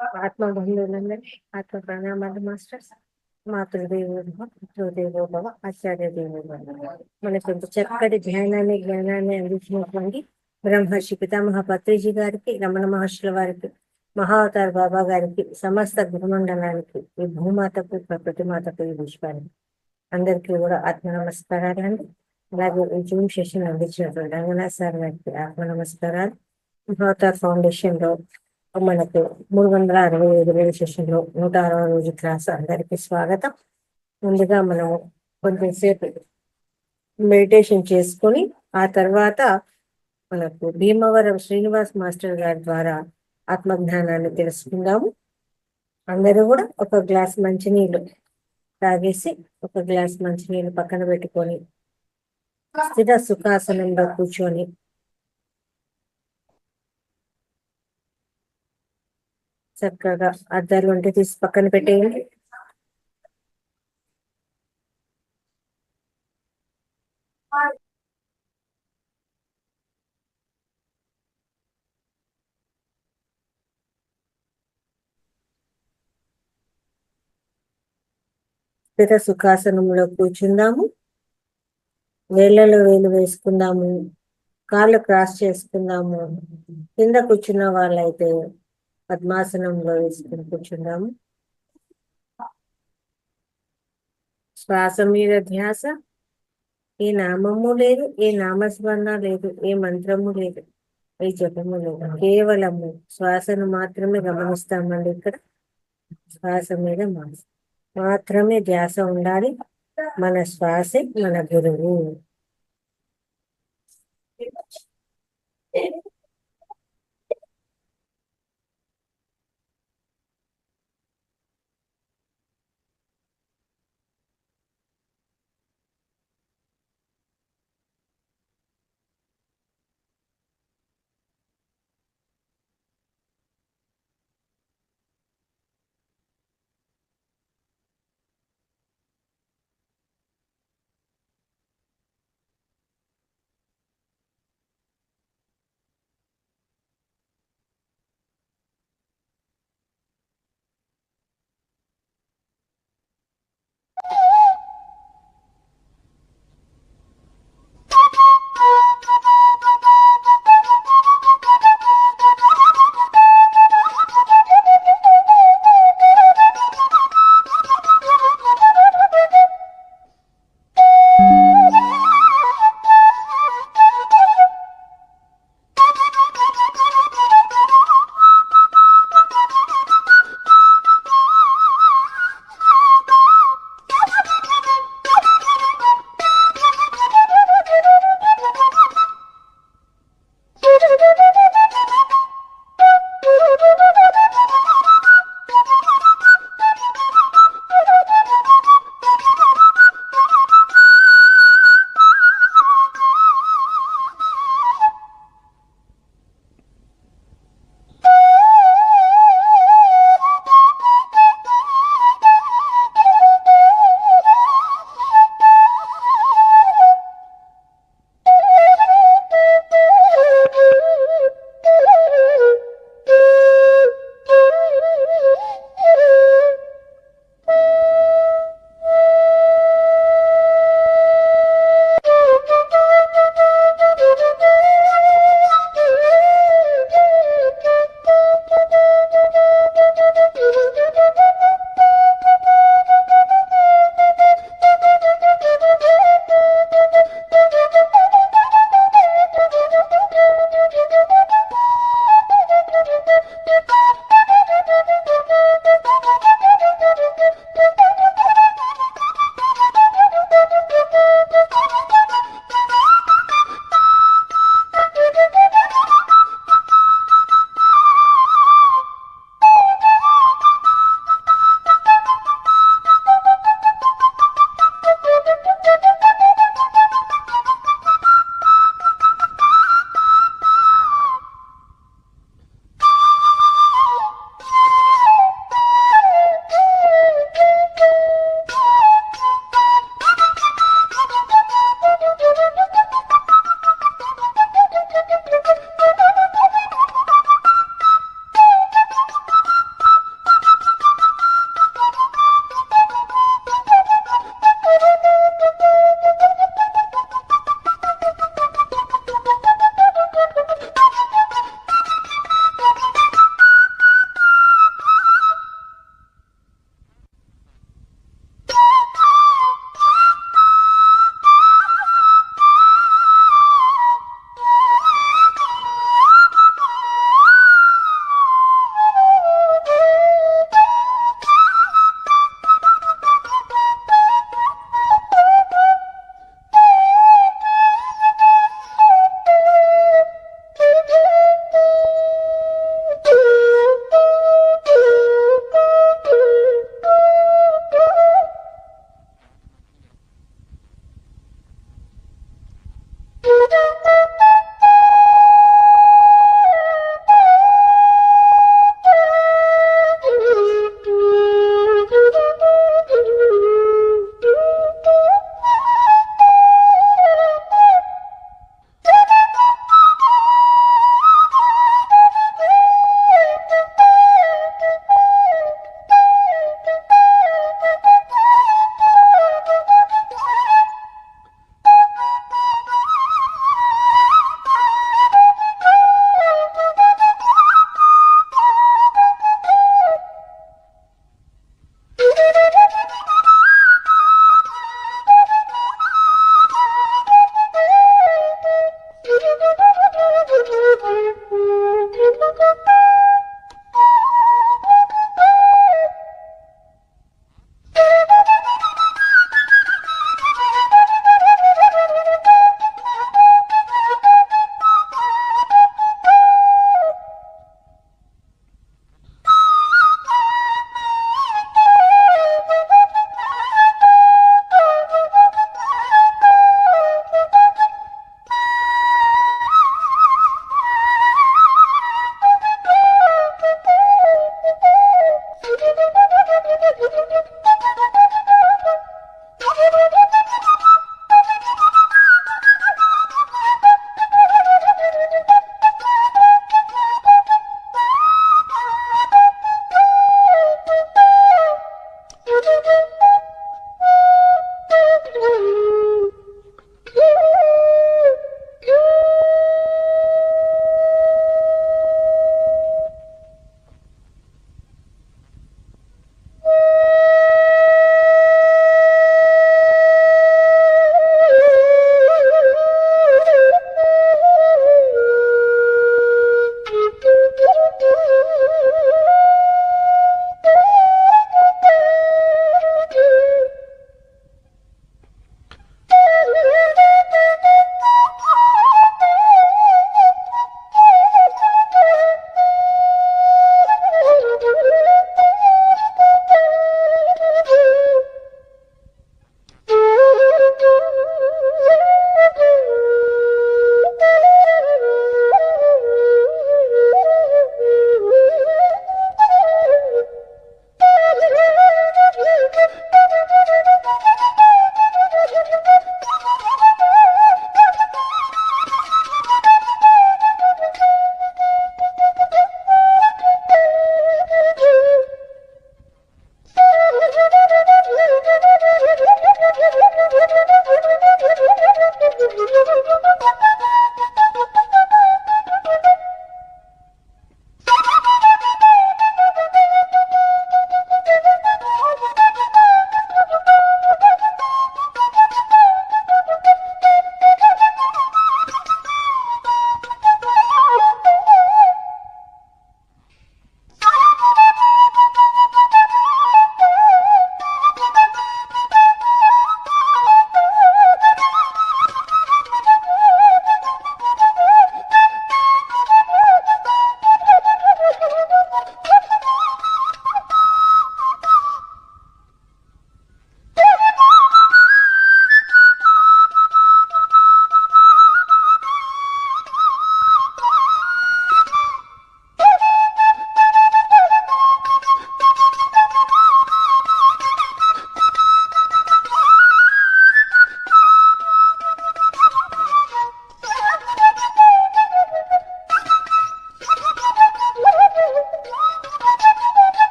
ఆత్మ బంధువులందరికీ ఆత్మ ప్రణామాలు మాస్టర్స్. మాతృదేవోభవ పితృదేవోభవ ఆచార్య దేవోభవ. మనకు ఇంత చక్కటి జ్ఞానాన్ని అందించినటువంటి బ్రహ్మర్షి పితామహ పత్రిజీ గారికి, రమణ మహర్షుల వారికి, మహావతార్ బాబా గారికి, సమస్త గురుమండలానికి, ఈ భూమాతకు, ప్రకృతి మాతకు, ఈ విశ్వానికి అందరికీ కూడా ఆత్మ నమస్కారాలు అండి. అలాగే ఈ జూమ్ సెషన్ అందించినటువంటి రంగనాథ్ సార్ గారికి ఆత్మ నమస్కారాలు. మహావతార్ ఫౌండేషన్ లో మనకు 365 సెషన్లో 106వ రోజు క్లాస్ అందరికీ స్వాగతం. ముందుగా మనము కొంచెంసేపు మెడిటేషన్ చేసుకొని ఆ తర్వాత మనకు భీమవరం శ్రీనివాస్ మాస్టర్ గారి ద్వారా ఆత్మజ్ఞానాన్ని తెలుసుకుందాము. అందరూ కూడా ఒక గ్లాస్ మంచినీళ్ళు తాగేసి, ఒక గ్లాస్ మంచినీళ్ళు పక్కన పెట్టుకొని స్థిర సుఖాసనంలో కూర్చొని చక్కగా అద్దాలు ఉంటే తీసి పక్కన పెట్టేయండి. స్థిర సుఖాసనంలో కూర్చుందాము. వేళ్ళలో వేలు వేసుకుందాము. కాళ్ళు క్రాస్ చేసుకుందాము. కింద కూర్చున్న వాళ్ళైతే పద్మాసనంలో వేసుకుని కూర్చుందాము. శ్వాస మీద ధ్యాస. ఏ నామము లేదు, ఏ నామస్మరణ లేదు, ఏ మంత్రము లేదు, ఏ జపము లేదు. కేవలము శ్వాసను మాత్రమే గమనిస్తామండి. ఇక్కడ శ్వాస మీద మాత్రమే ధ్యాస ఉండాలి. మన శ్వాసే మన గురువు.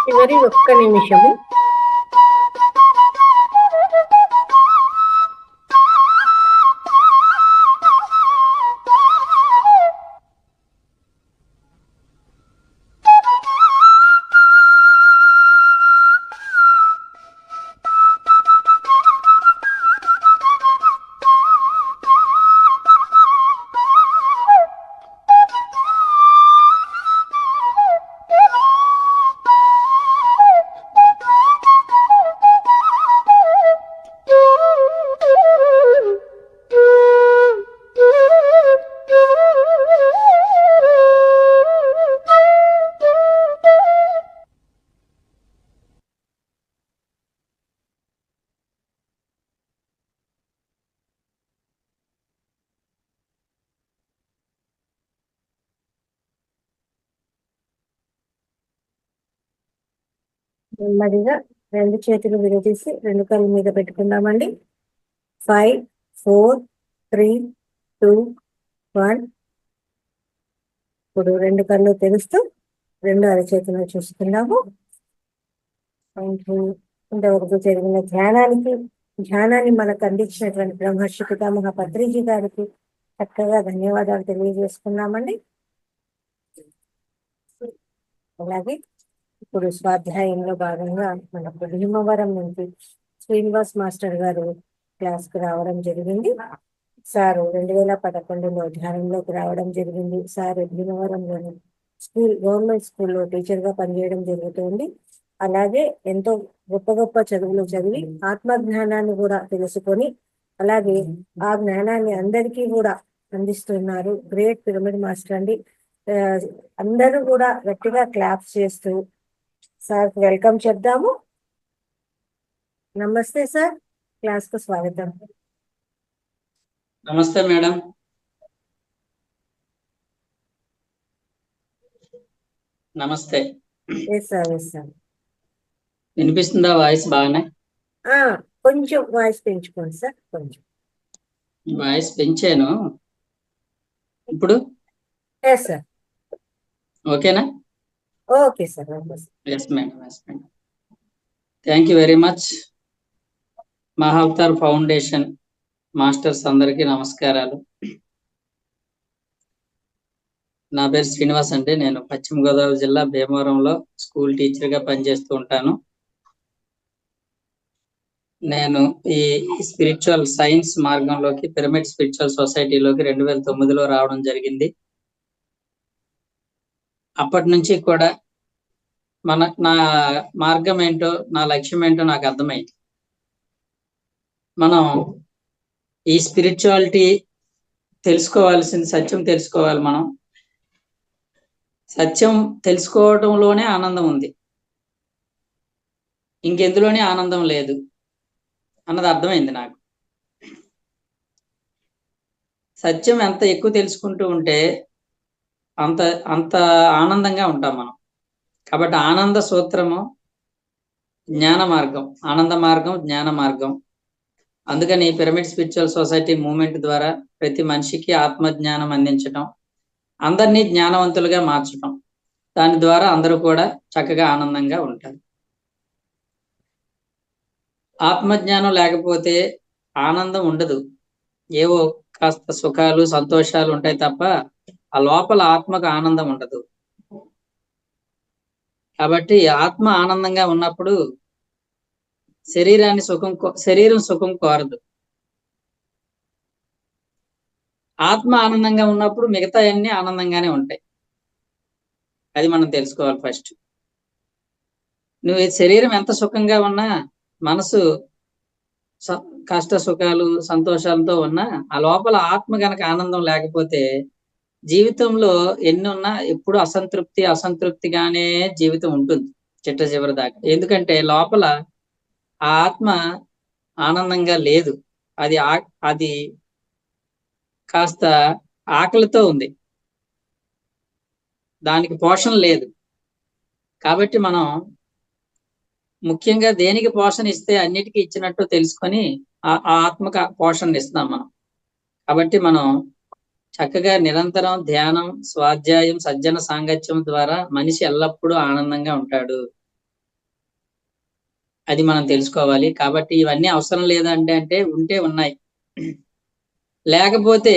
చివరి ఒక్క నిమిషము. నెమ్మదిగా 2 చేతులు విడదీసి 2 కళ్ళ మీద పెట్టుకుందామండి. 5, 4, 3, 2, 1. ఇప్పుడు 2 కళ్ళు తెరుస్తూ 2 అరచేతులు చూసుకున్నాము. ఇంతవరకు జరిగిన ధ్యానాన్ని మనకు అందించినటువంటి బ్రహ్మర్షి పితామహ పత్రిజీ గారికి చక్కగా ధన్యవాదాలు తెలియజేసుకున్నామండి. అలాగే ఇప్పుడు స్వాధ్యాయంలో భాగంగా మనకు భీమవరం నుంచి శ్రీనివాస్ మాస్టర్ గారు క్లాస్కి రావడం జరిగింది. సారు 2011లో ధ్యానంలోకి రావడం జరిగింది. సారు భీమవరంలోని గవర్నమెంట్ స్కూల్లో టీచర్గా పనిచేయడం జరుగుతుంది. అలాగే ఎంతో గొప్ప గొప్ప చదువులు చదివి ఆత్మజ్ఞానాన్ని కూడా తెలుసుకొని అలాగే ఆ జ్ఞానాన్ని అందరికీ కూడా అందిస్తున్నారు. గ్రేట్ పిరమిడ్ మాస్టర్ అండి. అందరూ కూడా గట్టిగా క్లాప్స్ చేస్తూ సార్ వెల్కమ్ చెప్దాము. నమస్తే సార్, క్లాస్ కు స్వాగతం. నమస్తే మేడం. నమస్తే. సార్ వినిపిస్తుందా వాయిస్ బాగానే? కొంచెం వాయిస్ పెంచుకోండి సార్. కొంచెం వాయిస్ పెంచాను. ఇప్పుడు సార్ ఓకేనా? Okay sir. Yes madam. Thank you very much. Mahavatar foundation masters అందరికీ నమస్కారాలు. నా పేరు శ్రీనివాస్ అండి. నేను పశ్చిమ గోదావరి జిల్లా భీమవరంలో స్కూల్ టీచర్గా పనిచేస్తూ ఉంటాను. నేను ఈ స్పిరిచువల్ సైన్స్ మార్గంలోకి పిరమిడ్ స్పిరిచువల్ సొసైటీలోకి 2009లో రావడం జరిగింది. అప్పటి నుంచి కూడా నా మార్గం ఏంటో, నా లక్ష్యం ఏంటో నాకు అర్థమైంది. మనం ఈ స్పిరిచువాలిటీ తెలుసుకోవాల్సింది, సత్యం తెలుసుకోవాలి. మనం సత్యం తెలుసుకోవడంలోనే ఆనందం ఉంది, ఇంకెందులోనే ఆనందం లేదు అన్నది అర్థమైంది నాకు. సత్యం ఎంత ఎక్కువ తెలుసుకుంటూ ఉంటే అంత అంత ఆనందంగా ఉంటాం మనం. కాబట్టి ఆనంద సూత్రము జ్ఞాన మార్గం, ఆనంద మార్గం, జ్ఞాన మార్గం. అందుకని పిరమిడ్ స్పిరిచువల్ సొసైటీ మూవ్మెంట్ ద్వారా ప్రతి మనిషికి ఆత్మజ్ఞానం అందించడం, అందరినీ జ్ఞానవంతులుగా మార్చడం, దాని ద్వారా అందరూ కూడా చక్కగా ఆనందంగా ఉంటారు. ఆత్మజ్ఞానం లేకపోతే ఆనందం ఉండదు. ఏవో కాస్త సుఖాలు సంతోషాలు ఉంటాయి తప్ప ఆ లోపల ఆత్మకు ఆనందం ఉండదు. కాబట్టి ఆత్మ ఆనందంగా ఉన్నప్పుడు శరీరం సుఖం కోరదు. ఆత్మ ఆనందంగా ఉన్నప్పుడు మిగతా అన్ని ఆనందంగానే ఉంటాయి. అది మనం తెలుసుకోవాలి ఫస్ట్. నువ్వు శరీరం ఎంత సుఖంగా ఉన్నా, మనసు కష్ట సుఖాలు సంతోషాలతో ఉన్నా, ఆ లోపల ఆత్మ గనక ఆనందం లేకపోతే జీవితంలో ఎన్ని ఉన్నా ఎప్పుడు అసంతృప్తిగానే జీవితం ఉంటుంది చిట్ట చివరి దాకా. ఎందుకంటే లోపల ఆ ఆత్మ ఆనందంగా లేదు. అది కాస్త ఆకలితో ఉంది, దానికి పోషణ లేదు. కాబట్టి మనం ముఖ్యంగా దేనికి పోషణ ఇస్తే అన్నిటికీ ఇచ్చినట్టు తెలుసుకొని ఆ ఆత్మక పోషణ ఇస్తాం మనం. కాబట్టి మనం చక్కగా నిరంతరం ధ్యానం, స్వాధ్యాయం, సజ్జన సాంగత్యం ద్వారా మనిషి ఎల్లప్పుడూ ఆనందంగా ఉంటాడు. అది మనం తెలుసుకోవాలి. కాబట్టి ఇవన్నీ అవసరం లేదంటే అంటే ఉంటే ఉన్నాయి, లేకపోతే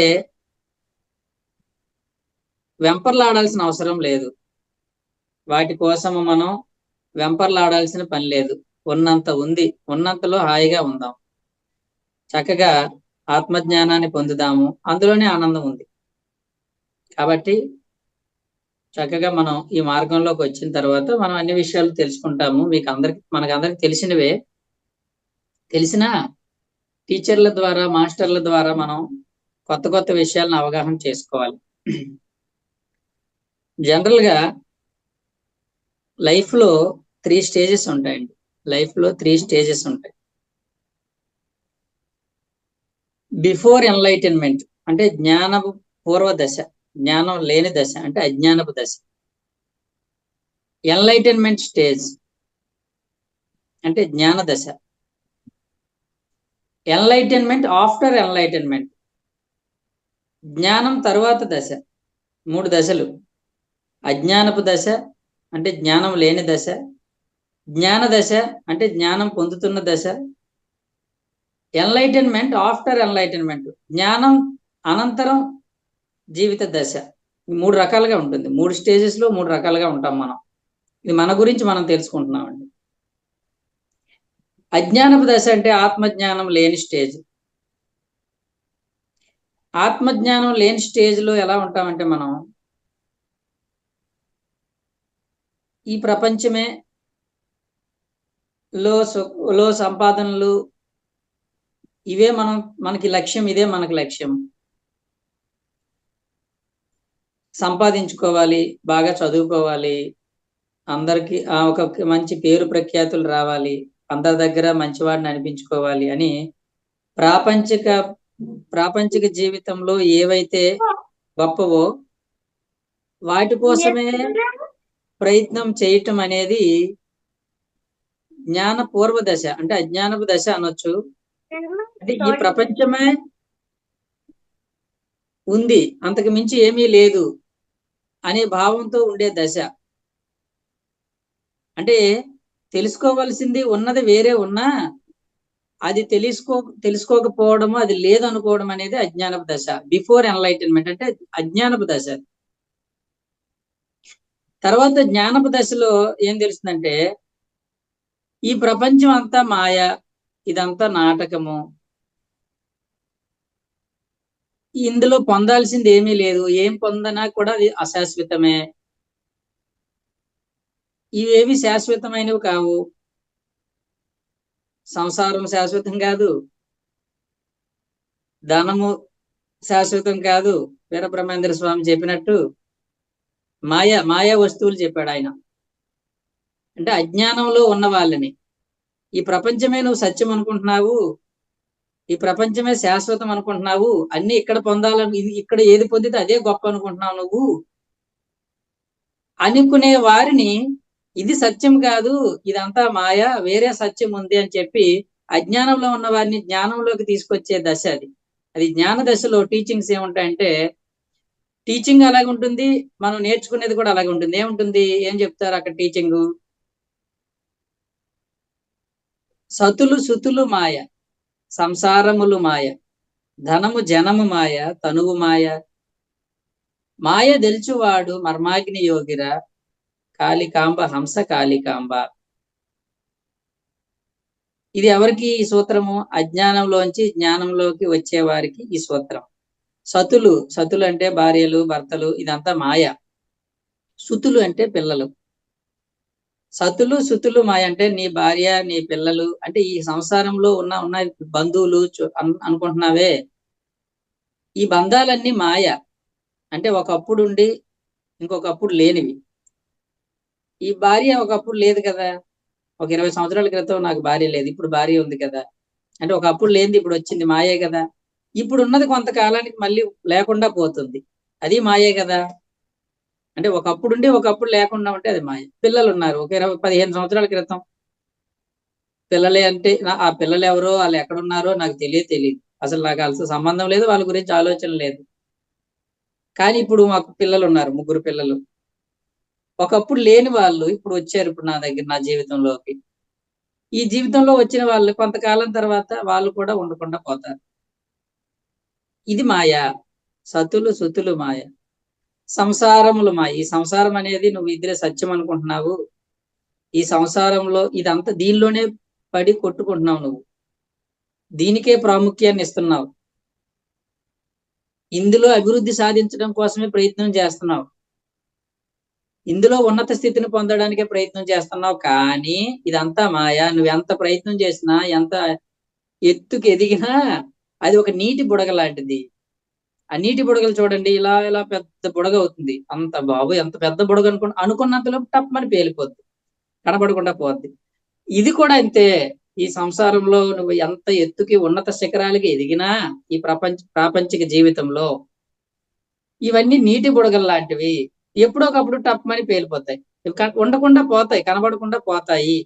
వెంపర్లాడాల్సిన అవసరం లేదు. వాటి కోసము మనం వెంపర్లాడాల్సిన పని లేదు. ఉన్నంత ఉంది, ఉన్నంతలో హాయిగా ఉందాం, చక్కగా ఆత్మజ్ఞానాన్ని పొందుదాము, అందులోనే ఆనందం ఉంది. కాబట్టి చక్కగా మనం ఈ మార్గంలోకి వచ్చిన తర్వాత మనం అన్ని విషయాలు తెలుసుకుంటాము. మనకందరికి తెలిసినవే. తెలిసిన టీచర్ల ద్వారా, మాస్టర్ల ద్వారా మనం కొత్త కొత్త విషయాలను అవగాహన చేసుకోవాలి. జనరల్ గా లైఫ్ లో 3 స్టేజెస్ ఉంటాయండి. లైఫ్ లో 3 స్టేజెస్ ఉంటాయి. బిఫోర్ ఎన్లైటన్మెంట్ అంటే జ్ఞానపు పూర్వ దశ, జ్ఞానం లేని దశ అంటే అజ్ఞానపు దశ. ఎన్లైటన్మెంట్ స్టేజ్ అంటే జ్ఞాన దశ. ఎన్లైటన్మెంట్ ఆఫ్టర్ ఎన్లైటన్మెంట్, జ్ఞానం తరువాత దశ. 3 దశలు. అజ్ఞానపు దశ అంటే జ్ఞానం లేని దశ, జ్ఞాన దశ అంటే జ్ఞానం పొందుతున్న దశ, ఎన్లైటన్మెంట్ ఆఫ్టర్ ఎన్లైటన్మెంట్, జ్ఞానం అనంతరం జీవిత దశ. 3 రకాలుగా ఉంటుంది. 3 స్టేజెస్ లో 3 రకాలుగా ఉంటాం మనం. ఇది మన గురించి మనం తెలుసుకుంటున్నామండి. అజ్ఞానపు దశ అంటే ఆత్మజ్ఞానం లేని స్టేజ్. ఆత్మజ్ఞానం లేని స్టేజ్ లో ఎలా ఉంటామంటే మనం ఈ ప్రపంచమే లో సంపాదనలు ఇవే మనకి లక్ష్యం, ఇదే మనకి లక్ష్యం. సంపాదించుకోవాలి, బాగా చదువుకోవాలి, అందరికి ఒక మంచి పేరు ప్రఖ్యాతులు రావాలి, అందరి దగ్గర మంచివాడిని అనిపించుకోవాలి అని ప్రాపంచిక జీవితంలో ఏవైతే గొప్పవో వాటి కోసమే ప్రయత్నం చేయటం అనేది జ్ఞాన పూర్వ దశ అంటే అజ్ఞానపు దశ అనొచ్చు. అంటే ఈ ప్రపంచమే ఉంది, అంతకు మించి ఏమీ లేదు అనే భావంతో ఉండే దశ. అంటే తెలుసుకోవలసింది ఉన్నది వేరే ఉన్నా అది తెలుసుకోకపోవడము, అది లేదనుకోవడం అనేది అజ్ఞానపు దశ. బిఫోర్ ఎన్లైటన్మెంట్ అంటే అజ్ఞానపు దశ. తర్వాత జ్ఞానపు దశలో ఏం తెలుస్తుందంటే ఈ ప్రపంచం అంతా మాయ, ఇదంతా నాటకము, ఇందులో పొందాల్సింది ఏమీ లేదు, ఏం పొందనా కూడా అది అశాశ్వతమే, ఇవేవి శాశ్వతమైనవి కావు. సంసారం శాశ్వతం కాదు, ధనము శాశ్వతం కాదు. వీరబ్రహ్మేంద్ర స్వామి చెప్పినట్టు మాయా వస్తువులు చెప్పాడు ఆయన. అంటే అజ్ఞానంలో ఉన్న వాళ్ళని ఈ ప్రపంచమే నువ్వు సత్యం అనుకుంటున్నావు, ఈ ప్రపంచమే శాశ్వతం అనుకుంటున్నావు, అన్ని ఇక్కడ పొందాలని, ఇక్కడ ఏది పొందితే అదే గొప్ప అనుకుంటున్నావు నువ్వు అనుకునే వారిని ఇది సత్యం కాదు, ఇదంతా మాయ, వేరే సత్యం ఉంది అని చెప్పి అజ్ఞానంలో ఉన్న వారిని జ్ఞానంలోకి తీసుకొచ్చే దశ అది. అది జ్ఞాన దశలో టీచింగ్స్ ఏముంటాయంటే, టీచింగ్ అలాగే ఉంటుంది, మనం నేర్చుకునేది కూడా అలాగే ఉంటుంది. ఏముంటుంది, ఏం చెప్తారు అక్కడ టీచింగ్? సతులు సుతులు మాయ, సంసారములు మాయ, ధనము జనము మాయ, తనువు మాయ, మాయ దెల్చువాడు మర్మాగ్ని యోగిరా, కాళికాంబ హంస కాళికాంబ. ఇది ఎవరికి ఈ సూత్రము? అజ్ఞానంలోంచి జ్ఞానంలోకి వచ్చే వారికి ఈ సూత్రం. సతులు, సతులు అంటే భార్యలు, భర్తలు, ఇదంతా మాయ. సుతులు అంటే పిల్లలు. సతులు సుతులు మాయ అంటే నీ భార్య, నీ పిల్లలు, అంటే ఈ సంసారంలో ఉన్న బంధువులు అనుకుంటున్నావే, ఈ బంధాలన్నీ మాయ. అంటే ఒకప్పుడు ఉండి ఇంకొకప్పుడు లేనివి. ఈ భార్య ఒకప్పుడు లేదు కదా, ఒక 20 సంవత్సరాల క్రితం నాకు భార్య లేదు, ఇప్పుడు భార్య ఉంది కదా. అంటే ఒకప్పుడు లేనిది ఇప్పుడు వచ్చింది, మాయే కదా. ఇప్పుడు ఉన్నది కొంతకాలానికి మళ్ళీ లేకుండా పోతుంది, అది మాయే కదా. అంటే ఒకప్పుడు ఉండి ఒకప్పుడు లేకుండా ఉంటే అది మాయ. పిల్లలు ఉన్నారు, ఒక 15 సంవత్సరాల క్రితం పిల్లలే అంటే ఆ పిల్లలు ఎవరో, వాళ్ళు ఎక్కడున్నారో నాకు తెలియదు. అసలు నాకు వాళ్ళతో సంబంధం లేదు, వాళ్ళ గురించి ఆలోచన లేదు. కానీ ఇప్పుడు మాకు పిల్లలు ఉన్నారు, 3 పిల్లలు. ఒకప్పుడు లేని వాళ్ళు ఇప్పుడు వచ్చారు, ఇప్పుడు నా దగ్గర, నా జీవితంలోకి. ఈ జీవితంలో వచ్చిన వాళ్ళు కొంతకాలం తర్వాత వాళ్ళు కూడా ఉండకుండా పోతారు. ఇది మాయ. సతులు సుతులు మాయ, సంసారములు మాయ. ఈ సంసారం అనేది నువ్వు ఇద్దరే సత్యం అనుకుంటున్నావు. ఈ సంసారంలో ఇదంతా దీనిలోనే పడి కొట్టుకుంటున్నావు నువ్వు, దీనికే ప్రాముఖ్యాన్ని ఇస్తున్నావు, ఇందులో అభివృద్ధి సాధించడం కోసమే ప్రయత్నం చేస్తున్నావు, ఇందులో ఉన్నత స్థితిని పొందడానికే ప్రయత్నం చేస్తున్నావు. కానీ ఇదంతా మాయా. నువ్వు ఎంత ప్రయత్నం చేసినా, ఎంత ఎత్తుకు ఎదిగినా అది ఒక నీటి బుడగ లాంటిది. ఆ నీటి బుడగలు చూడండి, ఇలా ఇలా పెద్ద బుడగ అవుతుంది. అంత బాబు ఎంత పెద్ద బుడగ అనుకున్నంతలో టప్మని పేలిపోద్ది, కనబడకుండా పోద్ది. ఇది కూడా అంతే. ఈ సంసారంలో నువ్వు ఎంత ఎత్తుకి ఉన్నత శిఖరాలకి ఎదిగినా, ఈ ప్రాపంచిక జీవితంలో ఇవన్నీ నీటి బుడగలు లాంటివి. ఎప్పుడోకప్పుడు టప్మని పేలిపోతాయి, ఉండకుండా పోతాయి, కనబడకుండా పోతాయి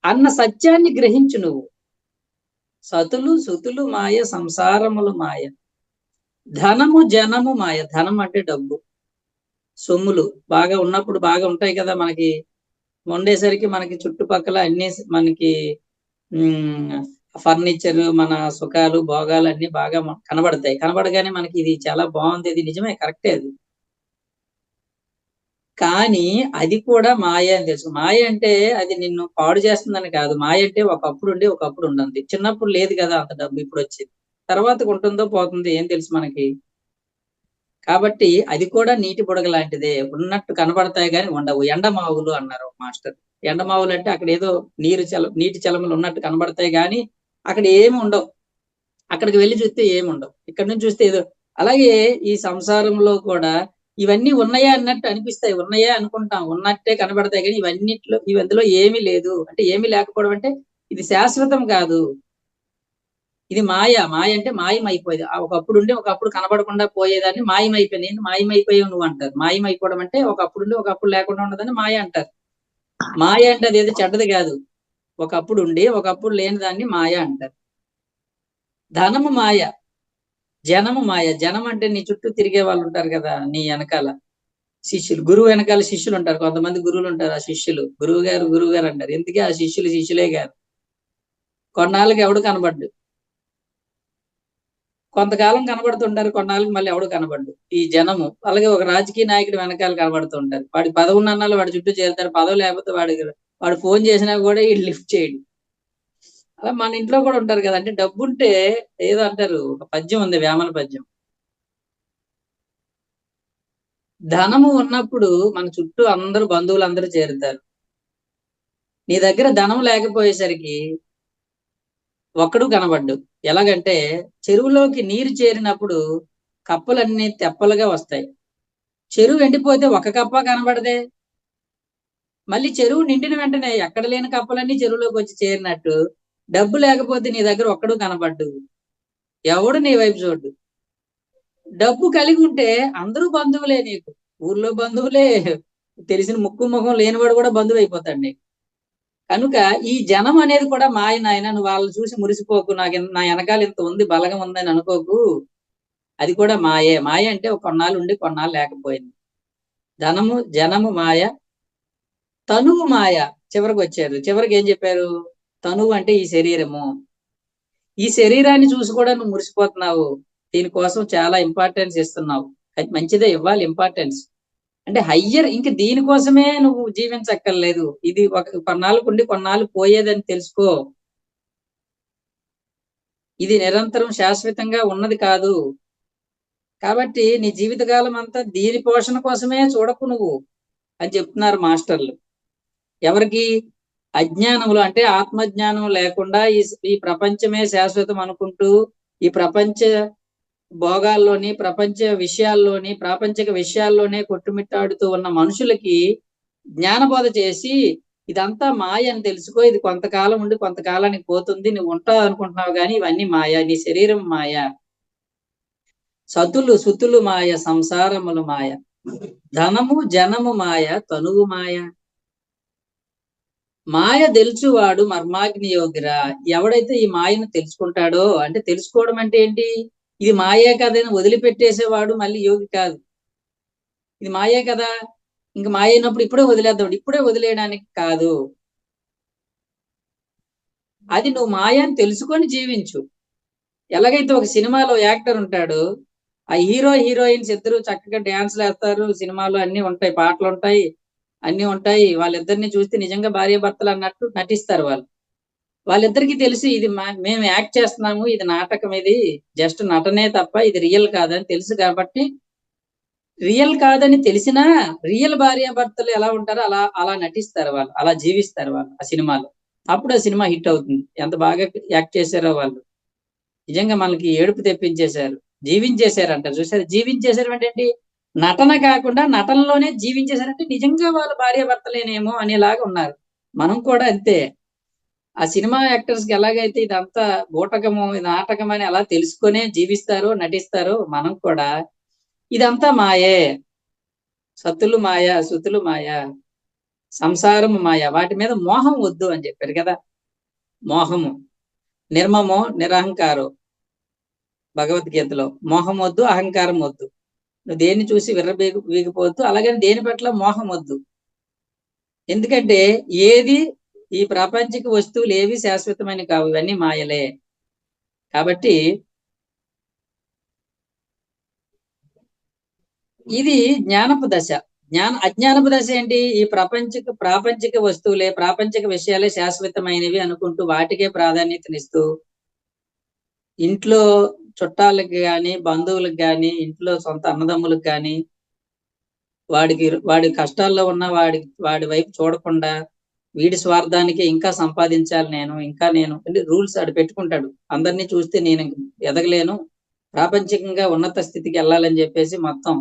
అన్న సత్యాన్ని గ్రహించు నువ్వు. సతులు సుతులు మాయ, సంసారములు మాయ, ధనము జనము మాయ. ధనం అంటే డబ్బు, సొమ్ములు బాగా ఉన్నప్పుడు బాగా ఉంటాయి కదా మనకి. ఉండేసరికి మనకి చుట్టుపక్కల అన్ని మనకి ఫర్నిచర్, మన సుఖాలు భోగాలు అన్ని బాగా కనబడతాయి. కనబడగానే మనకి ఇది చాలా బాగుంది, ఇది నిజమే, కరెక్టే అది. కానీ అది కూడా మాయ అని తెలుసు. మాయ అంటే అది నిన్ను పాడు చేస్తుందని కాదు. మాయ అంటే ఒకప్పుడు ఉండి ఒకప్పుడు ఉండండి. చిన్నప్పుడు లేదు కదా అంత డబ్బు, ఇప్పుడు వచ్చింది, తర్వాత ఉంటుందో పోతుందో ఏం తెలుసు మనకి. కాబట్టి అది కూడా నీటి బుడగ లాంటిదే, ఉన్నట్టు కనబడతాయి కానీ ఉండవు. ఎండమావులు అన్నారు మాస్టర్. ఎండమావులు అంటే అక్కడ ఏదో నీటి చలములు ఉన్నట్టు కనబడతాయి కానీ అక్కడ ఏమి ఉండవు. అక్కడికి వెళ్ళి చూస్తే ఏమి ఉండవు, ఇక్కడ నుంచి చూస్తే ఏదో. అలాగే ఈ సంసారంలో కూడా ఇవన్నీ ఉన్నాయా అన్నట్టు అనిపిస్తాయి, ఉన్నాయా అనుకుంటాం, ఉన్నట్టే కనబడతాయి కానీ ఇవందులో ఏమీ లేదు. అంటే ఏమీ లేకపోవడం అంటే ఇది శాశ్వతం కాదు, ఇది మాయ. మాయ అంటే మాయమైపోయేది. ఒకప్పుడు ఉండి ఒకప్పుడు కనబడకుండా పోయేదాన్ని మాయమైపోయింది. ఏంటి మాయమైపోయావు నువ్వు అంటారు. మాయమైపోవడం అంటే ఒకప్పుడు ఉండి ఒకప్పుడు లేకుండా ఉన్నదాన్ని మాయ అంటారు. మాయ అంటే అది ఏదో చెడ్డది కాదు, ఒకప్పుడు ఉండి ఒకప్పుడు లేని దాన్ని మాయ అంటారు. ధనము మాయ, జనము మాయ. జనం అంటే నీ చుట్టూ తిరిగే వాళ్ళు ఉంటారు కదా, నీ వెనకాల శిష్యులు, గురువు వెనకాల శిష్యులు ఉంటారు. కొంతమంది గురువులు ఉంటారు, ఆ శిష్యులు గురువు గారు అంటారు. ఎందుకే ఆ శిష్యులు శిష్యులే గారు. కొన్నాళ్ళకి ఎవడు కనబడ్డు, కొంతకాలం కనబడుతుంటారు, కొన్నాళ్ళకి మళ్ళీ ఎవడు కనబడ్డు ఈ జనము. అలాగే ఒక రాజకీయ నాయకుడు వెనకాల కనబడుతుంటారు. వాడి పదవి ఉన్న వాడి చుట్టూ చేరుతారు, పదవి లేకపోతే వాడు ఫోన్ చేసినా కూడా వీడు లిఫ్ట్ చేయడు. అలా మన ఇంట్లో కూడా ఉంటారు కదా. అంటే డబ్బు ఉంటే ఏదో అంటారు, ఒక పద్యం ఉంది, వేమన పద్యం. ధనము ఉన్నప్పుడు మన చుట్టూ అందరూ బంధువులు అందరూ చేరుతారు. నీ దగ్గర ధనం లేకపోయేసరికి ఒక్కడు కనబడ్డు. ఎలాగంటే చెరువులోకి నీరు చేరినప్పుడు కప్పలన్నీ తెప్పలుగా వస్తాయి. చెరువు ఎండిపోతే ఒక కప్ప కనబడదే. మళ్ళీ చెరువు నిండిన వెంటనే ఎక్కడ లేని కప్పలన్నీ చెరువులోకి వచ్చి చేరినట్టు డబ్బు లేకపోతే నీ దగ్గర ఒక్కడు కనబడ్డు, ఎవడు నీ వైపు చూడ్డు. డబ్బు కలిగి ఉంటే అందరూ బంధువులే నీకు, ఊర్లో బంధువులే, తెలిసిన ముక్కు ముఖం లేనివాడు కూడా బంధువు అయిపోతాడు నీకు. కనుక ఈ జనం అనేది కూడా మాయ నాయన. నువ్వు వాళ్ళని చూసి మురిసిపోకు, నా వెనకాల ఇంత ఉంది, బలగం ఉందని అనుకోకు. అది కూడా మాయే. మాయ అంటే ఒక కొన్నాళ్ళు ఉండి కొన్నాళ్ళు లేకపోయింది. ధనము జనము మాయ, తనువు మాయ. చివరికి వచ్చారు. చివరికి ఏం చెప్పారు? తనువు అంటే ఈ శరీరము. ఈ శరీరాన్ని చూసి కూడా నువ్వు మురిసిపోతున్నావు. దీనికోసం చాలా ఇంపార్టెన్స్ ఇస్తున్నావు. అది మంచిదే, ఇవ్వాలి ఇంపార్టెన్స్. అంటే హయ్యర్, ఇంక దీనికోసమే నువ్వు జీవించక్కర్లేదు. ఇది ఒక కొన్నాళ్ళకు ఉండి కొన్నాళ్ళు పోయేదని తెలుసుకో. ఇది నిరంతరం శాశ్వతంగా ఉన్నది కాదు. కాబట్టి నీ జీవితకాలం అంతా దీని పోషణ కోసమే చూడకు నువ్వు అని చెప్తున్నారు మాస్టర్లు. ఎవరికి? అజ్ఞానములు, అంటే ఆత్మజ్ఞానం లేకుండా ఈ ప్రపంచమే శాశ్వతం అనుకుంటూ ఈ ప్రపంచ భోగాల్లోని, ప్రపంచ విషయాల్లోని, ప్రాపంచిక విషయాల్లోనే కొట్టుమిట్టాడుతూ ఉన్న మనుషులకి జ్ఞానబోధ చేసి ఇదంతా మాయ అని తెలుసుకో, ఇది కొంతకాలం ఉండి కొంతకాలానికి పోతుంది, నువ్వు ఉంటావు అనుకుంటున్నావు కానీ ఇవన్నీ మాయ, నీ శరీరం మాయ, సతులు సుతులు మాయ, సంసారములు మాయ, ధనము జనము మాయ, తనువు మాయ. మాయ తెలుసువాడు మర్మాగ్ని యోగిరా. ఎవడైతే ఈ మాయను తెలుసుకుంటాడో, అంటే తెలుసుకోవడం అంటే ఏంటి? ఇది మాయే కదని వదిలిపెట్టేసేవాడు మళ్ళీ యోగి కాదు. ఇది మాయే కదా, ఇంక మాయ అయినప్పుడు ఇప్పుడే వదిలేద్దాం, ఇప్పుడే వదిలేయడానికి కాదు. అది నువ్వు మాయ అని తెలుసుకొని జీవించు. ఎలాగైతే ఒక సినిమాలో యాక్టర్ ఉంటాడు, ఆ హీరో హీరోయిన్స్ ఇద్దరు చక్కగా డ్యాన్స్లు వేస్తారు, సినిమాలో అన్ని ఉంటాయి, పాటలు ఉంటాయి, అన్ని ఉంటాయి. వాళ్ళిద్దరిని చూస్తే నిజంగా భార్య భర్తలు అన్నట్టు నటిస్తారు వాళ్ళు. వాళ్ళిద్దరికీ తెలిసి ఇది మేము యాక్ట్ చేస్తున్నాము, ఇది నాటకం, ఇది జస్ట్ నటనే తప్ప ఇది రియల్ కాదని తెలుసు. కాబట్టి రియల్ కాదని తెలిసినా రియల్ భార్య భర్తలు ఎలా ఉంటారో అలా అలా నటిస్తారు వాళ్ళు, అలా జీవిస్తారు వాళ్ళు ఆ సినిమాలో. అప్పుడు ఆ సినిమా హిట్ అవుతుంది. ఎంత బాగా యాక్ట్ చేశారో వాళ్ళు. నిజంగా మనకి ఏడుపు తెప్పించేశారు, జీవించేశారంట. చూసారు, జీవించేశారు అంటే ఏంటి? నటన కాకుండా నటనలోనే జీవించేశారంటే నిజంగా వాళ్ళు భార్య భర్తలేనేమో అనేలాగా ఉన్నారు. మనం కూడా అంతే. ఆ సినిమా యాక్టర్స్ కి ఎలాగైతే ఇదంతా బూటకము, నాటకం అని అలా తెలుసుకునే జీవిస్తారో నటిస్తారో, మనం కూడా ఇదంతా మాయే, సతులు మాయ, సుతులు మాయ, సంసారము మాయ. వాటి మీద మోహం వద్దు అని చెప్పారు కదా. మోహము నిర్మమో నిరహంకారో, భగవద్గీతలో. మోహం వద్దు, అహంకారం వద్దు. నువ్వు దేన్ని చూసి వీగిపోవద్దు, అలాగని దేని పట్ల మోహం వద్దు. ఎందుకంటే ఏది, ఈ ప్రాపంచిక వస్తువులు ఏవి శాశ్వతమైన కావు, ఇవన్నీ మాయలే. కాబట్టి ఇది జ్ఞానపు దశ. అజ్ఞానపు దశ ఏంటి? ఈ ప్రాపంచిక వస్తువులే, ప్రాపంచిక విషయాలే శాశ్వతమైనవి అనుకుంటూ వాటికే ప్రాధాన్యతనిస్తూ ఇంట్లో చుట్టాలకు గాని, బంధువులకు గాని, ఇంట్లో సొంత అన్నదమ్ములకు గాని, వాడి కష్టాల్లో ఉన్న వాడి వైపు చూడకుండా వీడి స్వార్థానికి ఇంకా సంపాదించాలి నేను అంటే రూల్స్ ఆడు పెట్టుకుంటాడు. అందరినీ చూస్తే నేను ఎదగలేను, ప్రాపంచికంగా ఉన్నత స్థితికి వెళ్ళాలని చెప్పేసి మొత్తం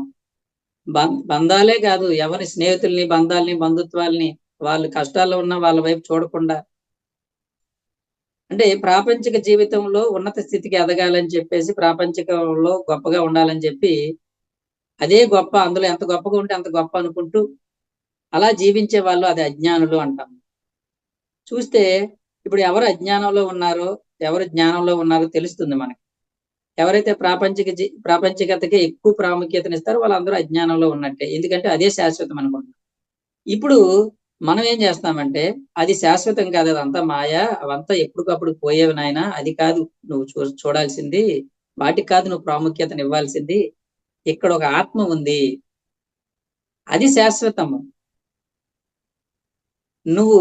బంధాలే కాదు, ఎవరి స్నేహితుల్ని, బంధాలని, బంధుత్వాల్ని, వాళ్ళు కష్టాల్లో ఉన్న వాళ్ళ వైపు చూడకుండా, అంటే ప్రాపంచిక జీవితంలో ఉన్నత స్థితికి ఎదగాలని చెప్పేసి, ప్రాపంచికంలో గొప్పగా ఉండాలని చెప్పి, అదే గొప్ప, అందులో ఎంత గొప్పగా ఉంటే అంత గొప్ప అనుకుంటూ అలా జీవించే వాళ్ళు, అది అజ్ఞానులు అంటాం. చూస్తే ఇప్పుడు ఎవరు అజ్ఞానంలో ఉన్నారో, ఎవరు జ్ఞానంలో ఉన్నారో తెలుస్తుంది మనకి. ఎవరైతే ప్రాపంచికతకి ఎక్కువ ప్రాముఖ్యతనిస్తారో వాళ్ళందరూ అజ్ఞానంలో ఉన్నట్టే. ఎందుకంటే అదే శాశ్వతం అనుకుంటాం. ఇప్పుడు మనం ఏం చేస్తామంటే, అది శాశ్వతం కాదు, అదంతా మాయ, అవంతా ఎప్పటికప్పుడు పోయేవి నాయన, అది కాదు నువ్వు చూడాల్సింది, వాటికి కాదు నువ్వు ప్రాముఖ్యతను ఇవ్వాల్సింది. ఇక్కడ ఒక ఆత్మ ఉంది, అది శాశ్వతము. నువ్వు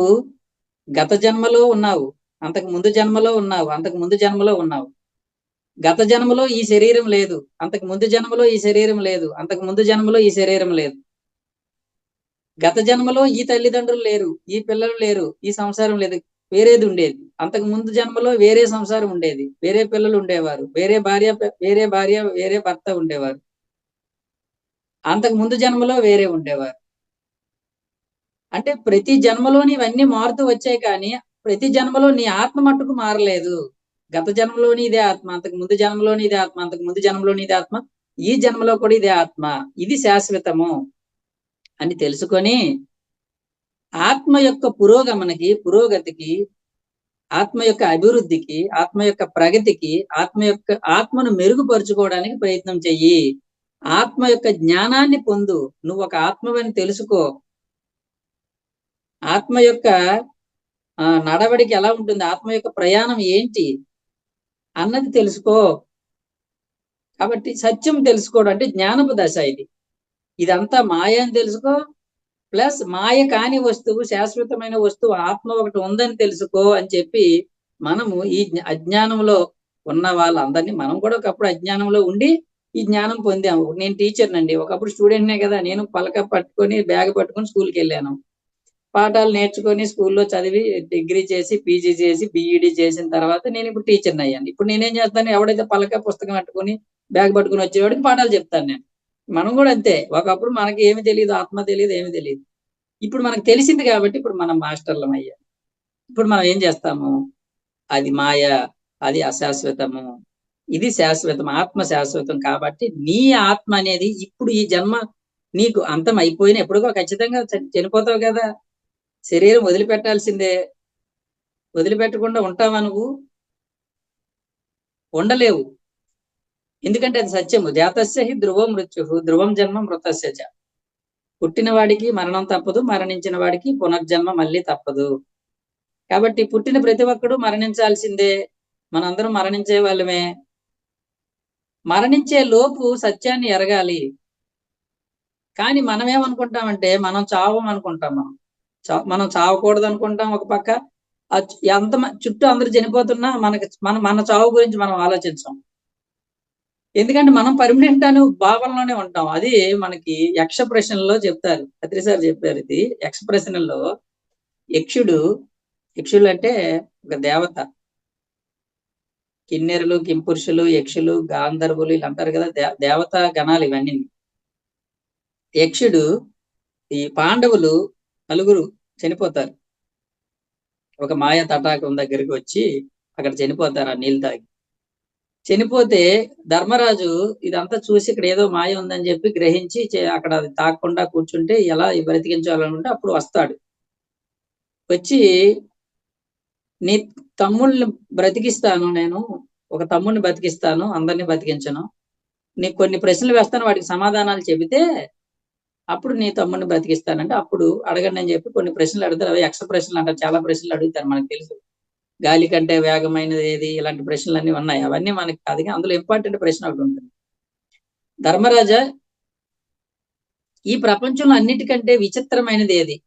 గత జన్మలో ఉన్నావు, అంతకు ముందు జన్మలో ఉన్నావు, అంతకు ముందు జన్మలో ఉన్నావు. గత జన్మలో ఈ శరీరం లేదు, అంతకు ముందు జన్మలో ఈ శరీరం లేదు, అంతకు ముందు జన్మలో ఈ శరీరం లేదు. గత జన్మలో ఈ తల్లిదండ్రులు లేరు, ఈ పిల్లలు లేరు, ఈ సంసారం లేదు, వేరేది ఉండేది. అంతకు ముందు జన్మలో వేరే సంసారం ఉండేది, వేరే పిల్లలు ఉండేవారు, వేరే భార్య వేరే భర్త ఉండేవారు. అంతకు ముందు జన్మలో వేరే ఉండేవారు. అంటే ప్రతి జన్మలోని ఇవన్నీ మారుతూ వచ్చాయి, కానీ ప్రతి జన్మలో నీ ఆత్మ మట్టుకు మారలేదు. గత జన్మలోని ఇదే ఆత్మ, అంతకు ముందు జన్మలోని ఇదే ఆత్మ, అంతకు ముందు జన్మలోని ఇదే ఆత్మ, ఈ జన్మలో కూడా ఇదే ఆత్మ. ఇది శాశ్వతము అని తెలుసుకొని ఆత్మ యొక్క పురోగతికి, ఆత్మ యొక్క అభివృద్ధికి, ఆత్మ యొక్క ప్రగతికి, ఆత్మను మెరుగుపరుచుకోవడానికి ప్రయత్నం చెయ్యి. ఆత్మ యొక్క జ్ఞానాన్ని పొందు. నువ్వు ఒక ఆత్మవని తెలుసుకో. ఆత్మ యొక్క నడవడికి ఎలా ఉంటుంది, ఆత్మ యొక్క ప్రయాణం ఏంటి అన్నది తెలుసుకో. కాబట్టి సత్యం తెలుసుకోవడం అంటే జ్ఞానపు దశ ఇది. ఇదంతా మాయ అని తెలుసుకో, ప్లస్ మాయ కాని వస్తువు, శాశ్వతమైన వస్తువు ఆత్మ ఒకటి ఉందని తెలుసుకో అని చెప్పి మనము ఈ అజ్ఞానంలో ఉన్న వాళ్ళందరినీ, మనం కూడా ఒకప్పుడు అజ్ఞానంలో ఉండి ఈ జ్ఞానం పొందాము. నేను టీచర్ నండి, ఒకప్పుడు స్టూడెంట్నే కదా, నేను పలక పట్టుకొని బ్యాగ్ పట్టుకొని స్కూల్కి వెళ్ళాను. పాఠాలు నేర్చుకొని స్కూల్లో చదివి డిగ్రీ చేసి పీజీ చేసి బీఈడి చేసిన తర్వాత నేను ఇప్పుడు టీచర్ని అయ్యాను. ఇప్పుడు నేనేం చేస్తాను, ఎవడైతే పలక పుస్తకం పట్టుకొని బ్యాగ్ పట్టుకుని వచ్చేవాడికి పాఠాలు చెప్తాను నేను. మనం కూడా అంతే, ఒకప్పుడు మనకి ఏమి తెలియదు, ఆత్మ తెలియదు, ఏమి తెలియదు. ఇప్పుడు మనకు తెలిసింది కాబట్టి ఇప్పుడు మనం మాస్టర్లం అయ్యాం. ఇప్పుడు మనం ఏం చేస్తాము, అది మాయ, అది అశాశ్వతము, ఇది శాశ్వతం, ఆత్మ శాశ్వతం. కాబట్టి నీ ఆత్మ అనేది ఇప్పుడు ఈ జన్మ నీకు అంతం అయిపోయిన ఎప్పుడుకో ఖచ్చితంగా చనిపోతావు కదా, శరీరం వదిలిపెట్టాల్సిందే. వదిలిపెట్టకుండా ఉంటావా నువ్వు? ఉండలేవు. ఎందుకంటే అది సత్యము. జాతస్య హి ధ్రువం మృత్యు, ధ్రువం జన్మ మృతస్య చ. పుట్టిన వాడికి మరణం తప్పదు, మరణించిన వాడికి పునర్జన్మ మళ్ళీ తప్పదు. కాబట్టి పుట్టిన ప్రతి ఒక్కడు మరణించాల్సిందే. మనందరం మరణించే వాళ్ళమే. మరణించే లోపు సత్యాన్ని ఎరగాలి. కానీ మనం ఏమనుకుంటామంటే మనం చావం అనుకుంటాం. మనం చావకూడదు అనుకుంటాం ఒక పక్క. ఎంత చుట్టూ అందరూ చనిపోతున్నా మన చావు గురించి మనం ఆలోచించాం. ఎందుకంటే మనం పర్మనెంట్ అనే భావనలోనే ఉంటాం. అది మనకి యక్ష ప్రశ్నల్లో చెప్తారు, అత్రిసారి చెప్పారు ఇది. యక్ష ప్రశ్నల్లో యక్షులు అంటే ఒక దేవత. కిన్నెరులు, కింపురుషులు, యక్షులు, గాంధర్వులు ఇలా అంటారు కదా, దేవతా గణాలు ఇవన్నీ. యక్షుడు, ఈ పాండవులు నలుగురు చనిపోతారు. ఒక మాయ తటాకం దగ్గరికి వచ్చి అక్కడ చనిపోతారు ఆ నీళ్ళు తాగి. చనిపోతే ధర్మరాజు ఇదంతా చూసి ఇక్కడ ఏదో మాయ ఉందని చెప్పి గ్రహించి అక్కడ అది తాగకుండా కూర్చుంటే ఎలా బ్రతికించాలనుకుంటే అప్పుడు వస్తాడు. వచ్చి నీ తమ్ముళ్ళని బ్రతికిస్తాను, నేను ఒక తమ్ముడిని బతికిస్తాను, అందరినీ బతికించను, నీకు కొన్ని ప్రశ్నలు వేస్తాను, వాటికి సమాధానాలు చెబితే అప్పుడు నీ తమ్ముడిని బ్రతికిస్తానంటే అప్పుడు అడగండి అని చెప్పి కొన్ని ప్రశ్నలు అడుగుతారు. అవి యక్ష ప్రశ్నలు అంటారు. చాలా ప్రశ్నలు అడుగుతారు, మనకు తెలుసు. గాలి కంటే వేగమైనది ఏది, ఇలాంటి ప్రశ్నలు అన్ని ఉన్నాయి. అవన్నీ మనకి కాదు, అందులో ఇంపార్టెంట్ ప్రశ్న ఒకటి ఉంటుంది. ధర్మరాజా, ఈ ప్రపంచంలో అన్నిటికంటే విచిత్రమైనది ఏది,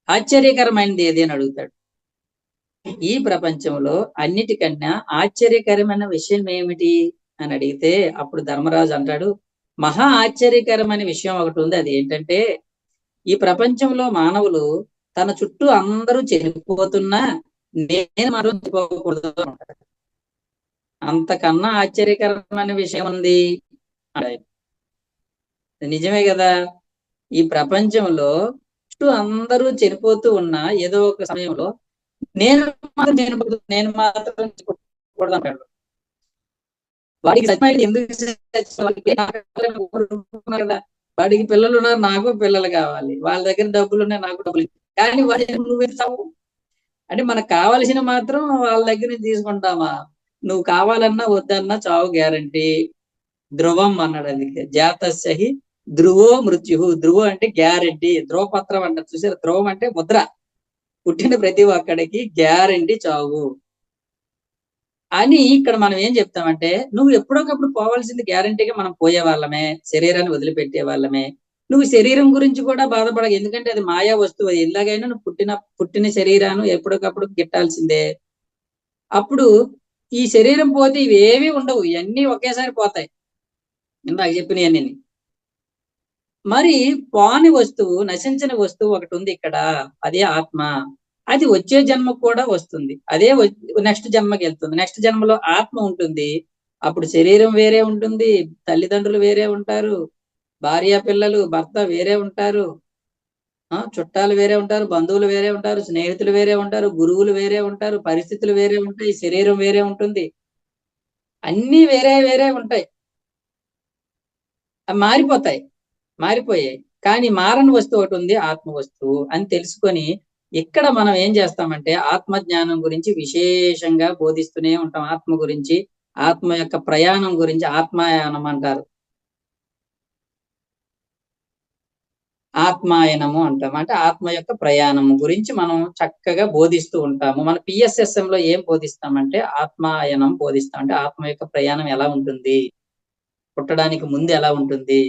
ఆశ్చర్యకరమైనది ఏది అని అడుగుతాడు. ఈ ప్రపంచంలో అన్నిటికన్నా ఆశ్చర్యకరమైన విషయం ఏమిటి అని అడిగితే అప్పుడు ధర్మరాజు అంటాడు, మహా ఆశ్చర్యకరమైన విషయం ఒకటి ఉంది. అది ఏంటంటే ఈ ప్రపంచంలో మానవులు తన చుట్టూ అందరూ చనిపోతున్నా నేను మాత్రం చనిపోకూడదు. అంతకన్నా ఆశ్చర్యకరమైన విషయం ఉంది. నిజమే కదా, ఈ ప్రపంచంలో చుట్టూ అందరూ చనిపోతూ ఉన్నా ఏదో ఒక సమయంలో నేను మాత్రం చనిపోకూడదు అంటాడు. వాడికి సత్యమైనది ఎందుకు కదా, వాడికి పిల్లలు ఉన్నారు, నాకు పిల్లలు కావాలి, వాళ్ళ దగ్గర డబ్బులు ఉన్నాయి, నాకు డబ్బులు, కానీ వాడి నువ్వు చావు అంటే మనకు కావాల్సిన మాత్రం వాళ్ళ దగ్గర నుంచి తీసుకుంటామా? నువ్వు కావాలన్నా వద్దన్నా చావు గ్యారంటీ. ధ్రువం అన్నాడు. అందుకే జాతస్య ధ్రువో మృత్యు. ధ్రువం అంటే గ్యారంటీ, ధ్రువపత్రం అంటారు చూసారు. ధ్రువం అంటే ముద్ర. పుట్టిన ప్రతి ఒక్కడికి గ్యారంటీ చావు అని. ఇక్కడ మనం ఏం చెప్తామంటే నువ్వు ఎప్పుడొకప్పుడు పోవాల్సింది గ్యారంటీగా మనం పోయే వాళ్ళమే, శరీరాన్ని వదిలిపెట్టే వాళ్ళమే. నువ్వు శరీరం గురించి కూడా బాధపడక, ఎందుకంటే అది మాయా వస్తువు. అది ఎలాగైనా నువ్వు పుట్టిన శరీరాన్ని ఎప్పటికప్పుడు గిట్టాల్సిందే. అప్పుడు ఈ శరీరం పోతే ఇవేవి ఉండవు, ఇవన్నీ ఒకేసారి పోతాయి, ఇందాక చెప్పినవన్నీ. మరి పోని వస్తువు, నశించిన వస్తువు ఒకటి ఉంది ఇక్కడ, అదే ఆత్మ. అది వచ్చే జన్మకు కూడా వస్తుంది, అదే నెక్స్ట్ జన్మకి వెళ్తుంది. నెక్స్ట్ జన్మలో ఆత్మ ఉంటుంది. అప్పుడు శరీరం వేరే ఉంటుంది, తల్లిదండ్రులు వేరే ఉంటారు, భార్య పిల్లలు భర్త వేరే ఉంటారు, చుట్టాలు వేరే ఉంటారు, బంధువులు వేరే ఉంటారు, స్నేహితులు వేరే ఉంటారు, గురువులు వేరే ఉంటారు, పరిస్థితులు వేరే ఉంటాయి, శరీరం వేరే ఉంటుంది, అన్నీ వేరే వేరే ఉంటాయి, అవి మారిపోతాయి. మారిపోయాయి. కానీ మారని వస్తువు ఒకటి ఉంది, ఆత్మ వస్తువు అని తెలుసుకొని ఇక్కడ మనం ఏం చేస్తామంటే ఆత్మ జ్ఞానం గురించి విశేషంగా బోధిస్తూనే ఉంటాం. ఆత్మ గురించి, ఆత్మ యొక్క ప్రయాణం గురించి ఆత్మాయానం అంటారు, ఆత్మాయనము అంటాం. అంటే ఆత్మ యొక్క ప్రయాణము గురించి మనం చక్కగా బోధిస్తూ ఉంటాము. మన PSSM లో ఏం బోధిస్తామంటే ఆత్మాయనం బోధిస్తాం. అంటే ఆత్మ యొక్క ప్రయాణం ఎలా ఉంటుంది, పుట్టడానికి ముందు ఎలా ఉంటుంది,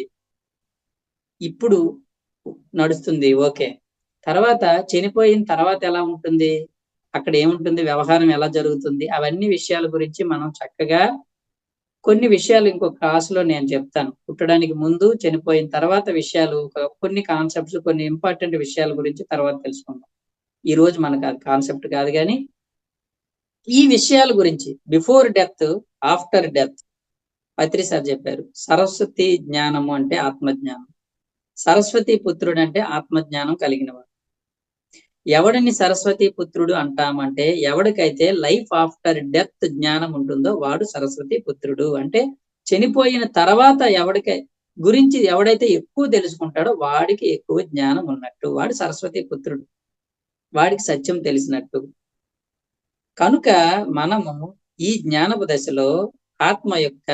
ఇప్పుడు నడుస్తుంది, ఓకే, తర్వాత చనిపోయిన తర్వాత ఎలా ఉంటుంది, అక్కడ ఏముంటుంది, వ్యవహారం ఎలా జరుగుతుంది, అవన్నీ విషయాల గురించి మనం చక్కగా కొన్ని విషయాలు ఇంకొక క్లాసులో నేను చెప్తాను. పుట్టడానికి ముందు, చనిపోయిన తర్వాత విషయాలు, కొన్ని కాన్సెప్ట్స్, కొన్ని ఇంపార్టెంట్ విషయాల గురించి తర్వాత తెలుసుకుందాం. ఈ రోజు మనకు అది కాన్సెప్ట్ కాదు, కానీ ఈ విషయాల గురించి బిఫోర్ డెత్, ఆఫ్టర్ డెత్ పత్రి సార్ చెప్పారు. సరస్వతి జ్ఞానము అంటే ఆత్మజ్ఞానం, సరస్వతి పుత్రుడు అంటే ఆత్మజ్ఞానం కలిగినవాడు. ఎవడిని సరస్వతి పుత్రుడు అంటామంటే ఎవడికైతే లైఫ్ ఆఫ్టర్ డెత్ జ్ఞానం ఉంటుందో వాడు సరస్వతి పుత్రుడు. అంటే చనిపోయిన తర్వాత ఎవడైతే ఎక్కువ తెలుసుకుంటాడో వాడికి ఎక్కువ జ్ఞానం ఉన్నట్టు, వాడు సరస్వతి పుత్రుడు, వాడికి సత్యం తెలిసినట్టు. కనుక మనము ఈ జ్ఞానపు దశలో ఆత్మ యొక్క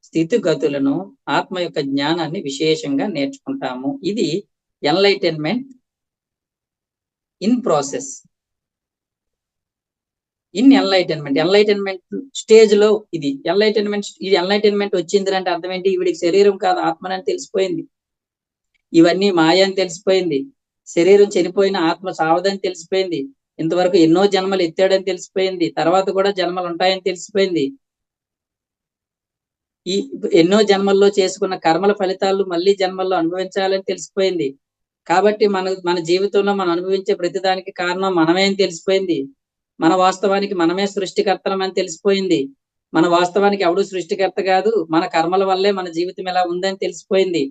స్థితిగతులను, ఆత్మ యొక్క జ్ఞానాన్ని విశేషంగా నేర్చుకుంటాము. ఇది enlightenment in process, in enlightenment stage లో ఇది ఎన్లైటన్మెంట్ వచ్చింది అంటే అర్థం ఏంటి, వీడికి శరీరం కాదు ఆత్మని తెలిసిపోయింది, ఇవన్నీ మాయ అని తెలిసిపోయింది, శరీరం చనిపోయిన ఆత్మ సావదని తెలిసిపోయింది, ఇంతవరకు ఎన్నో జన్మలు ఎత్తాడని తెలిసిపోయింది, తర్వాత కూడా జన్మలు ఉంటాయని తెలిసిపోయింది, ఈ ఎన్నో జన్మల్లో చేసుకున్న కర్మల ఫలితాలు మళ్ళీ జన్మల్లో అనుభవించాలని తెలిసిపోయింది. కాబట్టి మన జీవితంలో మనం అనుభవించే ప్రతిదానికి కారణం మనమే అని తెలిసిపోయింది. మన వాస్తవానికి మనమే సృష్టికర్తలం అని తెలిసిపోయింది. మన వాస్తవానికి ఎవడు సృష్టికర్త కాదు, మన కర్మల వల్లే మన జీవితం ఎలా ఉందని తెలిసిపోయింది.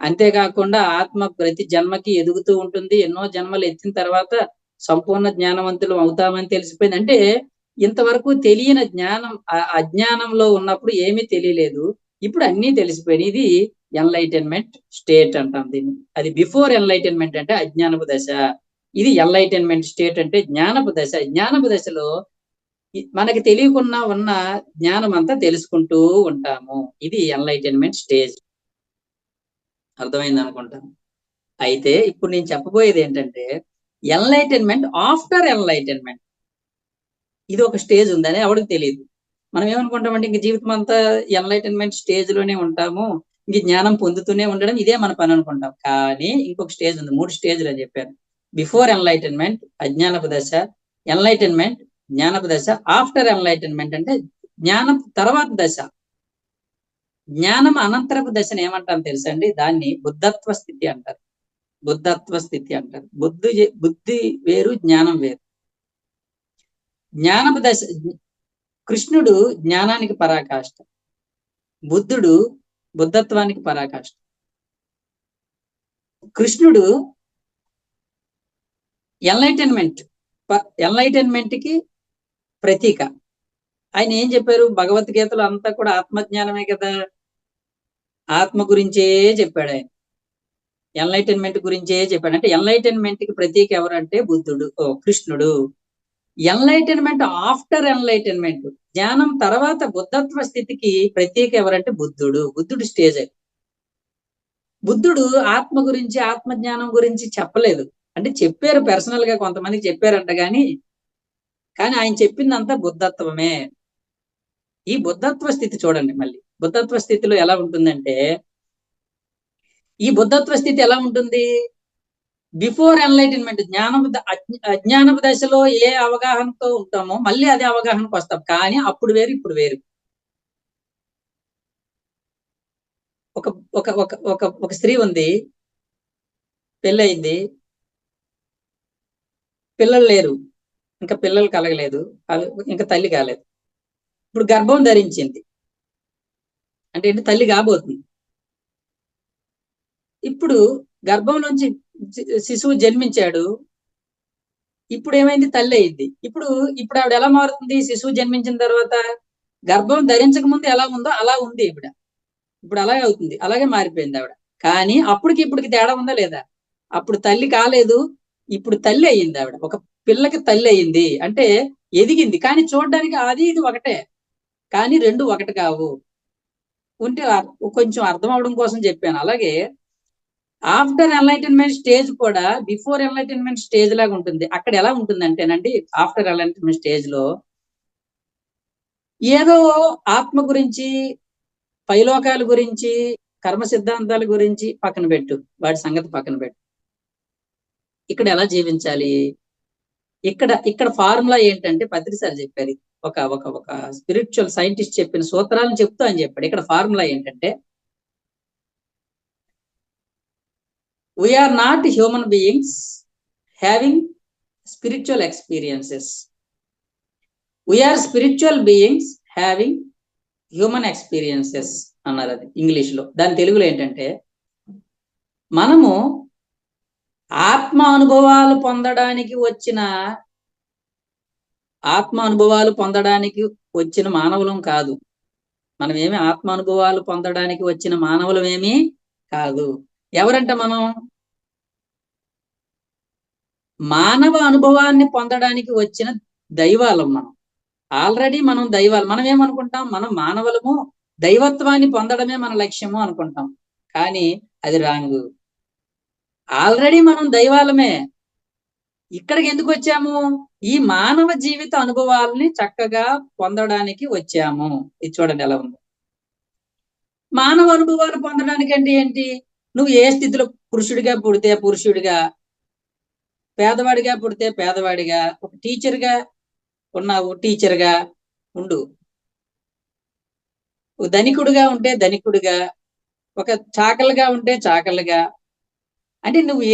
అంతేకాకుండా ఆత్మ ప్రతి జన్మకి ఎదుగుతూ ఉంటుంది, ఎన్నో జన్మలు ఎత్తిన తర్వాత సంపూర్ణ జ్ఞానవంతులు అవుతామని తెలిసిపోయింది. అంటే ఇంతవరకు తెలియని జ్ఞానం, అజ్ఞానంలో ఉన్నప్పుడు ఏమీ తెలియలేదు, ఇప్పుడు అన్నీ తెలిసిపోయినాయి. ఇది ఎన్లైటన్మెంట్ స్టేట్ అంటాం దీన్ని. అది బిఫోర్ ఎన్లైటన్మెంట్ అంటే అజ్ఞానపు దశ, ఇది ఎన్లైటన్మెంట్ స్టేట్ అంటే జ్ఞానపు దశ. జ్ఞానపు దశలో మనకి తెలియకుండా ఉన్న జ్ఞానం అంతా తెలుసుకుంటూ ఉంటాము. ఇది ఎన్లైటన్మెంట్ స్టేజ్. అర్థమైంది అనుకుంటాను. అయితే ఇప్పుడు నేను చెప్పబోయేది ఏంటంటే ఎన్లైటన్మెంట్ ఆఫ్టర్ ఎన్లైటన్మెంట్, ఇది ఒక స్టేజ్ ఉందని ఎవరికి తెలియదు. మనం ఏమనుకుంటామంటే ఇంక జీవితం అంతా ఎన్లైటన్మెంట్ స్టేజ్ లోనే ఉంటాము, ఇంక జ్ఞానం పొందుతూనే ఉండడం ఇదే మన పని అనుకుంటాం. కానీ ఇంకొక స్టేజ్ ఉంది, 3 స్టేజ్లు అని చెప్పాను. బిఫోర్ ఎన్లైటన్మెంట్ అజ్ఞానపు దశ, ఎన్లైటన్మెంట్ జ్ఞానపు దశ, ఆఫ్టర్ ఎన్లైటన్మెంట్ అంటే జ్ఞానం తర్వాత దశ. జ్ఞానం అనంతరపు దశను ఏమంటారు తెలుసండి, దాన్ని బుద్ధత్వ స్థితి అంటారు. బుద్ధత్వ స్థితి అంటారు. బుద్ధి వేరు, జ్ఞానం వేరు. జ్ఞానపు దశ, కృష్ణుడు జ్ఞానానికి పరాకాష్ట, బుద్ధుడు బుద్ధత్వానికి పరాకాష్ట. కృష్ణుడు ఎన్లైటన్మెంట్ కి ప్రతీక. ఆయన ఏం చెప్పారు, భగవద్గీతలో అంతా కూడా ఆత్మజ్ఞానమే కదా, ఆత్మ గురించే చెప్పాడు ఆయన, ఎన్లైటన్మెంట్ గురించే చెప్పాడు. అంటే ఎన్లైటన్మెంట్ కి ప్రతీక ఎవరంటే బుద్ధుడు, కృష్ణుడు. ఎన్లైటన్మెంట్ ఆఫ్టర్ ఎన్లైటన్మెంట్, జ్ఞానం తర్వాత బుద్ధత్వ స్థితికి ప్రతీక ఎవరంటే బుద్ధుడు స్టేజ్. బుద్ధుడు ఆత్మ గురించి, ఆత్మజ్ఞానం గురించి చెప్పలేదు. అంటే చెప్పారు, పర్సనల్ గా కొంతమందికి చెప్పారంట, కానీ ఆయన చెప్పిందంతా బుద్ధత్వమే. ఈ బుద్ధత్వ స్థితి చూడండి, మళ్ళీ బుద్ధత్వ స్థితిలో ఎలా ఉంటుందంటే, ఈ బుద్ధత్వ స్థితి ఎలా ఉంటుంది, బిఫోర్ ఎన్లైటన్మెంట్ అజ్ఞానపు దశలో ఏ అవగాహనతో ఉంటామో మళ్ళీ అదే అవగాహనకు వస్తాం, కానీ అప్పుడు వేరు ఇప్పుడు వేరు. ఒక స్త్రీ ఉంది, పెళ్ళయింది, పిల్లలు లేరు, ఇంకా పిల్లలు కలగలేదు, ఇంకా తల్లి కాలేదు. ఇప్పుడు గర్భం ధరించింది, అంటే ఏంటి, తల్లి కాబోతుంది. ఇప్పుడు గర్భం నుంచి శిశువు జన్మించాడు, ఇప్పుడు ఏమైంది, తల్లి అయింది. ఇప్పుడు ఆవిడ ఎలా మారుతుంది, శిశువు జన్మించిన తర్వాత గర్భం ధరించక ముందు ఎలా ఉందో అలా ఉంది ఇప్పుడు అలాగే అవుతుంది, అలాగే మారిపోయింది ఆవిడ. కానీ అప్పటికి ఇప్పటికి తేడా ఉందా లేదా? అప్పుడు తల్లి కాలేదు, ఇప్పుడు తల్లి అయ్యింది. ఆవిడ ఒక పిల్లకి తల్లి అయ్యింది అంటే ఎదిగింది. కానీ చూడడానికి అది ఇది ఒకటే, కానీ రెండు ఒకటి కావు. ఉంటే కొంచెం అర్థం అవడం కోసం చెప్పాను. అలాగే ఆఫ్టర్ ఎన్లైటన్మెంట్ స్టేజ్ కూడా బిఫోర్ ఎన్లైటన్మెంట్ స్టేజ్ లాగా ఉంటుంది. అక్కడ ఎలా ఉంటుంది అంటేనండి, ఆఫ్టర్ ఎన్లైటన్మెంట్ స్టేజ్ లో ఏదో ఆత్మ గురించి, పైలోకాల గురించి, కర్మ సిద్ధాంతాల గురించి పక్కన పెట్టు, వాటి సంగతి పక్కన పెట్టు. ఇక్కడ ఎలా జీవించాలి? ఇక్కడ ఫార్ములా ఏంటంటే పత్రి సార్ చెప్పారు. ఒక ఒక ఒక స్పిరిచువల్ సైంటిస్ట్ చెప్పిన సూత్రాలను చెప్తూ అని చెప్పాడు. ఇక్కడ ఫార్ములా ఏంటంటే, we are not human beings having spiritual experiences, we are spiritual beings having human experiences అన్నారు. అది ఇంగ్లీష్ లో. దాని తెలుగులో ఏంటంటే, మనము ఆత్మ అనుభవాలు పొందడానికి వచ్చిన మానవులం కాదు. మనమేమి ఆత్మ అనుభవాలు పొందడానికి వచ్చిన మానవులమేమీ కాదు. ఎవరంట మనం? మానవ అనుభవాన్ని పొందడానికి వచ్చిన దైవాలం మనం. ఆల్రెడీ మనం దైవాలు. మనం ఏమనుకుంటాం? మనం మానవులము, దైవత్వాన్ని పొందడమే మన లక్ష్యము అనుకుంటాం. కానీ అది రాంగు. ఆల్రెడీ మనం దైవాలమే. ఇక్కడికి ఎందుకు వచ్చాము? ఈ మానవ జీవిత అనుభవాలని చక్కగా పొందడానికి వచ్చాము. ఇది చూడండి ఎలా ఉంది. మానవ అనుభవాలు పొందడానికి అంటే ఏంటి? నువ్వు ఏ స్థితిలో, పురుషుడిగా పుడితే పురుషుడిగా, పేదవాడిగా పుడితే పేదవాడిగా, ఒక టీచర్గా ఉన్నావు టీచర్గా ఉండు, ధనికుడిగా ఉంటే ధనికుడిగా, ఒక చాకలిగా ఉంటే చాకలిగా. అంటే నువ్వు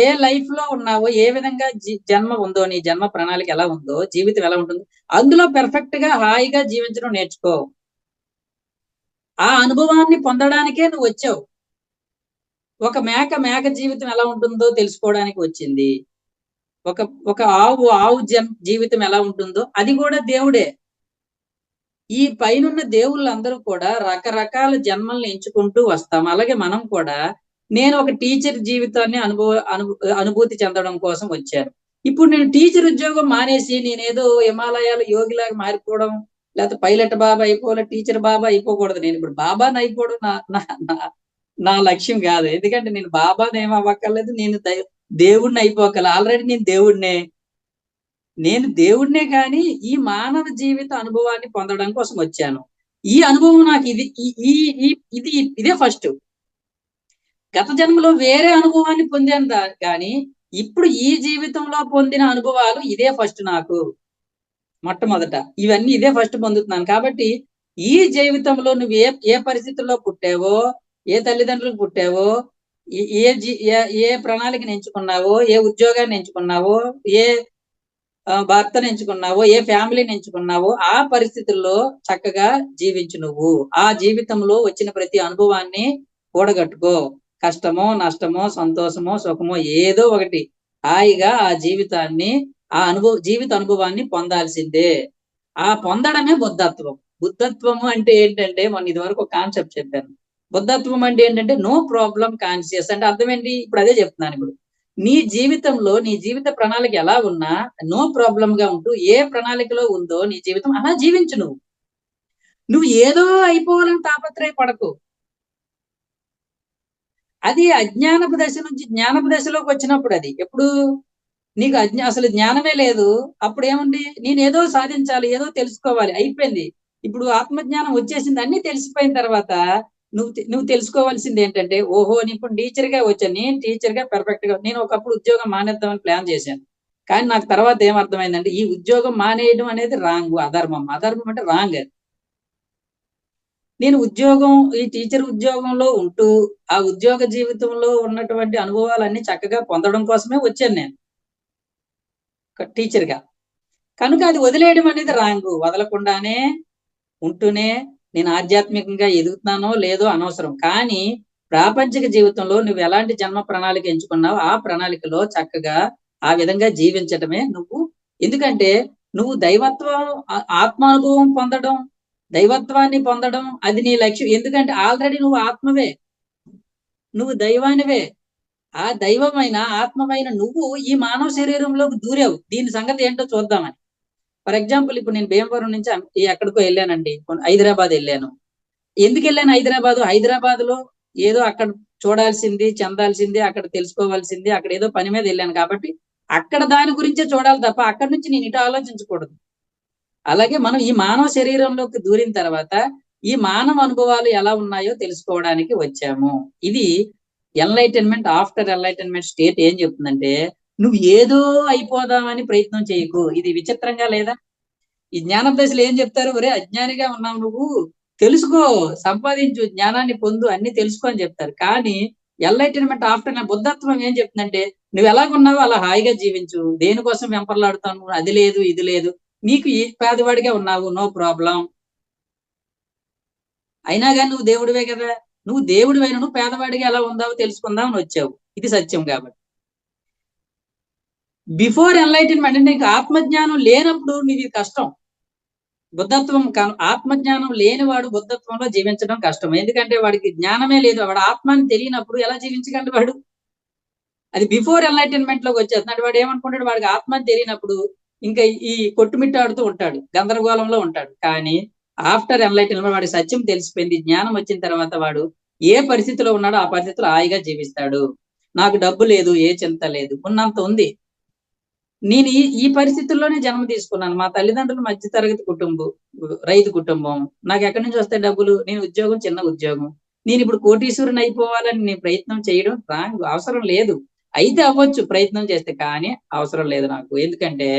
ఏ లైఫ్ లో ఉన్నావో, ఏ విధంగా జన్మ ఉందో, నీ జన్మ ప్రణాళిక ఎలా ఉందో, జీవితం ఎలా ఉంటుందో, అందులో పెర్ఫెక్ట్ గా హాయిగా జీవించడం నేర్చుకో. ఆ అనుభవాన్ని పొందడానికే నువ్వు వచ్చావు. ఒక మేక జీవితం ఎలా ఉంటుందో తెలుసుకోవడానికి వచ్చింది. ఒక ఆవు జీవితం ఎలా ఉంటుందో అది కూడా దేవుడే. ఈ పైనున్న దేవుళ్ళందరూ కూడా రకరకాల జన్మల్ని ఎంచుకుంటూ వస్తాం. అలాగే మనం కూడా, నేను ఒక టీచర్ జీవితాన్ని అనుభూతి చెందడం కోసం వచ్చాను. ఇప్పుడు నేను టీచర్ ఉద్యోగం మానేసి నేనేదో హిమాలయాలు యోగిలాగా మారిపోవడం, లేకపోతే పైలట్ బాబా అయిపోలే, టీచర్ బాబా అయిపోకూడదు. నేను ఇప్పుడు బాబాని అయిపోవడం నా లక్ష్యం కాదు. ఎందుకంటే నేను బాబాని ఏం అవ్వక్కర్లేదు, నేను దేవుడిని అయిపోగల. ఆల్రెడీ నేను దేవుడినే. కానీ ఈ మానవ జీవిత అనుభవాన్ని పొందడం కోసం వచ్చాను. ఈ అనుభవం నాకు ఇదే ఫస్ట్. గత జన్మలో వేరే అనుభవాన్ని పొందాను కానీ ఇప్పుడు ఈ జీవితంలో పొందిన అనుభవాలు ఇదే ఫస్ట్. నాకు మొట్టమొదట ఇవన్నీ ఇదే ఫస్ట్ పొందుతున్నాను. కాబట్టి ఈ జీవితంలో నువ్వు ఏ పరిస్థితుల్లో పుట్టావో, ఏ తల్లిదండ్రులకు పుట్టావో, ఏ ప్రణాళికను ఎంచుకున్నావో, ఏ ఉద్యోగాన్ని ఎంచుకున్నావో, ఏ భర్తను ఎంచుకున్నావో, ఏ ఫ్యామిలీని ఎంచుకున్నావో, ఆ పరిస్థితుల్లో చక్కగా జీవించు. నువ్వు ఆ జీవితంలో వచ్చిన ప్రతి అనుభవాన్ని కూడగట్టుకో. కష్టమో, నష్టమో, సంతోషమో, సుఖమో, ఏదో ఒకటి హాయిగా ఆ జీవిత అనుభవాన్ని పొందాల్సిందే. ఆ పొందడమే బుద్ధత్వం. బుద్ధత్వము అంటే ఏంటంటే, మొన్న ఇది వరకు ఒక కాన్సెప్ట్ చెప్పాను. బుద్ధత్వం అంటే ఏంటంటే నో ప్రాబ్లం కాన్షియస్. అంటే అర్థం ఏంటి? ఇప్పుడు అదే చెప్తున్నాను. ఇప్పుడు నీ జీవితంలో, నీ జీవిత ప్రణాళిక ఎలా ఉన్నా నో ప్రాబ్లం గా ఉంటూ, ఏ ప్రణాళికలో ఉందో నీ జీవితం అలా జీవించు. నువ్వు ఏదో అయిపోవాలని తాపత్రయపడకు. అది అజ్ఞానపు దశ నుంచి జ్ఞానపు దశలోకి వచ్చినప్పుడు, అది ఎప్పుడు నీకు అసలు జ్ఞానమే లేదు. అప్పుడు ఏముంది? నేనేదో సాధించాలి, ఏదో తెలుసుకోవాలి, అయిపోయింది. ఇప్పుడు ఆత్మజ్ఞానం వచ్చేసింది, అన్ని తెలిసిపోయిన తర్వాత నువ్వు తెలుసుకోవాల్సింది ఏంటంటే, ఓహో నేను ఇప్పుడు టీచర్ గా వచ్చాను, నేను టీచర్ గా పెర్ఫెక్ట్ గా. నేను ఒకప్పుడు ఉద్యోగం మానేద్దామని ప్లాన్ చేశాను. కానీ నాకు తర్వాత ఏమర్థమైందంటే, ఈ ఉద్యోగం మానేయడం అనేది రాంగ్, అధర్మం. అధర్మం అంటే రాంగ్. నేను ఈ టీచర్ ఉద్యోగంలో ఉంటూ ఆ ఉద్యోగ జీవితంలో ఉన్నటువంటి అనుభవాలన్నీ చక్కగా పొందడం కోసమే వచ్చాను నేను టీచర్ గా. కనుక అది వదిలేయడం అనేది రాంగ్. వదలకుండానే ఉంటూనే నేను ఆధ్యాత్మికంగా ఎదుగుతున్నానో లేదో అనవసరం. కానీ ప్రాపంచిక జీవితంలో నువ్వు ఎలాంటి జన్మ ప్రణాళిక ఎంచుకున్నావో ఆ ప్రణాళికలో చక్కగా ఆ విధంగా జీవించటమే నువ్వు. ఎందుకంటే నువ్వు దైవత్వం, ఆత్మానుభవం పొందడం, దైవత్వాన్ని పొందడం అది నీ లక్ష్యం. ఎందుకంటే ఆల్రెడీ నువ్వు ఆత్మవే. నువ్వు దైవానివే. ఆ దైవమైన ఆత్మమైన నువ్వు ఈ మానవ శరీరంలోకి దూరావు. దీని సంగతి ఏంటో చూద్దామని. ఫర్ ఎగ్జాంపుల్ ఇప్పుడు నేను భీమవరం నుంచి ఎక్కడికో వెళ్ళానండి, హైదరాబాద్ వెళ్ళాను. ఎందుకు వెళ్ళాను హైదరాబాద్? హైదరాబాద్ లో ఏదో అక్కడ చూడాల్సింది, చెందాల్సింది, అక్కడ తెలుసుకోవాల్సింది, అక్కడ ఏదో పని మీద వెళ్ళాను కాబట్టి అక్కడ దాని గురించే చూడాలి తప్ప అక్కడి నుంచి నేను ఇటు ఆలోచించకూడదు. అలాగే మనం ఈ మానవ శరీరంలోకి దూరిన తర్వాత ఈ మానవ అనుభవాలు ఎలా ఉన్నాయో తెలుసుకోవడానికి వచ్చాము. ఇది ఎన్లైటన్మెంట్. ఆఫ్టర్ ఎన్లైటన్మెంట్ స్టేట్ ఏం చెప్తుందంటే, నువ్వు ఏదో అయిపోదామని ప్రయత్నం చేయకు. ఇది విచిత్రంగా లేదా? ఈ జ్ఞాన దశలు ఏం చెప్తారు? ఒరే అజ్ఞానిగా ఉన్నావు నువ్వు, తెలుసుకో, సంపాదించు, జ్ఞానాన్ని పొందు, అన్ని తెలుసుకో అని చెప్తారు. కానీ ఎన్లైటన్మెంట్ ఆఫ్టర్ బుద్ధత్వం ఏం చెప్తుందంటే, నువ్వు ఎలాగున్నావో అలా హాయిగా జీవించు, దేనికోసం వెంపర్లాడుతాను, అది లేదు ఇది లేదు, నీకు ఈ పేదవాడిగా ఉన్నావు, నో ప్రాబ్లం. అయినా కానీ నువ్వు దేవుడివే కదా. నువ్వు దేవుడివైన నువ్వు పేదవాడిగా ఎలా ఉందావో తెలుసుకుందాం అని వచ్చావు. ఇది సత్యం. కాబట్టి బిఫోర్ ఎన్లైటన్మెంట్ అంటే నీకు ఆత్మజ్ఞానం లేనప్పుడు నీకు కష్టం. బుద్ధత్వం ఆత్మజ్ఞానం లేనివాడు బుద్ధత్వంలో జీవించడం కష్టం. ఎందుకంటే వాడికి జ్ఞానమే లేదు. వాడు ఆత్మని తెలియనప్పుడు ఎలా జీవించగలడు వాడు? అది బిఫోర్ ఎన్లైటన్మెంట్ లోకి వచ్చేస్తున్నాడు. వాడు ఏమనుకుంటాడు? వాడికి ఆత్మని తెలియనప్పుడు ఇంకా ఈ కొట్టుమిట్టాడుతూ ఉంటాడు, గందరగోళంలో ఉంటాడు. కానీ ఆఫ్టర్ ఎన్లైటన్మెంట్ వాడికి సత్యం తెలిసిపోయింది. జ్ఞానం వచ్చిన తర్వాత వాడు ఏ పరిస్థితిలో ఉన్నాడో ఆ పరిస్థితిలో హాయిగా జీవిస్తాడు. నాకు డబ్బు లేదు, ఏ చింత లేదు, ఉన్నంత ఉంది. నేను ఈ పరిస్థితుల్లోనే జన్మ తీసుకున్నాను. మా తల్లిదండ్రులు మధ్యతరగతి కుటుంబం, రైతు కుటుంబం. నాకు ఎక్కడి నుంచి వస్తాయి డబ్బులు? నేను ఉద్యోగం, చిన్న ఉద్యోగం. నేను ఇప్పుడు కోటీశ్వరుని అయిపోవాలని నేను ప్రయత్నం చేయడం అవసరం లేదు. అయితే అవ్వచ్చు ప్రయత్నం చేస్తే, కానీ అవసరం లేదు నాకు. ఎందుకంటే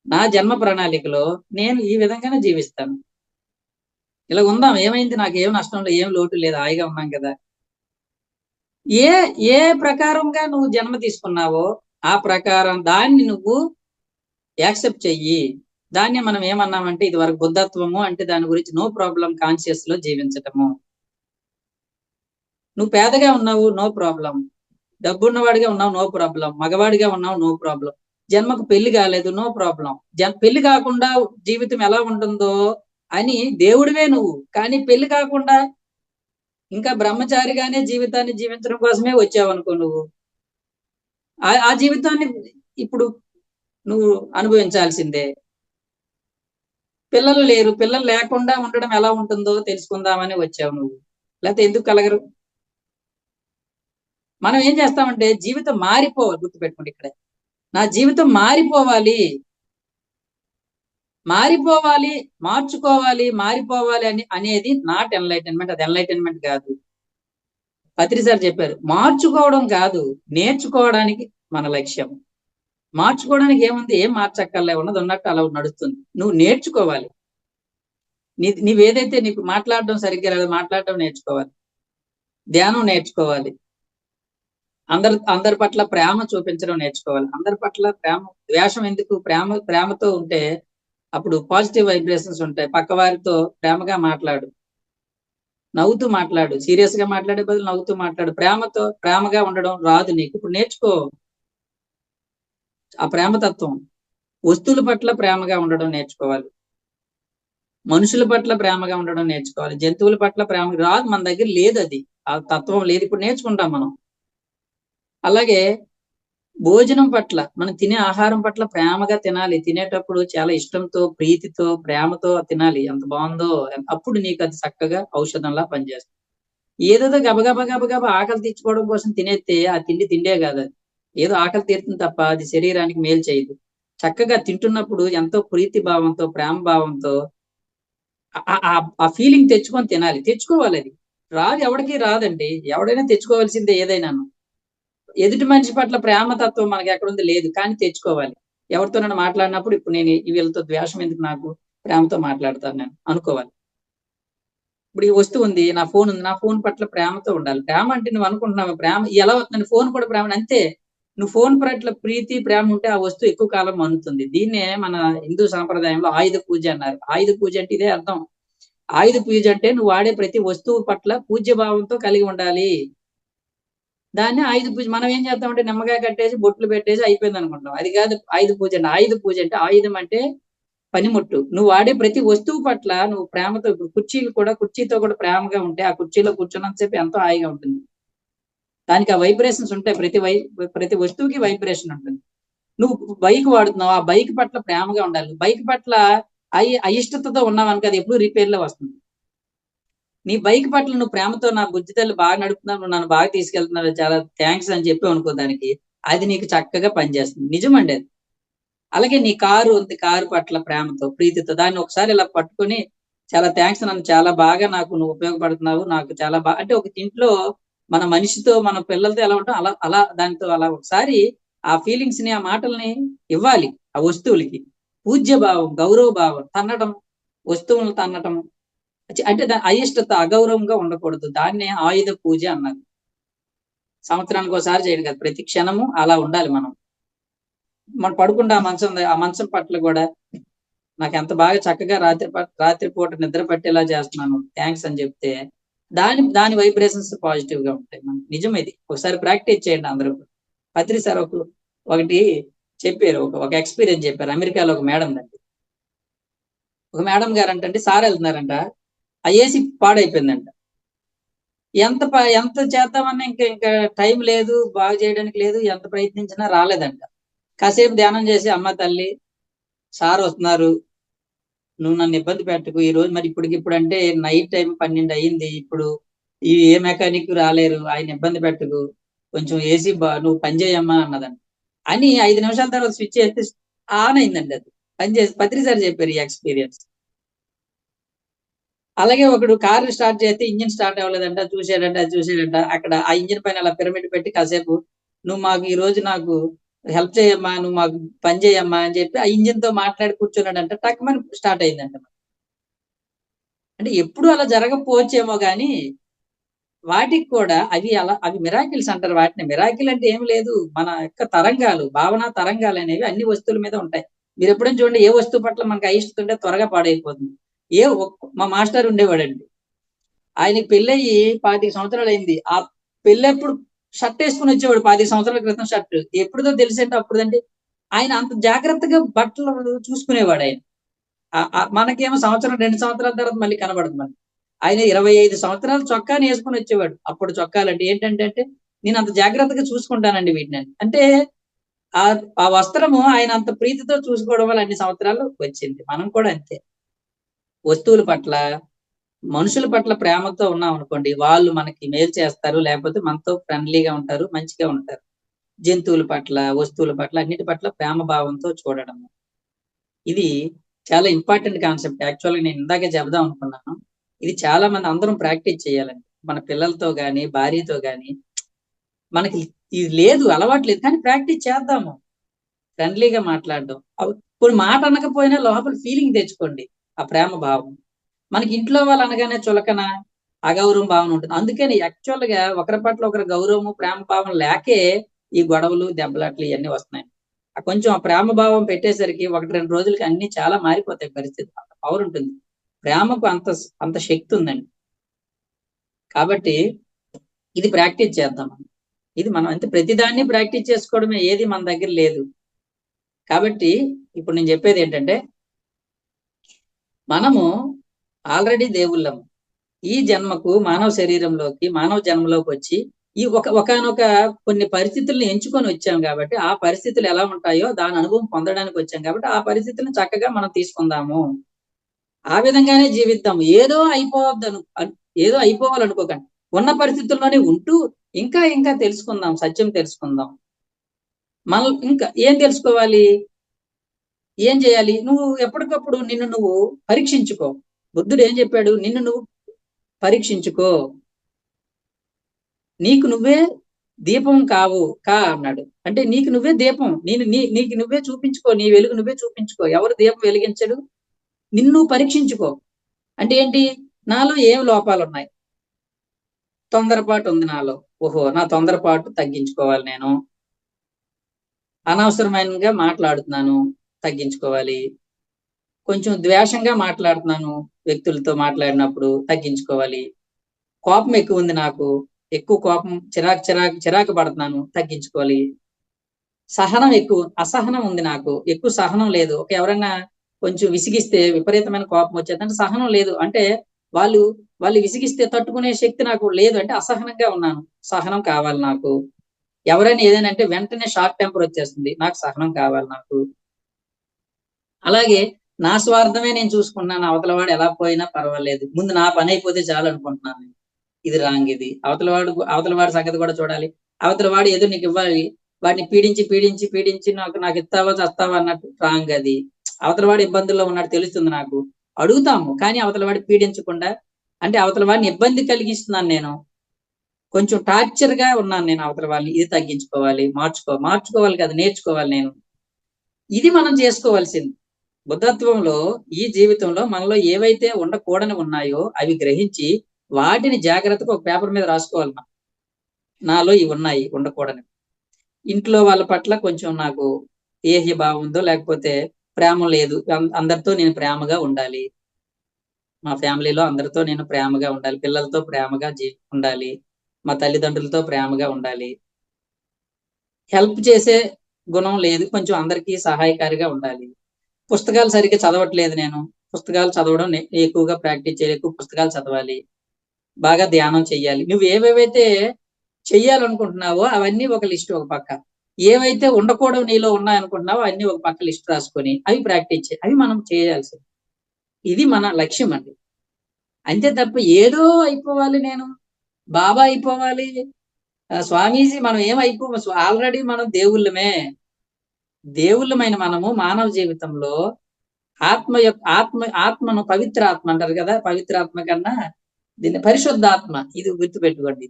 నా జన్మ ప్రణాళికలో నేను ఈ విధంగానే జీవిస్తాను. ఇలా ఉందాం, ఏమైంది, నాకు ఏం నష్టం లేదు, ఏం లోటు లేదు, హాయిగా ఉన్నాం కదా. ఏ ఏ ప్రకారంగా నువ్వు జన్మ తీసుకున్నావో ఆ ప్రకారం దాన్ని నువ్వు యాక్సెప్ట్ చెయ్యి. దాన్ని మనం ఏమన్నామంటే ఇది వరకు బుద్ధత్వము అంటే దాని గురించి నో ప్రాబ్లం కాన్షియస్ లో జీవించటము. నువ్వు పేదగా ఉన్నావు, నో ప్రాబ్లం. డబ్బున్నవాడిగా ఉన్నావు, నో ప్రాబ్లం. మగవాడిగా ఉన్నావు, నో ప్రాబ్లం. జన్మకు పెళ్లి కాలేదు, నో ప్రాబ్లం. పెళ్లి కాకుండా జీవితం ఎలా ఉంటుందో అని దేవుడివే నువ్వు. కానీ పెళ్లి కాకుండా ఇంకా బ్రహ్మచారిగానే జీవితాన్ని జీవించడం కోసమే వచ్చావు అనుకో నువ్వు. ఆ జీవితాన్ని ఇప్పుడు నువ్వు అనుభవించాల్సిందే. పిల్లలు లేరు, పిల్లలు లేకుండా ఉండడం ఎలా ఉంటుందో తెలుసుకుందామని వచ్చావు నువ్వు. లేకపోతే ఎందుకు కలగరు? మనం ఏం చేస్తామంటే జీవితం మారిపోవాలి. గుర్తుపెట్టుకోండి, ఇక్కడ నా జీవితం మారిపోవాలి, మారిపోవాలి అనేది నాట్ ఎన్లైటన్మెంట్. అది ఎన్లైటన్మెంట్ కాదు. పత్రి సార్ చెప్పారు, మార్చుకోవడం కాదు, నేర్చుకోవడానికి మన లక్ష్యం. మార్చుకోవడానికి ఏముంది? ఏం మార్చక్కర్లే, ఉన్నది ఉన్నట్టు అలా నడుస్తుంది. నువ్వు నేర్చుకోవాలి. నీవేదైతే నీకు మాట్లాడడం సరిగ్గా లేదు, మాట్లాడడం నేర్చుకోవాలి, ధ్యానం నేర్చుకోవాలి, అందరి పట్ల ప్రేమ చూపించడం నేర్చుకోవాలి. అందరి పట్ల ప్రేమ, ద్వేషం ఎందుకు? ప్రేమతో ఉంటే అప్పుడు పాజిటివ్ వైబ్రేషన్స్ ఉంటాయి. పక్క వారితో ప్రేమగా మాట్లాడు, నవ్వుతూ మాట్లాడు, సీరియస్ గా మాట్లాడే బదులు నవ్వుతూ మాట్లాడు. ప్రేమగా ఉండడం రాదు నీకు, ఇప్పుడు నేర్చుకో ఆ ప్రేమతత్వం. వస్తువుల పట్ల ప్రేమగా ఉండడం నేర్చుకోవాలి, మనుషుల పట్ల ప్రేమగా ఉండడం నేర్చుకోవాలి. జంతువుల పట్ల ప్రేమ రాదు, మన దగ్గర లేదు, అది ఆ తత్వం లేదు. ఇప్పుడు నేర్చుకుంటాం మనం. అలాగే భోజనం పట్ల, మనం తినే ఆహారం పట్ల ప్రేమగా తినాలి. తినేటప్పుడు చాలా ఇష్టంతో, ప్రీతితో, ప్రేమతో తినాలి. ఎంత బాగుందో, అప్పుడు నీకు అది చక్కగా ఔషధంలా పనిచేస్తుంది. ఏదేదో గబగబా ఆకలి తీర్చుకోవడం కోసం తినేస్తే ఆ తిండే కాదు. అది ఏదో ఆకలి తీరుతుంది తప్ప అది శరీరానికి మేలు చేయదు. చక్కగా తింటున్నప్పుడు ఎంతో ప్రీతి భావంతో, ప్రేమ భావంతో ఆ ఫీలింగ్ తెచ్చుకొని తినాలి. తెచ్చుకోవాలి. అది రాదు, ఎవరికి రాదండి. ఎవడైనా తెచ్చుకోవాల్సిందే ఏదైనాను. ఎదుటి మనిషి పట్ల ప్రేమతత్వం మనకి ఎక్కడుంది? లేదు. కానీ తెచ్చుకోవాలి. ఎవరితో నన్ను మాట్లాడినప్పుడు ఇప్పుడు నేను వీళ్ళతో ద్వేషం ఎందుకు, నాకు ప్రేమతో మాట్లాడతాను నేను అనుకోవాలి. ఇప్పుడు ఈ వస్తువు ఉంది, నా ఫోన్ ఉంది, నా ఫోన్ పట్ల ప్రేమతో ఉండాలి. ప్రేమ అంటే నువ్వు అనుకుంటున్నావు ప్రేమ ఎలా అవుతుంది? ఫోన్ కూడా ప్రేమ అంతే. నువ్వు ఫోన్ పట్ల ప్రీతి, ప్రేమ ఉంటే ఆ వస్తువు ఎక్కువ కాలం మన్నుతుంది. దీన్నే మన హిందూ సాంప్రదాయంలో ఆయుధ పూజ అన్నారు. ఆయుధ పూజ అంటే ఇదే అర్థం. ఆయుధ పూజ అంటే నువ్వు వాడే ప్రతి వస్తువు పట్ల పూజ్య భావంతో కలిగి ఉండాలి. దాన్ని ఆయుధ పూజ. మనం ఏం చేస్తామంటే నిమ్మకాయ కట్టేసి బొట్లు పెట్టేసి అయిపోయింది అనుకుంటాం. అది కాదు ఆయుధ పూజ అంటే. ఆయుధ పూజ అంటే ఆయుధం అంటే పనిముట్టు. నువ్వు వాడే ప్రతి వస్తువు పట్ల నువ్వు ప్రేమతో, ఇప్పుడు కుర్చీతో కూడా ప్రేమగా ఉంటే ఆ కుర్చీలో కూర్చున్నంతసేపు ఎంతో హాయిగా ఉంటుంది. దానికి ఆ వైబ్రేషన్స్ ఉంటాయి. ప్రతి వస్తువుకి వైబ్రేషన్ ఉంటుంది. నువ్వు బైక్ వాడుతున్నావు, ఆ బైక్ పట్ల ప్రేమగా ఉండాలి. బైక్ పట్ల అయిష్టతతో ఉన్నావు అనుకో, అది ఎప్పుడు రిపేర్ లో వస్తుంది. నీ బైక్ పట్ల నువ్వు ప్రేమతో, నా బుజ్జి తల్లి బాగా నడుపుతున్నావు, నువ్వు నన్ను బాగా తీసుకెళ్తున్నావు, చాలా థ్యాంక్స్ అని చెప్పి అనుకో, దానికి అది నీకు చక్కగా పనిచేస్తుంది. నిజమండి అది. అలాగే నీ కారు ఉంది, కారు పట్ల ప్రేమతో, ప్రీతితో దాన్ని ఒకసారి ఇలా పట్టుకొని, చాలా థ్యాంక్స్, నన్ను చాలా బాగా నాకు నువ్వు ఉపయోగపడుతున్నావు, నాకు చాలా బాగా, అంటే ఒక ఇంట్లో మన మనిషితో, మన పిల్లలతో ఎలా ఉంటాం అలా అలా దానితో అలా ఒకసారి ఆ ఫీలింగ్స్ ని, ఆ మాటల్ని ఇవ్వాలి ఆ వస్తువులకి. పూజ్య భావం, గౌరవ భావం, తన్నడం, వస్తువులను తన్నటం, అంటే అయిష్టత, అగౌరవంగా ఉండకూడదు. దాన్నే ఆయుధ పూజ అన్నారు. సంవత్సరానికి ఒకసారి చేయడం కాదు, ప్రతి క్షణము అలా ఉండాలి. మనం పడుకుంటే ఆ మంచం పట్ల కూడా నాకు ఎంత బాగా చక్కగా రాత్రిపూట నిద్ర పట్టేలా చేస్తున్నాను, థ్యాంక్స్ అని చెప్తే దాని వైబ్రేషన్స్ పాజిటివ్ గా ఉంటాయి. నిజం ఇది. ఒకసారి ప్రాక్టీస్ చేయండి అందరూ. పత్రి సార్ ఒకటి చెప్పారు, ఒక ఎక్స్పీరియన్స్ చెప్పారు. అమెరికాలో ఒక మేడం అండి, ఒక మేడం గారు అంటే సార్ వెళ్తున్నారంట, ఆ ఏసీ పాడైపోయిందంట. ఎంత చేద్దామన్నా ఇంకా టైం లేదు, బాగు చేయడానికి లేదు, ఎంత ప్రయత్నించినా రాలేదంట. కాసేపు ధ్యానం చేసి, అమ్మ తల్లి, సార్ వస్తున్నారు, నువ్వు నన్ను ఇబ్బంది పెట్టకు ఈ రోజు, మరి ఇప్పుడు అంటే నైట్ టైం 12 అయ్యింది, ఇప్పుడు ఏ మెకానిక్ రాలేరు, ఆయన ఇబ్బంది పెట్టకు, కొంచెం ఏసీ నువ్వు పని చేయమ్మా అన్నదంట. అని 5 నిమిషాల తర్వాత స్విచ్ చేస్తే ఆన్ అయిందండి, అది పనిచేసి. పత్రి సార్ చెప్పారు ఈ ఎక్స్పీరియన్స్. అలాగే ఒకడు కారు స్టార్ట్ చేస్తే ఇంజిన్ స్టార్ట్ అవ్వలేదంట, చూసాడంట, అక్కడ ఆ ఇంజిన్ పైన అలా పిరమిడ్ పెట్టి కాసేపు, నువ్వు మాకు ఈ రోజు నాకు హెల్ప్ చేయమ్మా, నువ్వు మాకు పని చేయమ్మా అని చెప్పి ఆ ఇంజిన్ తో మాట్లాడి కూర్చున్నాడంట. టక్మని స్టార్ట్ అయిందంట. అంటే ఎప్పుడు అలా జరగకపోవచ్చేమో కానీ, వాటికి కూడా అవి మిరాకిల్స్ అంటారు. వాటిని మిరాకిల్ అంటే ఏమి లేదు, మన యొక్క తరంగాలు, భావన తరంగాలు అనేవి అన్ని వస్తువుల మీద ఉంటాయి. మీరు ఎప్పుడైనా చూడండి, ఏ వస్తువు పట్ల మనకు అయిష్టత త్వరగా పాడైపోతుంది. మా మాస్టర్ ఉండేవాడండి, ఆయనకి పెళ్ళయి 25 సంవత్సరాలు అయింది. ఆ పెళ్ళెప్పుడు షర్ట్ వేసుకుని వచ్చేవాడు, 25 సంవత్సరాల క్రితం షర్ట్ ఎప్పుడుదో తెలిసేంటే అప్పుడుదండి. ఆయన అంత జాగ్రత్తగా బట్టలు చూసుకునేవాడు. ఆయన మనకేమో సంవత్సరం 2 సంవత్సరాల తర్వాత మళ్ళీ కనబడుతుంది. ఆయన 25 సంవత్సరాలు చొక్కాని వేసుకుని వచ్చేవాడు. అప్పుడు చొక్కాలు అంటే ఏంటంటే, నేను అంత జాగ్రత్తగా చూసుకుంటానండి వీటిని అంటే, ఆ వస్త్రము ఆయన అంత ప్రీతితో చూసుకోవడం వల్ల అన్ని సంవత్సరాలు వచ్చింది. మనం కూడా అంతే. వస్తువుల పట్ల, మనుషుల పట్ల ప్రేమతో ఉన్నాం అనుకోండి, వాళ్ళు మనకి మేలు చేస్తారు, లేకపోతే మనతో ఫ్రెండ్లీగా ఉంటారు, మంచిగా ఉంటారు. జంతువుల పట్ల, వస్తువుల పట్ల, అన్నిటి పట్ల ప్రేమ భావంతో చూడడం, ఇది చాలా ఇంపార్టెంట్ కాన్సెప్ట్. యాక్చువల్గా నేను ఇందాకే చెబుదాం అనుకున్నాను. ఇది చాలా మంది అందరం ప్రాక్టీస్ చేయాలండి. మన పిల్లలతో గాని, భార్యతో గాని. మనకి ఇది లేదు, అలవాటు లేదు, కానీ ప్రాక్టీస్ చేద్దాము. ఫ్రెండ్లీగా మాట్లాడడం, కొన్ని మాట అనకపోయినా లోపల ఫీలింగ్ తెచ్చుకోండి, ఆ ప్రేమ భావం. మనకి ఇంట్లో వాళ్ళు అనగానే చులకన, అగౌరవం భావన ఉంటుంది. అందుకని యాక్చువల్ గా ఒకరి పట్ల ఒకరి గౌరవము, ప్రేమ భావం లేకే ఈ గొడవలు, దెబ్బలాట్లు ఇవన్నీ వస్తున్నాయి. కొంచెం ఆ ప్రేమ భావం పెట్టేసరికి 1-2 రోజులకి అన్ని చాలా మారిపోతాయి పరిస్థితి. అంత పవర్ ఉంటుంది, ప్రేమకు అంత శక్తి ఉందండి. కాబట్టి ఇది ప్రాక్టీస్ చేద్దాం. ఇది మనం అంటే ప్రతిదాన్ని ప్రాక్టీస్ చేసుకోవడమే, ఏది మన దగ్గర లేదు. కాబట్టి ఇప్పుడు నేను చెప్పేది ఏంటంటే, మనము ఆల్రెడీ దేవుళ్ళము. ఈ జన్మకు, మానవ శరీరంలోకి, మానవ జన్మలోకి వచ్చి ఈ ఒకనొక కొన్ని పరిస్థితులను ఎంచుకొని వచ్చాం కాబట్టి, ఆ పరిస్థితులు ఎలా ఉంటాయో దాని అనుభవం పొందడానికి వచ్చాం కాబట్టి, ఆ పరిస్థితులను చక్కగా మనం తీసుకుందాము, ఆ విధంగానే జీవిద్దాము. ఏదో అయిపోవాలనుకోకండి. ఉన్న పరిస్థితుల్లోనే ఉంటూ ఇంకా ఇంకా తెలుసుకుందాం, సత్యం తెలుసుకుందాం. మనం ఇంకా ఏం తెలుసుకోవాలి, ఏం చేయాలి? నువ్వు ఎప్పటికప్పుడు నిన్ను నువ్వు పరీక్షించుకో. బుద్ధుడు ఏం చెప్పాడు? నిన్ను నువ్వు పరీక్షించుకో, నీకు నువ్వే దీపం కా అన్నాడు. అంటే నీకు నువ్వే దీపం, నీకు నువ్వే చూపించుకో, నీ వెలుగు నువ్వే చూపించుకో. ఎవరు దీపం వెలిగించడు? నిన్ను పరీక్షించుకో. అంటే ఏంటి? నాలో ఏం లోపాలు ఉన్నాయి, తొందరపాటు ఉంది నాలో, ఓహో నా తొందరపాటు తగ్గించుకోవాలి, నేను అనవసరమైనగా మాట్లాడుతున్నాను, తగ్గించుకోవాలి, కొంచెం ద్వేషంగా మాట్లాడుతున్నాను, వ్యక్తులతో మాట్లాడినప్పుడు తగ్గించుకోవాలి, కోపం ఎక్కువ ఉంది నాకు, ఎక్కువ కోపం, చిరాకు పడుతున్నాను, తగ్గించుకోవాలి, సహనం ఎక్కువ, అసహనం ఉంది నాకు, ఎక్కువ సహనం లేదు. ఎవరైనా కొంచెం విసిగిస్తే విపరీతమైన కోపం వచ్చేది, అంటే సహనం లేదు, అంటే వాళ్ళు వాళ్ళు విసిగిస్తే తట్టుకునే శక్తి నాకు లేదు అంటే అసహనంగా ఉన్నాను. సహనం కావాలి నాకు. ఎవరైనా ఏదైనా అంటే వెంటనే షార్ట్ టెంపర్ వచ్చేస్తుంది. నాకు సహనం కావాలి నాకు. అలాగే నా స్వార్థమే నేను చూసుకున్నాను. అవతల వాడు ఎలా పోయినా పర్వాలేదు. ముందు నా పని అయిపోతే చాలు అనుకుంటున్నాను. ఇది రాంగ్. ఇది అవతల వాడి సంగతి కూడా చూడాలి. అవతల వాడు ఏదో నీకు ఇవ్వాలి. వాడిని పీడించి పీడించి పీడించి నాకు ఇస్తావా చస్తావా అన్నట్టు రాంగ్ అది. అవతల వాడు ఇబ్బందుల్లో ఉన్నట్టు తెలుస్తుంది నాకు. అడుగుతాము కానీ అవతల వాడి పీడించకుండా, అంటే అవతల వాడిని ఇబ్బంది కలిగిస్తున్నాను నేను. కొంచెం టార్చర్ గా ఉన్నాను నేను అవతల వాళ్ళని. ఇది తగ్గించుకోవాలి, మార్చుకోవాలి కదా, నేర్చుకోవాలి నేను. ఇది మనం చేసుకోవాల్సింది. బుద్ధత్వంలో ఈ జీవితంలో మనలో ఏవైతే ఉండకూడని ఉన్నాయో అవి గ్రహించి వాటిని జాగ్రత్తగా ఒక పేపర్ మీద రాసుకోవాలి. నాలో ఇవి ఉన్నాయి ఉండకూడని. ఇంట్లో వాళ్ళ పట్ల కొంచెం నాకు ఏహ్య భావం ఉందో, లేకపోతే ప్రేమ లేదు, అందరితో నేను ప్రేమగా ఉండాలి. మా ఫ్యామిలీలో అందరితో నేను ప్రేమగా ఉండాలి. పిల్లలతో ప్రేమగా ఉండాలి. మా తల్లిదండ్రులతో ప్రేమగా ఉండాలి. హెల్ప్ చేసే గుణం లేదు, కొంచెం అందరికీ సహాయకారిగా ఉండాలి. పుస్తకాలు సరిగ్గా చదవట్లేదు నేను. పుస్తకాలు చదవడం ఎక్కువగా ప్రాక్టీస్ చేయాలి. ఎక్కువ పుస్తకాలు చదవాలి. బాగా ధ్యానం చెయ్యాలి. నువ్వు ఏవేవైతే చెయ్యాలనుకుంటున్నావో అవన్నీ ఒక లిస్ట్ ఒక పక్క, ఏవైతే ఉండకూడదు నీలో ఉన్నాయనుకుంటున్నావో అన్ని ఒక పక్క లిస్ట్ రాసుకొని అవి ప్రాక్టీస్ చేయాలి. అవి మనం చేయాల్సింది. ఇది మన లక్ష్యం అండి. అంతే తప్ప ఏదో అయిపోవాలి, నేను బాబా అయిపోవాలి, స్వామీజీ, మనం ఏమైపోము. ఆల్రెడీ మనం దేవుళ్ళమైన మనము మానవ జీవితంలో ఆత్మను పవిత్ర ఆత్మ అంటారు కదా. పవిత్ర ఆత్మ కన్నా దీన్ని పరిశుద్ధాత్మ, ఇది గుర్తుపెట్టుకోండి.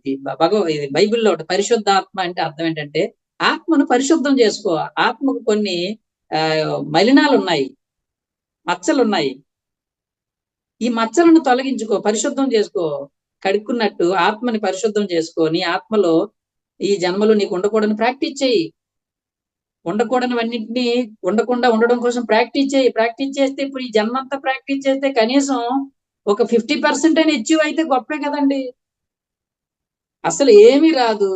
ఇది బైబిల్లో పరిశుద్ధాత్మ అంటే అర్థం ఏంటంటే ఆత్మను పరిశుద్ధం చేసుకో. ఆత్మకు కొన్ని మలినాలు ఉన్నాయి, మచ్చలు ఉన్నాయి. ఈ మచ్చలను తొలగించుకో, పరిశుద్ధం చేసుకో. కడుక్కున్నట్టు ఆత్మని పరిశుద్ధం చేసుకో. నీ ఆత్మలో ఈ జన్మలో నీకు ఉండకూడని ప్రాక్టీస్ చేయి. ఉండకూడనివన్నింటినీ ఉండకుండా ఉండడం కోసం ప్రాక్టీస్ చేయి. ప్రాక్టీస్ చేస్తే ఇప్పుడు ఈ జన్మంతా ప్రాక్టీస్ చేస్తే కనీసం ఒక 50% అయినా అచీవ్ అయితే గొప్పే కదండి. అసలు ఏమీ రాదు,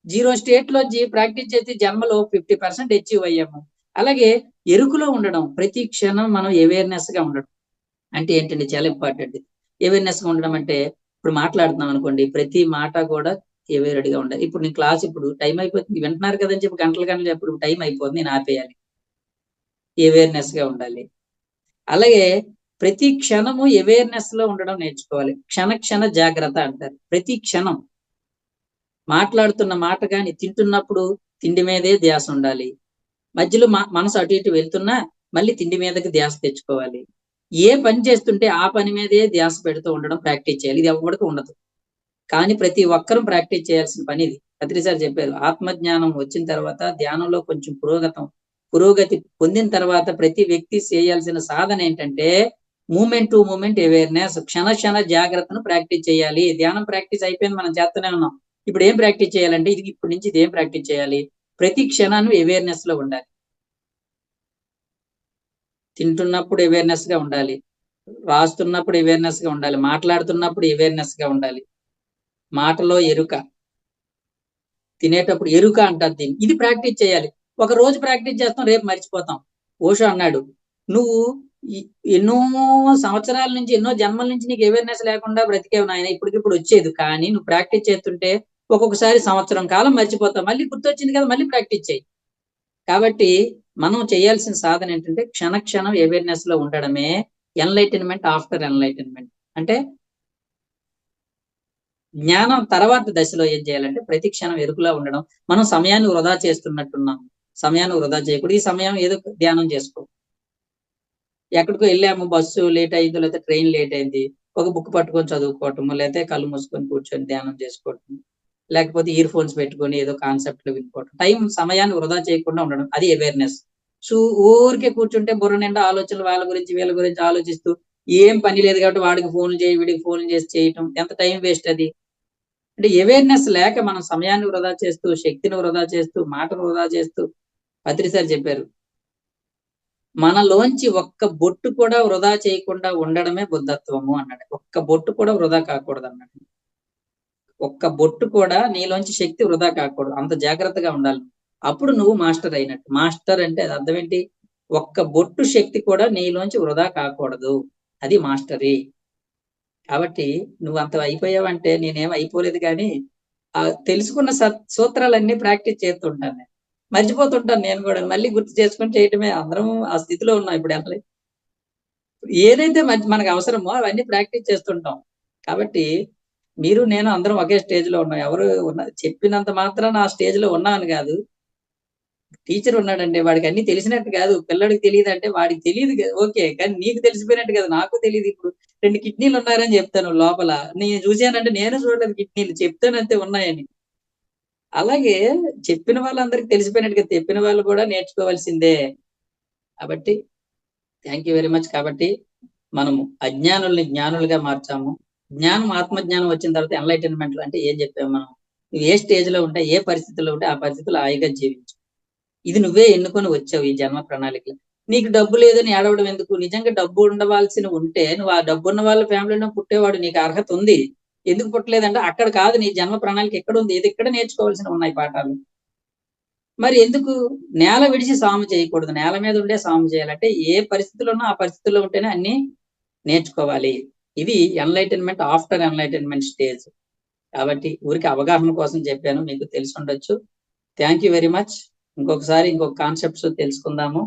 0 స్టేట్ లో ప్రాక్టీస్ చేస్తే జన్మలో 50% అచీవ్ అయ్యాము. అలాగే ఎరుకులో ఉండడం, ప్రతి క్షణం మనం అవేర్నెస్ గా ఉండడం అంటే ఏంటండి, చాలా ఇంపార్టెంట్. అవేర్నెస్ గా ఉండడం అంటే ఇప్పుడు మాట్లాడుతున్నాం అనుకోండి, ప్రతి మాట కూడా అవేర్డ్గా ఉండాలి. ఇప్పుడు నేను క్లాస్, ఇప్పుడు టైం అయిపోతుంది, వింటున్నారు కదని చెప్పి గంటలు ఇప్పుడు టైం అయిపోతుంది, నేను ఆపేయాలి. అవేర్నెస్ గా ఉండాలి. అలాగే ప్రతి క్షణము అవేర్నెస్ లో ఉండడం నేర్చుకోవాలి. క్షణ జాగ్రత్త అంటారు. ప్రతి క్షణం మాట్లాడుతున్న మాట కానీ, తింటున్నప్పుడు తిండి మీదే ధ్యాస ఉండాలి. మధ్యలో మనసు అటు ఇటు వెళ్తున్నా మళ్ళీ తిండి మీదకి ధ్యాస తెచ్చుకోవాలి. ఏ పని చేస్తుంటే ఆ పని మీదే ధ్యాస పెడుతూ ఉండడం ప్రాక్టీస్ చేయాలి. ఇది ఎవరికి ఉండదు, కానీ ప్రతి ఒక్కరూ ప్రాక్టీస్ చేయాల్సిన పని ఇది. పత్రిసారి చెప్పారు, ఆత్మజ్ఞానం వచ్చిన తర్వాత ధ్యానంలో కొంచెం పురోగతి పొందిన తర్వాత ప్రతి వ్యక్తి చేయాల్సిన సాధన ఏంటంటే మూమెంట్ టు మూమెంట్ అవేర్నెస్, క్షణ జాగ్రత్తను ప్రాక్టీస్ చేయాలి. ధ్యానం ప్రాక్టీస్ అయిపోయింది, మనం చేస్తూనే ఉన్నాం. ఇప్పుడు ఏం ప్రాక్టీస్ చేయాలంటే ఇప్పటి నుంచి ఇది ఏం ప్రాక్టీస్ చేయాలి, ప్రతి క్షణాన్ని అవేర్నెస్ లో ఉండాలి. తింటున్నప్పుడు అవేర్నెస్ గా ఉండాలి, రాస్తున్నప్పుడు అవేర్నెస్ గా ఉండాలి, మాట్లాడుతున్నప్పుడు అవేర్నెస్ గా ఉండాలి. మాటలో ఎరుక, తినేటప్పుడు ఎరుక అంటారు దీన్ని. ఇది ప్రాక్టీస్ చేయాలి. ఒక రోజు ప్రాక్టీస్ చేస్తాం, రేపు మర్చిపోతాం. ఓషో అన్నాడు, నువ్వు ఎన్నో సంవత్సరాల నుంచి, ఎన్నో జన్మల నుంచి నీకు అవేర్నెస్ లేకుండా బ్రతికేవు నాయన, ఇప్పటికిప్పుడు వచ్చేది. కానీ నువ్వు ప్రాక్టీస్ చేస్తుంటే ఒక్కొక్కసారి సంవత్సరం కాలం మర్చిపోతావు, మళ్ళీ గుర్తొచ్చింది కదా, మళ్ళీ ప్రాక్టీస్ చేయి. కాబట్టి మనం చేయాల్సిన సాధన ఏంటంటే క్షణం అవేర్నెస్ లో ఉండడమే ఎన్లైటన్మెంట్ ఆఫ్టర్ ఎన్లైటన్మెంట్. అంటే జ్ఞానం తర్వాత దశలో ఏం చేయాలంటే ప్రతి క్షణం ఎరుకులా ఉండడం. మనం సమయాన్ని వృధా చేస్తున్నట్టున్నాం, సమయాన్ని వృధా చేయకూడదు. ఈ సమయం ఏదో ధ్యానం చేసుకో. ఎక్కడికో వెళ్ళాము, బస్సు లేట్ అయింది, లేకపోతే ట్రైన్ లేట్ అయింది, ఒక బుక్ పట్టుకొని చదువుకోవటము, లేకపోతే కళ్ళు మూసుకొని కూర్చొని ధ్యానం చేసుకోవటం, లేకపోతే ఇయర్ ఫోన్స్ పెట్టుకొని ఏదో కాన్సెప్ట్ లో వినుకోవటం. సమయాన్ని వృధా చేయకుండా ఉండడం, అది అవేర్నెస్. ఊరికే కూర్చుంటే బుర్ర నిండా ఆలోచనలు, వాళ్ళ గురించి వీళ్ళ గురించి ఆలోచిస్తూ ఏం పని లేదు కాబట్టి వాడికి ఫోన్లు చేయి, వీడికి ఫోన్లు చేసి చేయటం, ఎంత టైం వేస్ట్ అది. అంటే అవేర్నెస్ లేక మనం సమయాన్ని వృధా చేస్తూ, శక్తిని వృధా చేస్తూ, మాటను వృధా చేస్తూ. పత్రిసారి చెప్పారు, మనలోంచి ఒక్క బొట్టు కూడా వృధా చేయకుండా ఉండడమే బుద్ధత్వము అన్నాడు. ఒక్క బొట్టు కూడా వృధా కాకూడదు అన్నాడు. ఒక్క బొట్టు కూడా నీలోంచి శక్తి వృధా కాకూడదు, అంత జాగ్రత్తగా ఉండాలి. అప్పుడు నువ్వు మాస్టర్ అయినట్టు. మాస్టర్ అంటే అది అర్థం ఏంటి, ఒక్క బొట్టు శక్తి కూడా నీలోంచి వృధా కాకూడదు, అది మాస్టరీ. కాబట్టి నువ్వు అంత అయిపోయావంటే నేనేం అయిపోలేదు, కానీ ఆ తెలుసుకున్న సూత్రాలన్నీ ప్రాక్టీస్ చేస్తుంటాను నేను. మర్చిపోతుంటాను నేను కూడా, మళ్ళీ గుర్తు చేసుకొని చేయటమే. అందరం ఆ స్థితిలో ఉన్నాం ఇప్పుడు. ఏదైతే మనకు అవసరమో అవన్నీ ప్రాక్టీస్ చేస్తుంటాం. కాబట్టి మీరు నేను అందరం ఒకే స్టేజ్ లో ఉన్నాం. ఎవరు చెప్పినంత మాత్రాన ఆ స్టేజ్ లో ఉన్నాను కాదు. టీచర్ ఉన్నాడంటే వాడికి అన్ని తెలిసినట్టు కాదు. పిల్లడికి తెలియదు అంటే వాడికి తెలియదు, ఓకే, కానీ నీకు తెలిసిపోయినట్టు కదా నాకు తెలియదు. ఇప్పుడు 2 కిడ్నీలు ఉన్నారని చెప్తాను లోపల, నేను చూశానంటే నేను చూడలేదు కిడ్నీలు, చెప్తానంతే ఉన్నాయని. అలాగే చెప్పిన వాళ్ళందరికీ తెలిసిపోయినట్టుగా చెప్పిన వాళ్ళు కూడా నేర్చుకోవాల్సిందే. కాబట్టి థ్యాంక్ యూ వెరీ మచ్. కాబట్టి మనము అజ్ఞానుల్ని జ్ఞానులుగా మార్చాము. జ్ఞానం, ఆత్మజ్ఞానం వచ్చిన తర్వాత ఎన్లైటన్మెంట్ అంటే ఏం చెప్పాము మనం? నువ్వు ఏ స్టేజ్ లో ఉంటే, ఏ పరిస్థితిలో ఉంటే ఆ పరిస్థితిలో హాయిగా జీవించు. ఇది నువ్వే ఎన్నుకొని వచ్చావు ఈ జన్మ ప్రణాళికలో. నీకు డబ్బు లేదని ఏడవడం ఎందుకు? నిజంగా డబ్బు ఉండవలసిన ఉంటే నువ్వు ఆ డబ్బు ఉన్న వాళ్ళ ఫ్యామిలీలో పుట్టేవాడు, నీకు అర్హత ఉంది. ఎందుకు పుట్టలేదంటే అక్కడ కాదు, నీ జన్మ ప్రణాళిక ఎక్కడ ఉంది, ఇది ఇక్కడ నేర్చుకోవాల్సిన ఉన్నాయి పాఠాలు. మరి ఎందుకు నేల విడిచి సాము చేయకూడదు? నేల మీద ఉండే సాము చేయాలంటే ఏ పరిస్థితుల్లో ఉన్నా ఆ పరిస్థితుల్లో ఉంటేనే అన్ని నేర్చుకోవాలి. ఇది ఎన్లైటన్మెంట్ ఆఫ్టర్ ఎన్లైటన్మెంట్ స్టేజ్. కాబట్టి ఊరికి అవగాహన కోసం చెప్పాను, మీకు తెలిసి ఉండొచ్చు. Thank you very much. ఇంకొకసారి ఇంకొక కాన్సెప్ట్స్ తెలుసుకుందాము.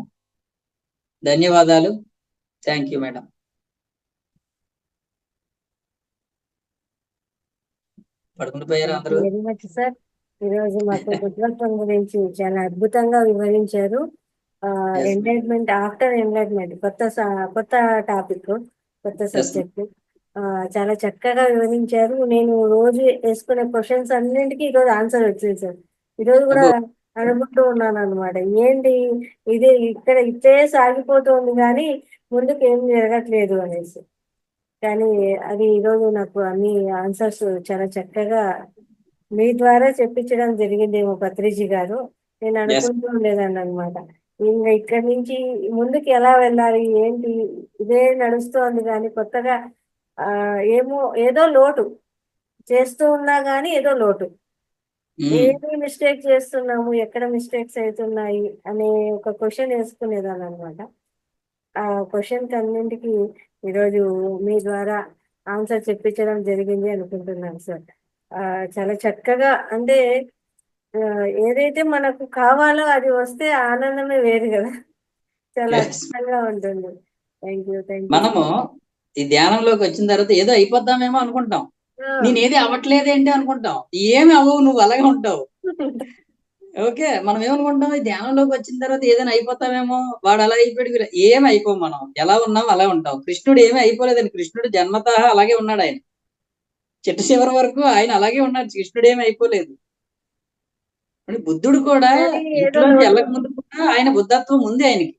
ధన్యవాదాలు. Thank you madam. పడుకుని పోయారు అందరూ. Very much sir. ఈరోజు మాకు బుద్ధత్వం గురించి చాలా అద్భుతంగా వివరించారు. ఎంలైట్మెంట్ ఆఫ్టర్ ఎంలైట్మెంట్ కొత్త టాపిక్, కొత్త సబ్జెక్ట్. చాలా చక్కగా వివరించారు. నేను రోజు వేసుకునే క్వశ్చన్స్ అన్నింటికి ఈరోజు ఆన్సర్ వచ్చింది సార్. ఈరోజు కూడా అనుకుంటూ ఉన్నాను అనమాట, ఏంటి ఇది ఇక్కడ ఇట్టే సాగిపోతుంది కానీ ముందుకు ఏం జరగట్లేదు అనేసి. కానీ అది ఈరోజు నాకు అన్ని ఆన్సర్స్ చాలా చక్కగా మీ ద్వారా చెప్పించడం జరిగిందేమో పత్రిజీ గారు. నేను అనుకుంటూ ఉండేదాన్ని అనమాట, ఇంకా ఇక్కడి నుంచి ముందుకు ఎలా వెళ్ళాలి ఏంటి, ఇదే నడుస్తోంది కానీ కొత్తగా ఏమో ఏదో లోటు చేస్తూ ఉన్నా కానీ ఏదో లోటు, ఏమి మిస్టేక్ చేస్తున్నాము, ఎక్కడ మిస్టేక్స్ అవుతున్నాయి అనే ఒక క్వశ్చన్ వేసుకునేదాన్ని అనమాట. ఆ క్వశ్చన్ అన్నింటికి ఈరోజు మీ ద్వారా ఆన్సర్ చెప్పించడం జరిగింది అనుకుంటున్నాను సార్. చాలా చక్కగా, అంటే ఏదైతే మనకు కావాలో అది వస్తే ఆనందమే వేరు కదా, చాలా అద్భుతంగా ఉంటుంది. Thank you. మనము ఈ ధ్యానంలోకి వచ్చిన తర్వాత ఏదో అయిపోద్దామేమో అనుకుంటాం, నేను ఏది అవ్వట్లేదేంటి అనుకుంటాం. ఏమి అవ్వవు, నువ్వు అలాగే ఉంటావు. ఓకే, మనం ఏమనుకుంటాం, ఈ ధ్యానంలోకి వచ్చిన తర్వాత ఏదైనా అయిపోతామేమో, వాడు అలా అయిపోయాడు, ఏమి అయిపోం. మనం ఎలా ఉన్నాం అలా ఉంటాం. కృష్ణుడు ఏమీ అయిపోలేదండి. కృష్ణుడు జన్మతః అలాగే ఉన్నాడు. ఆయన చిట్ట చివరి వరకు ఆయన అలాగే ఉన్నాడు. కృష్ణుడు ఏమి అయిపోలేదు. బుద్ధుడు కూడా ఇంట్లోంచి వెళ్ళక ముందు కూడా ఆయన బుద్ధత్వం ఉంది ఆయనకి.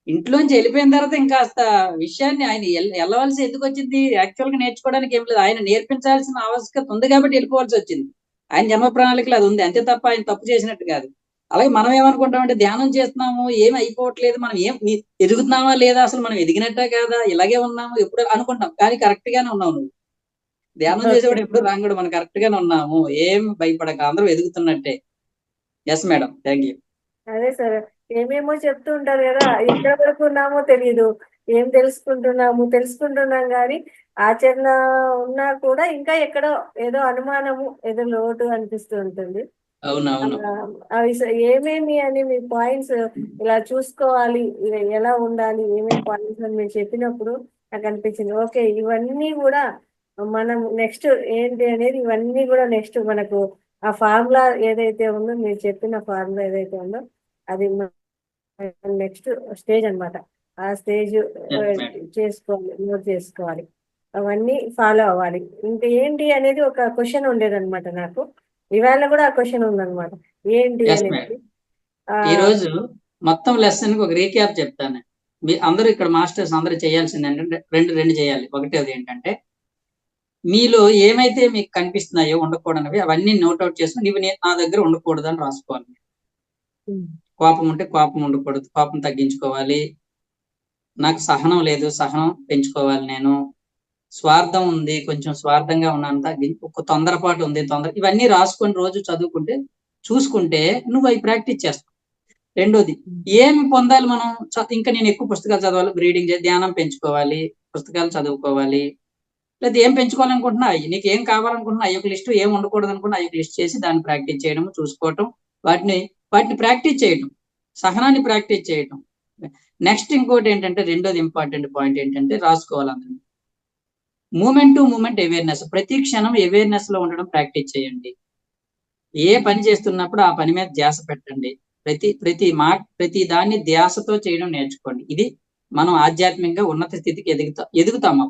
ఇంట్లోంచి వెళ్ళిపోయిన తర్వాత ఇంకాస్త విషయాన్ని ఆయన వెళ్ళవలసి ఎందుకు వచ్చింది? యాక్చువల్ గా నేర్చుకోవడానికి ఏం లేదు, ఆయన నేర్పించాల్సిన ఆవశ్యకత ఉంది కాబట్టి వెళ్ళిపోవాల్సి వచ్చింది. ఆయన జన్మ ప్రణాళికలు అది ఉంది, అంతే తప్ప ఆయన తప్పు చేసినట్టు కాదు. అలాగే మనం ఏమనుకుంటామంటే ధ్యానం చేస్తున్నాము, ఏమి అయిపోవట్లేదు, మనం ఎదుగుతున్నామా లేదా, అసలు మనం ఎదిగినట్టే కాదా, ఇలాగే ఉన్నాము ఎప్పుడు అనుకుంటాం. కానీ కరెక్ట్ గానే ఉన్నావు నువ్వు. ధ్యానం చేసేవాడు ఎప్పుడు రాంగుడు, మనం కరెక్ట్ గానే ఉన్నాము, ఏం భయపడక, అందరూ ఎదుగుతున్నట్టే. Yes madam, thank you. అదే సార్, ఏమేమో చెప్తూ ఉంటారు కదా, ఎక్కడ వరకు ఉన్నామో తెలియదు, ఏం తెలుసుకుంటున్నాం కానీ ఆచరణ ఉన్నా కూడా ఇంకా ఎక్కడో ఏదో అనుమానము, ఏదో లోటు అనిపిస్తూ ఉంటుంది. అవి ఏమేమి అని మీ పాయింట్స్ ఇలా చూసుకోవాలి, ఎలా ఉండాలి, ఏమేమి పాయింట్స్ అని మీరు చెప్పినప్పుడు నాకు అనిపించింది, ఓకే ఇవన్నీ కూడా మనం నెక్స్ట్ ఏంటి అనేది, ఇవన్నీ కూడా నెక్స్ట్ మనకు ఆ ఫార్ములా ఏదైతే ఉందో, మీరు చెప్పిన ఫార్ములా ఏదైతే ఉందో అది నెక్స్ట్ స్టేజ్ అన్నమాట. ఆ స్టేజ్ నోట్ చేసుకోవాలి, అవన్నీ ఫాలో అవ్వాలి. ఇంకా ఏంటి అనేది ఒక క్వశ్చన్ ఉండేదన్నమాట నాకు. ఇవాళ కూడా ఆ క్వశ్చన్ ఉందన్నమాట, ఏంటి అనేది. ఈ రోజు మొత్తం లెసన్ కి ఒక రీక్యాప్ చెప్తాను. మీ అందరూ ఇక్కడ మాస్టర్స్ అందరూ చేయాల్సింది ఏంటంటే రెండు చేయాలి. ఒకటి అది ఏంటంటే, మీలో ఏమైతే మీకు కనిపిస్తున్నాయో ఉండకూడనివి అవన్నీ నోట్అవుట్ చేసుకుని ఇవి నా దగ్గర ఉండకూడదు అని రాసుకోవాలి. కోపం ఉంటే కోపం ఉండకూడదు, కోపం తగ్గించుకోవాలి. నాకు సహనం లేదు, సహనం పెంచుకోవాలి. నేను స్వార్థం ఉంది, కొంచెం స్వార్థంగా ఉన్నాను, ఒక తొందరపాటు ఉంది, ఇవన్నీ రాసుకొని రోజు చదువుకుంటే చూసుకుంటే నువ్వు అవి ప్రాక్టీస్ చేస్తావు. రెండోది, ఏమి పొందాలి మనం? ఇంకా నేను ఎక్కువ పుస్తకాలు చదవాలి, రీడింగ్ ధ్యానం పెంచుకోవాలి, పుస్తకాలు చదువుకోవాలి, లేదా ఏం పెంచుకోవాలనుకుంటున్నా నీకు ఏం కావాలనుకుంటున్నా అయ్యొక లిస్ట్, ఏం ఉండకూడదు అనుకున్నా అయ్యొక లిస్ట్ చేసి దాన్ని ప్రాక్టీస్ చేయడం, చూసుకోవటం, వాటిని ప్రాక్టీస్ చేయడం, సహనాన్ని ప్రాక్టీస్ చేయటం. నెక్స్ట్ ఇంకోటి ఏంటంటే, రెండోది ఇంపార్టెంట్ పాయింట్ ఏంటంటే, రాసుకోవాలందరూ మూమెంట్ టు మూమెంట్ అవేర్నెస్. ప్రతి క్షణం అవేర్నెస్ లో ఉండడం ప్రాక్టీస్ చేయండి. ఏ పని చేస్తున్నప్పుడు ఆ పని మీద ధ్యాస పెట్టండి. ప్రతి దాన్ని ధ్యాసతో చేయడం నేర్చుకోండి. ఇది మనం ఆధ్యాత్మికంగా ఉన్నత స్థితికి ఎదుగుతాము.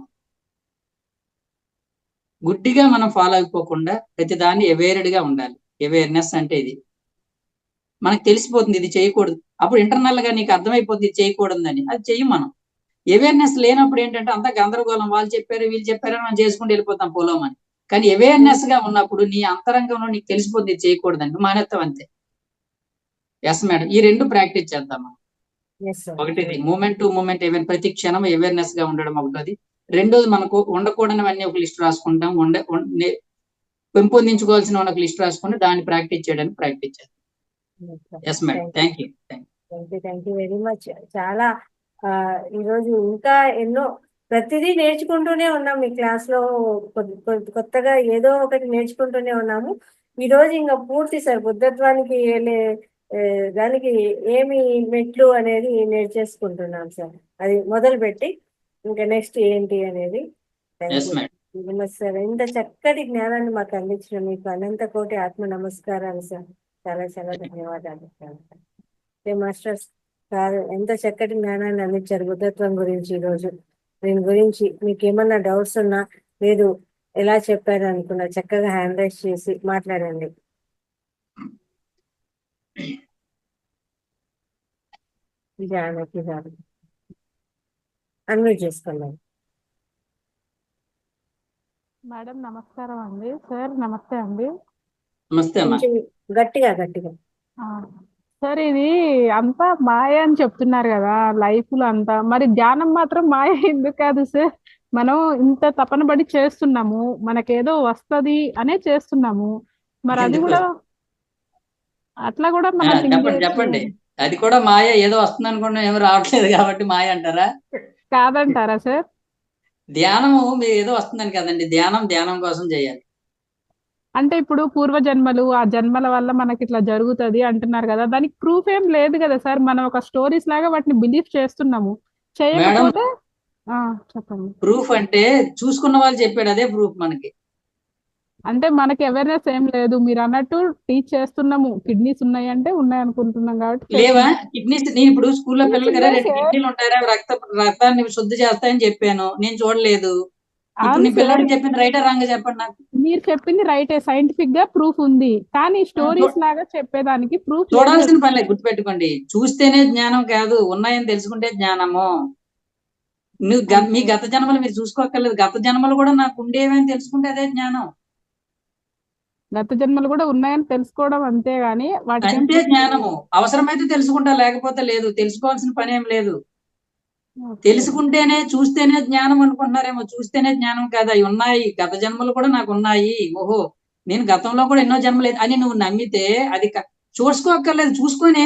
గుడ్డిగా మనం ఫాలో అయిపోకుండా ప్రతి దాన్ని అవేర్డ్ గా ఉండాలి. అవేర్నెస్ అంటే ఇది మనకు తెలిసిపోతుంది, ఇది చేయకూడదు. అప్పుడు ఇంటర్నల్ గా నీకు అర్థమైపోతుంది ఇది చేయకూడదని, అది చెయ్యం మనం. అవేర్నెస్ లేనప్పుడు ఏంటంటే అంతా గందరగోళం, వాళ్ళు చెప్పారు వీళ్ళు చెప్పారని మనం చేసుకుంటూ వెళ్ళిపోతాం పోలోమని. కానీ అవేర్నెస్ గా ఉన్నప్పుడు నీ అంతరంగంలో నీకు తెలిసిపోతుంది ఇది చేయకూడదని, నువ్వు మానేస్తావు అంతే. ఎస్ మేడం, ఈ రెండు ప్రాక్టీస్ చేద్దాం మనం. ఒకటి మూమెంట్ టు మూమెంట్ ప్రతి క్షణం అవేర్నెస్ గా ఉండడం ఒకటోది. రెండోది మనకు ఉండకూడనివన్నీ ఒక లిస్ట్ రాసుకుంటాం, పెంపొందించుకోవాల్సిన ఒక లిస్ట్ రాసుకుంటే దాన్ని ప్రాక్టీస్ చేయడానికి ప్రాక్టీస్ చేద్దాం. Yes madam, thank you very much. చాలా ఈరోజు ఇంకా ఎన్నో ప్రతిదీ నేర్చుకుంటూనే ఉన్నాం. మీ క్లాస్ లో కొత్తగా ఏదో ఒకటి నేర్చుకుంటూనే ఉన్నాము. ఈ రోజు ఇంకా పూర్తి సార్ బుద్ధత్వానికి వెళ్ళే దానికి ఏమి మెట్లు అనేది నేర్చేసుకుంటున్నాం సార్. అది మొదలు పెట్టి ఇంకా నెక్స్ట్ ఏంటి అనేది. సార్, ఇంత చక్కటి జ్ఞానాన్ని మాకు అందించిన మీకు అనంత కోటి ఆత్మ నమస్కారాలు సార్. చాలా చాలా ధన్యవాదాలు సార్. మాస్టర్స్ సార్ ఎంత చక్కటి జ్ఞానాన్ని అందించారు బుద్ధత్వం గురించి. ఈరోజు దీని గురించి మీకు ఏమన్నా డౌట్స్ ఉన్నా, లేదు ఎలా చెప్పారు అనుకున్నా, చక్కగా హ్యాండ్ రైస్ చేసి మాట్లాడండి. అన్మ్యూట్ చేసుకున్నాం. మేడం నమస్కారం అండి. సార్ నమస్తే అండి. గట్టిగా సార్, ఇది అంతా మాయ అని చెప్తున్నారు కదా లైఫ్ లో అంతా, మరి ధ్యానం మాత్రం మాయ ఎందుకు కాదు సార్? మనం ఇంత తపన పడి చేస్తున్నాము, మనకేదో వస్తది అనే చేస్తున్నాము, మరి అది కూడా అట్లా కూడా మనం చెప్పండి. అది కూడా మాయ, ఏదో వస్తుంది అనుకున్నా ఏమో రావట్లేదు కాబట్టి మాయ అంటారా? కాదంటారా సార్? ధ్యానము మీరు ఏదో వస్తుందని కదండి, ధ్యానం కోసం చేయాలి. అంటే ఇప్పుడు పూర్వజన్మలు, ఆ జన్మల వల్ల మనకి ఇట్లా జరుగుతుంది అంటున్నారు కదా, దానికి ప్రూఫ్ ఏం లేదు కదా సార్. మనం ఒక స్టోరీస్ లాగా వాటిని బిలీవ్ చేస్తున్నాము. చేయకపోతే చెప్పండి. ప్రూఫ్ అంటే చూసుకున్న వాళ్ళు చెప్పాడు, అదే ప్రూఫ్ మనకి. అంటే మనకి అవేర్నెస్ ఏం లేదు. మీరు అన్నట్టు టీచ్ చేస్తున్నాము, కిడ్నీస్ ఉన్నాయి అంటే ఉన్నాయి అనుకుంటున్నాం కాబట్టి. లేవా కిడ్నీస్? నేను ఇప్పుడు స్కూల్లో పిల్లలు కదా 2 కిడ్నీలు ఉంటారా, రక్తాన్ని శుద్ధి చేస్తాయని చెప్పాను, నేను చూడలేదు. ఇప్పుడు నీ పిల్లలకి చెప్పింది రైటా రాంగ్ చెప్పండి నాకు. మీరు చెప్పింది రైటే, సైంటిఫిక్ గా ప్రూఫ్ ఉంది, కానీ స్టోరీస్ లాగా చెప్పేదానికి ప్రూఫ్ చూడాల్సిన పని లేదు. గుర్తుపెట్టుకోండి, చూస్తేనే జ్ఞానం కాదు, ఉన్నాయని తెలుసుకుంటే జ్ఞానము. మీ గత జన్మలు మీరు చూసుకోక్కర్లేదు, గత జన్మలు కూడా నాకు ఉండేవని తెలుసుకుంటే అదే జ్ఞానం. గత జన్మలు కూడా ఉన్నాయని తెలుసుకోవడం అంతే గాని అంటే జ్ఞానము. అవసరమైతే తెలుసుకుంటా, లేకపోతే లేదు. తెలుసుకోవాల్సిన పని ఏం లేదు. తెలుసుకుంటేనే, చూస్తేనే జ్ఞానం అనుకుంటున్నారేమో. చూస్తేనే జ్ఞానం కాదు, అవి ఉన్నాయి, గత జన్మలు కూడా నాకు ఉన్నాయి, ఓహో నేను గతంలో కూడా ఎన్నో జన్మలేదు అని నువ్వు నమ్మితే అది చూసుకోక్కర్లేదు. చూసుకొని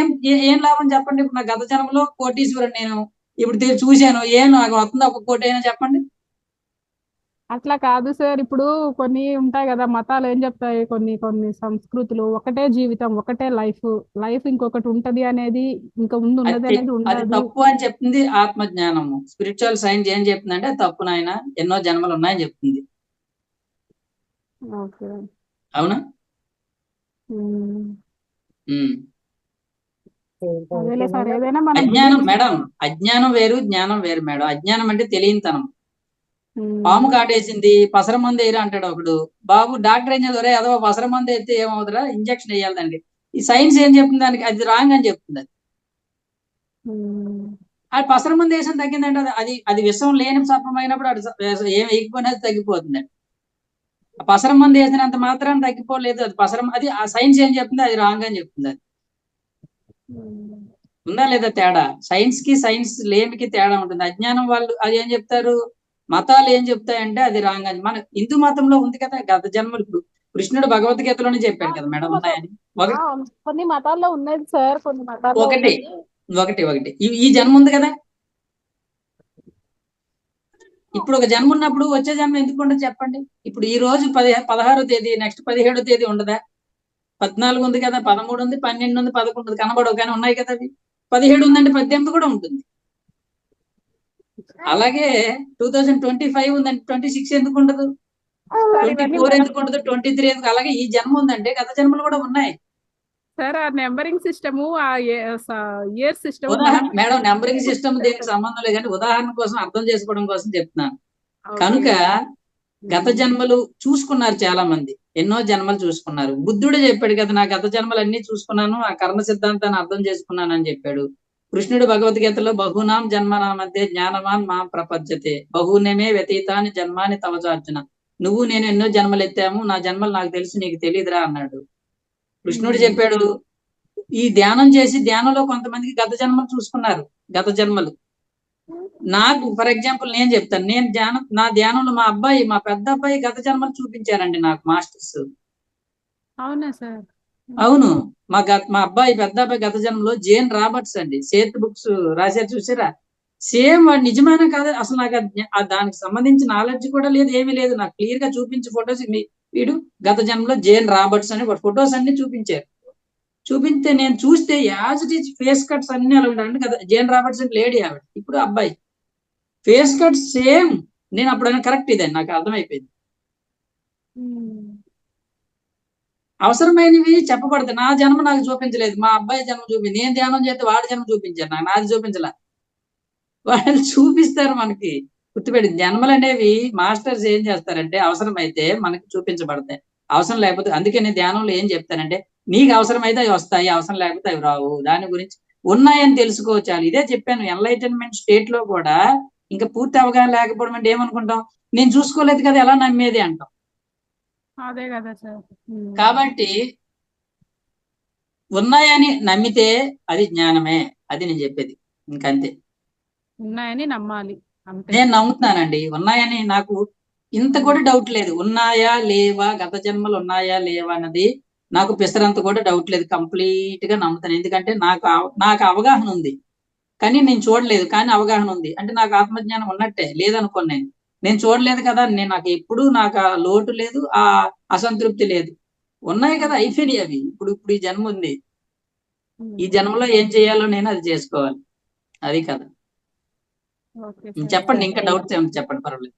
ఏం లాభం చెప్పండి? ఇప్పుడు నా గత జన్మలో కోటీశ్వరుడు నేను ఇప్పుడు చూశాను, ఏం నాకు వస్తుందా ఒక కోటి అయినా చెప్పండి? అట్లా కాదు సార్. ఇప్పుడు కొన్ని ఉంటాయి కదా మతాలు, ఏం చెప్తాయి, కొన్ని సంస్కృతులు ఒకటే జీవితం, ఒకటే లైఫ్ ఇంకొకటి ఉంటది అనేది, ఇంకా ముందు ఉన్నది అనేది అది ఉండదు. తప్పు అని చెప్తుంది ఆత్మజ్ఞానము. స్పిరిచువల్ సైన్స్ ఏం చెప్తుందంటే తప్పు నాయన, ఎన్నో జన్మలు ఉన్నాయని చెప్తుంది. అవునా? అజ్ఞానం మేడం, అజ్ఞానం వేరు, జ్ఞానం వేరు మేడం. అజ్ఞానం అంటే తెలియనితనం. పాము కాటేసింది, పసర మందు వేయరా అంటాడు ఒకడు. బాబు డాక్టర్ ఏం చదువురే అదో పసర మందు అయితే ఏమవుతురా, ఇంజక్షన్ వేయాలండి. ఈ సైన్స్ ఏం చెప్తుంది దానికి? అది రాంగ్ అని చెప్తుంది. అది పసర మందు వేసిన తగ్గిందంటే అది విషం లేని సర్పం అయినప్పుడు అది ఏం వేయకపోయినా తగ్గిపోతుంది. పసర మందు వేసినంత మాత్రం తగ్గిపోలేదు. అది ఆ సైన్స్ ఏం చెప్తుంది? అది రాంగ్ అని చెప్తుంది. అది ఉందా లేదా తేడా? సైన్స్ లేమికి తేడా ఉంటుంది. అజ్ఞానం వాళ్ళు అది ఏం చెప్తారు, మతాలు ఏం చెప్తాయంటే అది రాంగ్ అని. మన హిందూ మతంలో ఉంది కదా గత జన్మలు. ఇప్పుడు కృష్ణుడు భగవద్గీతలోనే చెప్పాడు కదా మేడం, ఉన్నాయని. కొన్ని మతాల్లో ఉన్నది సార్, కొన్ని మతాల్లో ఒకటి ఈ జన్మ ఉంది కదా, ఇప్పుడు ఒక జన్మ ఉన్నప్పుడు వచ్చే జన్మ ఎందుకు ఉండదు చెప్పండి. ఇప్పుడు ఈ రోజు 16వ తేదీ, నెక్స్ట్ 17వ తేదీ ఉండదా? 14 ఉంది కదా, 13 ఉంది, 12 ఉంది, 11 ఉంది, కనబడవు కానీ ఉన్నాయి కదా. అవి 17 ఉందంటే 18 కూడా ఉంటుంది. అలాగే 2025 ఉందంటే 26 ఎందుకు ఉండదు, 24 ఎందుకు ఉండదు, 23 ఎందుకు? అలాగే ఈ జన్మ ఉందంటే గత జన్మలు కూడా ఉన్నాయి. సార్ ఆ నెంబరింగ్ సిస్టమ్, ఆ ఇయర్ సిస్టమ్ ఉదాహరణ మేడం, నెంబరింగ్ సిస్టమ్ దీనికి సంబంధం లేదు కానీ ఉదాహరణ కోసం అర్థం చేసుకోవడం కోసం చెప్తున్నాను. కనుక గత జన్మలు చూసుకున్నారు చాలా మంది, ఎన్నో జన్మలు చూసుకున్నారు. బుద్ధుడే చెప్పాడు కదా, నా గత జన్మలు అన్ని చూసుకున్నాను, ఆ కర్మ సిద్ధాంతాన్ని అర్థం చేసుకున్నాను అని చెప్పాడు. కృష్ణుడు భగవద్గీతలో బహునాం జన్మనా మధ్య జ్ఞానవాన్ మా ప్రపంచతే బహునేమే వ్యతీతాని జన్మాని తవచార్జున. నువ్వు నేను ఎన్నో జన్మలు ఎత్తాము, నా జన్మలు నాకు తెలుసు, నీకు తెలియదురా అన్నాడు. కృష్ణుడు చెప్పాడు, ఈ ధ్యానం చేసి ధ్యానంలో కొంతమందికి గత జన్మలు చూసుకున్నారు. గత జన్మలు నాకు ఫర్ ఎగ్జాంపుల్ నేను చెప్తాను, నేను నా ధ్యానంలో మా పెద్ద అబ్బాయి గత జన్మలు చూపించారండి నాకు మాస్టర్స్. అవునా సార్? అవును, మా పెద్ద అబ్బాయి గత జన్మలో జేన్ రాబర్ట్స్ అండి, సేత్ బుక్స్ రాశారు చూసారా? సేమ్ వాడు నిజమైన కాదు అసలు. నాకు దానికి సంబంధించిన నాలెడ్జ్ కూడా లేదు, ఏమీ లేదు. నాకు క్లియర్ గా చూపించి ఫొటోస్, వీడు గత జన్మలో జేన్ రాబర్ట్స్ అని ఫొటోస్ అన్ని చూపించారు. చూపిస్తే నేను చూస్తే as it is face cuts అన్ని అలా ఉంటాయి. కదా, జేన్ రాబర్ట్స్ లేడీ ఆవిడ, ఇప్పుడు అబ్బాయి ఫేస్ కట్ సేమ్. నేను అప్పుడైనా కరెక్ట్ ఇదని నాకు అర్థమైపోయింది. అవసరమైనవి చెప్పబడతాయి. నా జన్మ నాకు చూపించలేదు, మా అబ్బాయి జన్మ చూపించి, నేను ధ్యానం చేస్తే వాడి జన్మ చూపించారు నాకు, నాది చూపించలే. వాళ్ళు చూపిస్తారు మనకి. గుర్తుపెట్టి, జన్మలు అనేవి మాస్టర్స్ ఏం చేస్తారంటే అవసరమైతే మనకి చూపించబడతాయి, అవసరం లేకపోతే. అందుకే నేను ధ్యానంలో ఏం చెప్తానంటే, నీకు అవసరమైతే అవి వస్తాయి, అవసరం లేకపోతే అవి రావు. దాని గురించి ఉన్నాయని తెలుసుకోవచ్చు. ఇదే చెప్పాను, ఎన్లైటన్మెంట్ స్టేట్ లో కూడా ఇంకా పూర్తి అవగాహన లేకపోవడం అంటే ఏమనుకుంటాం, నేను చూసుకోలేదు కదా ఎలా నమ్మేది అంటాం. అదే కదా సార్. కాబట్టి ఉన్నాయని నమ్మితే అది జ్ఞానమే, అది నేను చెప్పేది. ఇంకంతే, ఉన్నాయని నమ్మాలి అంతే. నేను నమ్ముతున్నానండి, ఉన్నాయని. నాకు ఇంత కూడా డౌట్ లేదు, ఉన్నాయా లేవా, గత జన్మలు ఉన్నాయా లేవా అన్నది నాకు పిసరంత కూడా డౌట్ లేదు. కంప్లీట్ గా నమ్ముతాను. ఎందుకంటే నాకు అవగాహన ఉంది, కానీ నేను చూడలేదు. కానీ అవగాహన ఉంది అంటే నాకు ఆత్మజ్ఞానం ఉన్నట్టే. లేదనుకోండి, నేను చూడలేదు కదా, నాకు ఎప్పుడు నాకు ఆ లోటు లేదు, ఆ అసంతృప్తి లేదు. ఉన్నాయి కదా, అయిపోయినాయి అవి. ఇప్పుడు ఈ జన్మ ఉంది, ఈ జన్మలో ఏం చేయాలో నేను అది చేసుకోవాలి, అది కదా. చెప్పండి, ఇంకా డౌట్స్ ఏమైనా చెప్పండి, పర్వాలేదు.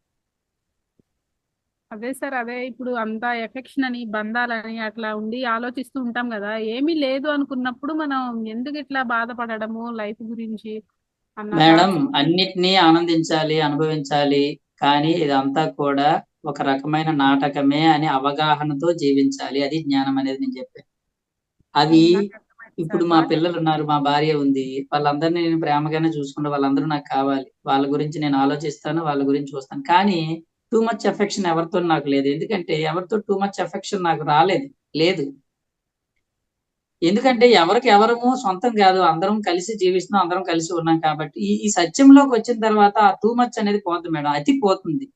అదే సార్, అదే ఇప్పుడు అంతా ఎఫెక్షన్ అని, బంధాలని అట్లా ఉండి ఆలోచిస్తూ ఉంటాం కదా. ఏమీ లేదు అనుకున్నప్పుడు మనం ఎందుకు ఇట్లా బాధపడము లైఫ్ గురించి అన్న మేడం, అన్నిటినీ ఆనందించాలి, అనుభవించాలి, కానీ ఇదంతా కూడా ఒక రకమైన నాటకమే అని అవగాహనతో జీవించాలి. అది జ్ఞానం అనేది నేను చెప్పాను. అది ఇప్పుడు మా పిల్లలు ఉన్నారు, మా భార్య ఉంది, వాళ్ళందరినీ నేను ప్రేమగానే చూసుకుంటే వాళ్ళందరూ నాకు కావాలి. వాళ్ళ గురించి నేను ఆలోచిస్తాను, వాళ్ళ గురించి చూస్తాను. కానీ టూ మచ్ ఎఫెక్షన్ ఎవరితో నాకు లేదు. ఎందుకంటే ఎవరితో టూ మచ్ ఎఫెక్షన్ నాకు లేదు. ఎందుకంటే ఎవరికి ఎవరము సొంతం కాదు, అందరం కలిసి జీవిస్తున్నాం, అందరం కలిసి ఉన్నాం. కాబట్టి ఈ సత్యంలోకి వచ్చిన తర్వాత ఆ టూ మచ్ అనేది పోతుంది మేడం, అతి పోతుంది.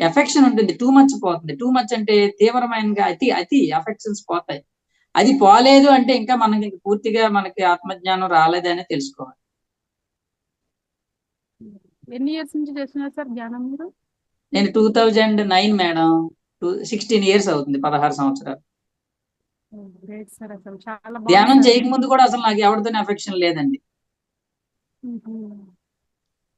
ఎఫెక్షన్ ఉంటుంది, టూ మచ్ పోతుంది. టూ మచ్ అంటే తీవ్రమైన అతి ఎఫెక్షన్స్ పోతాయి. అది పోలేదు అంటే ఇంకా మనకి పూర్తిగా మనకి ఆత్మజ్ఞానం రాలేదని తెలుసుకోవాలి. ఎన్ని ఇయర్స్ నుంచి చేస్తున్నారు సార్ ధ్యానం మీరు? నేను 2009 మేడం, 16 years అవుతుంది, 16 సంవత్సరాలు. ధ్యానం చేయకముందు కూడా అసలు నాకు ఎవరితోనే ఎఫెక్షన్ లేదండి.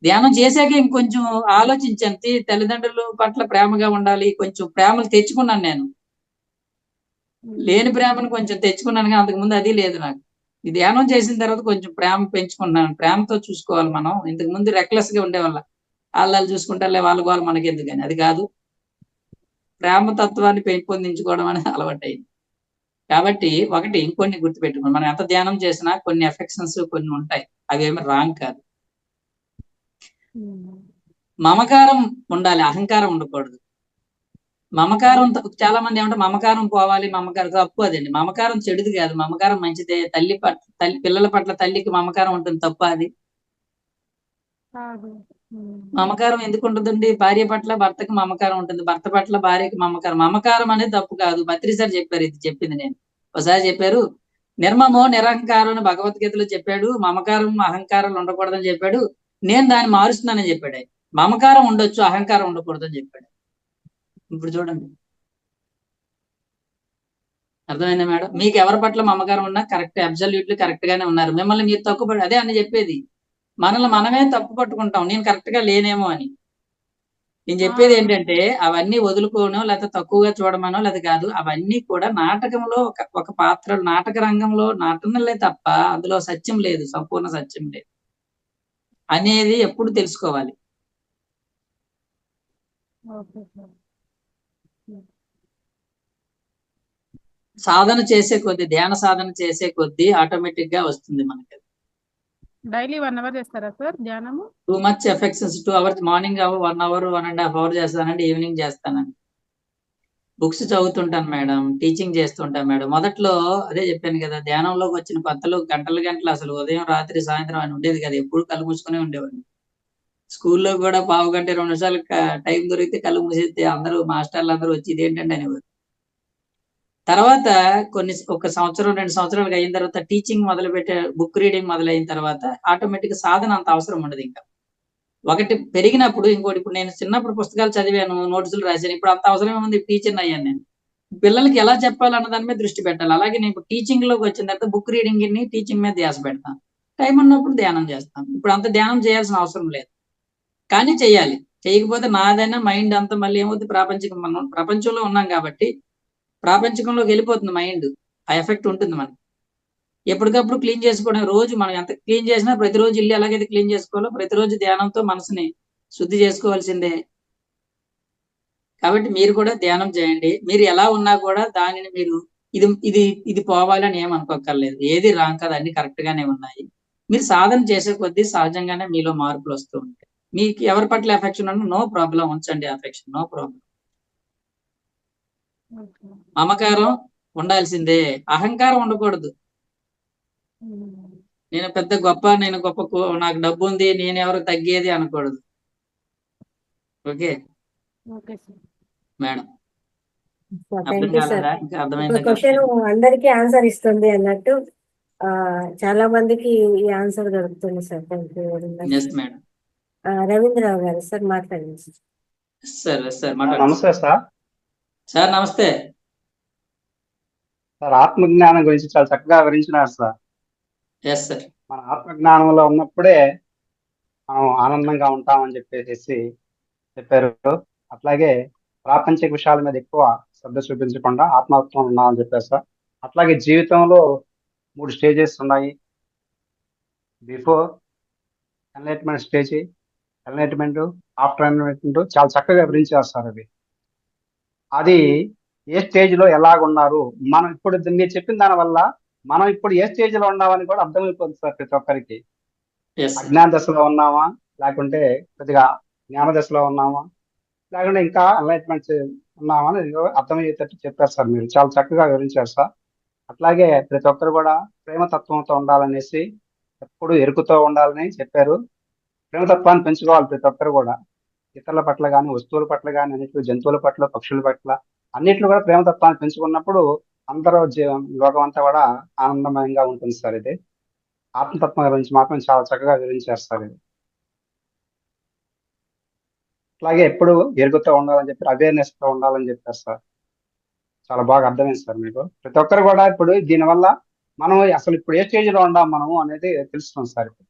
ధ్యానం చేశాక ఇంకొంచెం ఆలోచించాను, తల్లిదండ్రుల పట్ల ప్రేమగా ఉండాలి, కొంచెం ప్రేమలు తెచ్చుకున్నాను. నేను లేని ప్రేమను కొంచెం తెచ్చుకున్నాను, కానీ అంతకుముందు అది లేదు నాకు. ఈ ధ్యానం చేసిన తర్వాత కొంచెం ప్రేమ పెంచుకున్నాను. ప్రేమతో చూసుకోవాలి మనం. ఇంతకు ముందు రెక్లెస్ గా ఉండేవాళ్ళ, వాళ్ళు చూసుకుంటారులే, వాళ్ళు మనకి ఎందుకని. అది కాదు, ప్రేమతత్వాన్ని పెంపొందించుకోవడం అనేది అలవాటు అయింది. కాబట్టి ఒకటి ఇంకొన్ని గుర్తుపెట్టుకోండి, మనం ఎంత ధ్యానం చేసినా కొన్ని ఎఫెక్షన్స్ కొన్ని ఉంటాయి, అవి ఏమి రాంగ్ కాదు. మమకారం ఉండాలి, అహంకారం ఉండకూడదు. మమకారం, చాలా మంది ఏమంటే మమకారం పోవాలి, మమకారం తప్పు. అదండి, మమకారం చెడుది కాదు, మమకారం మంచిదే. పిల్లల పట్ల తల్లికి మమకారం ఉంటుంది, తప్ప అది? మమకారం ఎందుకు ఉంటుందండి? భార్య పట్ల భర్తకి మమకారం ఉంటుంది, భర్త పట్ల భార్యకి మమకారం అనేది తప్పు కాదు. భత్రి సార్ చెప్పారు, ఇది చెప్పింది నేను ఒకసారి చెప్పారు. నిర్మమో నిరహంకారం అని భగవద్గీతలో చెప్పాడు. మమకారం అహంకారాలు ఉండకూడదని చెప్పాడు. నేను దాన్ని మారుస్తున్నానని చెప్పాడు ఆయన. మమకారం ఉండొచ్చు, అహంకారం ఉండకూడదు అని చెప్పాడు. ఇప్పుడు చూడండి, అర్థమైందా మేడం? మీకు ఎవరి పట్ల మమకారం ఉన్నా కరెక్ట్, అబ్సల్యూట్లీ కరెక్ట్ గానే ఉన్నారు. మిమ్మల్ని మీరు తక్కువ అదే అని చెప్పేది, మనల్ని మనమే తప్పు పట్టుకుంటాం, నేను కరెక్ట్ గా లేనేమో అని. నేను చెప్పేది ఏంటంటే అవన్నీ వదులుకోనో లేకపోతే తక్కువగా చూడమనో లేదా కాదు, అవన్నీ కూడా నాటకంలో ఒక పాత్ర, నాటక రంగంలో నటనలే తప్ప అందులో సత్యం లేదు, సంపూర్ణ సత్యం లేదు అనేది ఎప్పుడు తెలుసుకోవాలి. సాధన చేసే కొద్దీ, ధ్యాన సాధన చేసే కొద్దీ ఆటోమేటిక్ గా వస్తుంది మనకి. డైలీ 1 అవర్ చేస్తారా సార్ ధ్యానము? Too much effects 2 hours, morning 1 hour 1.5 hour చేస్తానండి, ఈవినింగ్ చేస్తానండి. బుక్స్ చదువుతుంటాను మేడం, టీచింగ్ చేస్తుంటాను మేడం. మొదట్లో అదే చెప్పాను కదా, ధ్యానంలోకి వచ్చిన కొత్తలో గంటలు అసలు ఉదయం రాత్రి సాయంత్రం అని ఉండేది కదా, ఎప్పుడు కళ్ళు మూసుకునే ఉండేవాడిని. స్కూల్లో కూడా పావు గంట 20 నిమిషాలు టైం దొరికితే కళ్ళు మూసేస్తే అందరూ మాస్టర్లు అందరూ వచ్చి ఇదేంటండి అనేవారు. తర్వాత ఒక సంవత్సరం 2 సంవత్సరాలు అయిన తర్వాత టీచింగ్ మొదలు పెట్టే, బుక్ రీడింగ్ మొదలైన తర్వాత ఆటోమేటిక్ సాధన అంత అవసరం ఉండదు. ఇంకా ఒకటి పెరిగినప్పుడు ఇంకోటి, ఇప్పుడు నేను చిన్నప్పుడు పుస్తకాలు చదివాను, నోట్సులు రాశాను, ఇప్పుడు అంత అవసరం ఏముంది, టీచర్ అయ్యాను నేను. పిల్లలకి ఎలా చెప్పాలన్న దాని మీద దృష్టి పెట్టాలి. అలాగే నేను ఇప్పుడు టీచింగ్ లోకి వచ్చిన తర్వాత బుక్ రీడింగ్ ని, టీచింగ్ మీద ధ్యాస పెడతాను. టైం ఉన్నప్పుడు ధ్యానం చేస్తాను. ఇప్పుడు అంత ధ్యానం చేయాల్సిన అవసరం లేదు, కానీ చెయ్యాలి. చేయకపోతే నాదైనా మైండ్ అంతా మళ్ళీ ఏమవుతుంది, మనం ప్రపంచంలో ఉన్నాం కాబట్టి ప్రాపంచికంలోకి వెళ్ళిపోతుంది మైండ్, ఆ ఎఫెక్ట్ ఉంటుంది మనకి. ఎప్పటికప్పుడు క్లీన్ చేసుకోవడం, రోజు మనం ఎంత క్లీన్ చేసినా, ప్రతిరోజు ఇల్లు ఎలాగైతే క్లీన్ చేసుకోవాలో ప్రతిరోజు ధ్యానంతో మనసుని శుద్ధి చేసుకోవాల్సిందే. కాబట్టి మీరు కూడా ధ్యానం చేయండి. మీరు ఎలా ఉన్నా కూడా దానిని మీరు ఇది ఇది ఇది పోవాలని ఏమనుకోక్కర్లేదు. ఏది రాంగ్ కాదు, అన్ని కరెక్ట్ గానే ఉన్నాయి. మీరు సాధన చేసే కొద్దీ సహజంగానే మీలో మార్పులు వస్తూ ఉంటాయి. మీకు ఎవరి పట్ల ఎఫెక్షన్ ఉన్నా నో ప్రాబ్లం, ఉంచండి ఎఫెక్షన్, నో ప్రాబ్లం. మమకారం ఉండాల్సిందే, అహంకారం ఉండకూడదు. నేను పెద్ద గొప్ప, నేను గొప్ప, నాకు డబ్బు ఉంది, నేను ఎవరు తగ్గేది అనకూడదు. ఓకే మేడం, అర్థం థ్యాంక్ యూ సార్. కాలేదా? ఇంకా ఒక అర్థమైందా? క్వశ్చన్ అందరికీ ఆన్సర్ ఇస్తుంది అన్నట్టు చాలా మందికి ఈ ఆన్సర్ దొరుకుతుంది sir. Thank you very much. Yes madam. Ravindrarao గారు సార్ మాట్లాడండి సార్. సార్ నమస్తే సార్. సార్ నమస్తే సార్, ఆత్మజ్ఞానం గురించి చాలా చక్కగా వివరించినారు సార్. Yes sir. మన ఆత్మజ్ఞానంలో ఉన్నప్పుడే మనం ఆనందంగా ఉంటామని చెప్పేసి చెప్పారు. అట్లాగే ప్రాపంచిక విషయాల మీద ఎక్కువ శ్రద్ధ చూపించకుండా ఆత్మతత్వం ఉన్నామని చెప్పారు సార్. అట్లాగే జీవితంలో 3 స్టేజెస్ ఉన్నాయి. Before enlightenment stage, enlightenment, after enlightenment, చాలా చక్కగా వివరించారు సార్. అది ఏ స్టేజ్ లో ఎలాగున్నారు, మనం ఇప్పుడు మీరు చెప్పిన దాని వల్ల మనం ఇప్పుడు ఏ స్టేజ్ లో ఉన్నామని కూడా అర్థమైపోతుంది సార్ ప్రతి ఒక్కరికి. అజ్ఞాన దశలో ఉన్నామా, లేకుంటే కొద్దిగా జ్ఞాన దశలో ఉన్నామా, లేకుంటే ఇంకా ఎన్లైట్మెంట్ ఉన్నామా అని అర్థమయ్యేటట్టు చెప్పారు సార్. మీరు చాలా చక్కగా వివరించారు సార్. అట్లాగే ప్రతి ఒక్కరు కూడా ప్రేమతత్వంతో ఉండాలనేసి, ఎప్పుడు ఎరుకుతో ఉండాలని చెప్పారు. ప్రేమతత్వాన్ని పెంచుకోవాలి ప్రతి ఒక్కరు కూడా, ఇతరుల పట్ల కానీ, వస్తువుల పట్ల కానీ, అన్నింటిలో జంతువుల పట్ల, పక్షుల పట్ల, అన్నింటిలో కూడా ప్రేమతత్వాన్ని పెంచుకున్నప్పుడు అందరూ లోకం అంతా కూడా ఆనందమయంగా ఉంటుంది సార్. ఇది ఆత్మతత్వం గురించి మాత్రం చాలా చక్కగా వివరించారు సార్. ఇది అట్లాగే ఎప్పుడు ఎరుగుతూ ఉండాలని చెప్పి, అవేర్నెస్ తో ఉండాలని చెప్పారు సార్. చాలా బాగా అర్థమైంది సార్ మీకు. ప్రతి ఒక్కరు కూడా ఇప్పుడు దీనివల్ల మనం అసలు ఇప్పుడు ఏ స్టేజ్ లో ఉండాం మనము అనేది తెలుస్తుంది సార్. ఇప్పుడు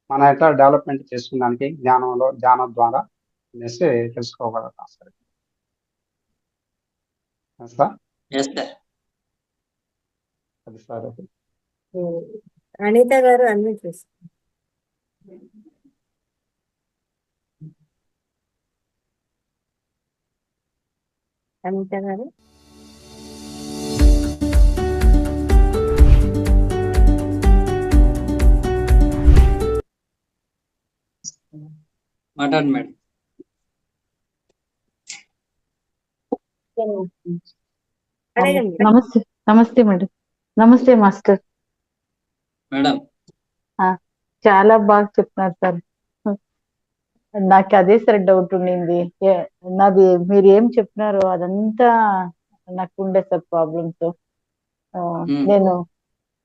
మన ఎట్లా డెవలప్మెంట్ చేసుకున్నానికి ధ్యానం ద్వారా అనేసి తెలుసుకోగలుగుతాం సార్. అది సార్. అనిత గారు అన్ని చూస్తారు. అనిత గారు మాట్లాడండి మేడం. అడగండి. నమస్తే మేడం. నమస్తే మాస్టర్. మేడం చాలా బాగా చెప్తున్నారు సార్. నాకు అదే సార్ డౌట్ ఉండింది. నాది మీరు ఏం చెప్పినారో అదంతా నాకు ఉండే సార్ ప్రాబ్లమ్స్. నేను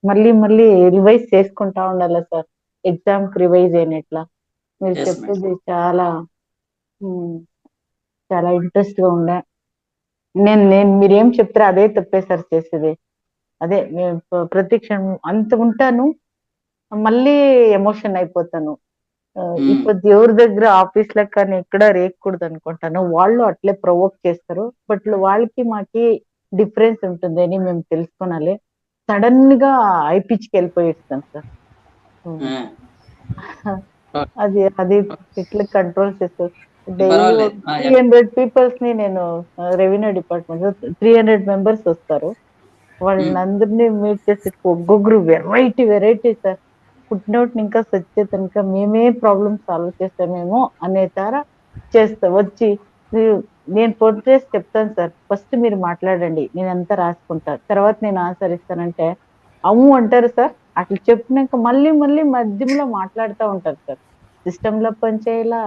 మళ్ళీ రివైజ్ చేసుకుంటా ఉండాలి సార్, ఎగ్జామ్ కి రివైజ్ అయినట్లా. మీరు చెప్పేది చాలా ఉమ్, చాలా ఇంట్రెస్ట్ గా ఉండే. నేను నేను మీరేం చెప్తారో అదే తప్పేసారి చేసేది. అదే నేను ప్రతి క్షణం అంత ఉంటాను, మళ్ళీ ఎమోషన్ అయిపోతాను. ఇప్పుడు దేవుడి దగ్గర ఆఫీస్ లో కానీ ఎక్కడ రేయకూడదు అనుకుంటాను. వాళ్ళు అట్లే ప్రొవోక్ చేస్తారు. బట్ వాళ్ళకి మాకి డిఫరెన్స్ ఉంటుంది అని మేము తెలుసుకోనాలి. సడన్ గా ఐ పిచ్కి వెళ్ళిపోయిస్తాను సార్. అది అది ఎట్లా కంట్రోల్ చేస్తారు. డైలీ పర్వాలేదు. 300 పీపుల్స్ ని నేను రెవెన్యూ డిపార్ట్మెంట్ 300 మెంబర్స్ వస్తారు. వాళ్ళందరినీ మీట్ చేసి ఒక్కొక్కరు వెరైటీ సార్. పుట్టినోటిని ఇంకా సచ్చేత ఇంకా మేమే ప్రాబ్లమ్ సాల్వ్ చేస్తామేమో అనే తార చేస్తా వచ్చి నేను ఫోన్ చేసి చెప్తాను సార్, ఫస్ట్ మీరు మాట్లాడండి, నేను అంతా రాసుకుంటాను, తర్వాత నేను ఆన్సర్ ఇస్తానంటే అమ్ము అంటారు సార్. అట్లా చెప్పినాక మళ్ళీ మళ్ళీ మధ్యలో మాట్లాడుతూ ఉంటారు సార్. సిస్టమ్ లో పని చేయాలా,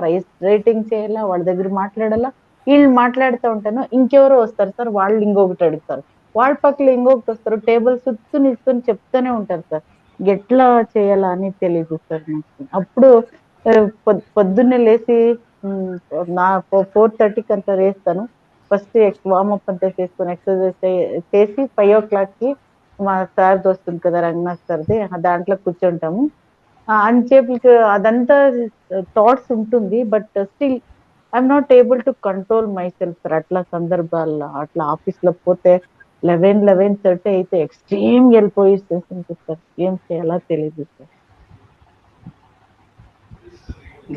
రైటింగ్ చేయాలా, వాళ్ళ దగ్గర మాట్లాడాలా, వీళ్ళు మాట్లాడుతూ ఉంటాను. ఇంకెవరో వస్తారు సార్, వాళ్ళు ఇంకొకటి అడుగుతారు, వాళ్ళ పక్కన ఇంకొకటి వస్తారు, టేబుల్ చుట్టూ నిల్చుని చెప్తూనే ఉంటారు సార్. ఎట్లా చేయాలా అని తెలియదు సార్ నాకు. అప్పుడు పొద్దున్నే లేచి నా 4:30కి అంతా వేస్తాను. ఫస్ట్ వార్మప్ అంతా చేసుకొని ఎక్సర్సైజ్ చేసి 5 o'clock కి మా సార్ వస్తుంది కదా, రంగనాథ్ సార్ది, దాంట్లో కూర్చుంటాము. అంతసేపు అదంతా థాట్స్ ఉంటుంది. But still I'm not able to control my self sir. అట్లా సందర్భాల్లో అట్లా ఆఫీస్ లో పోతే 11:30 అయితే ఎక్స్ట్రీమ్ వెళ్ళిపోయి సార్, ఏం చేయాలో తెలియదు సార్.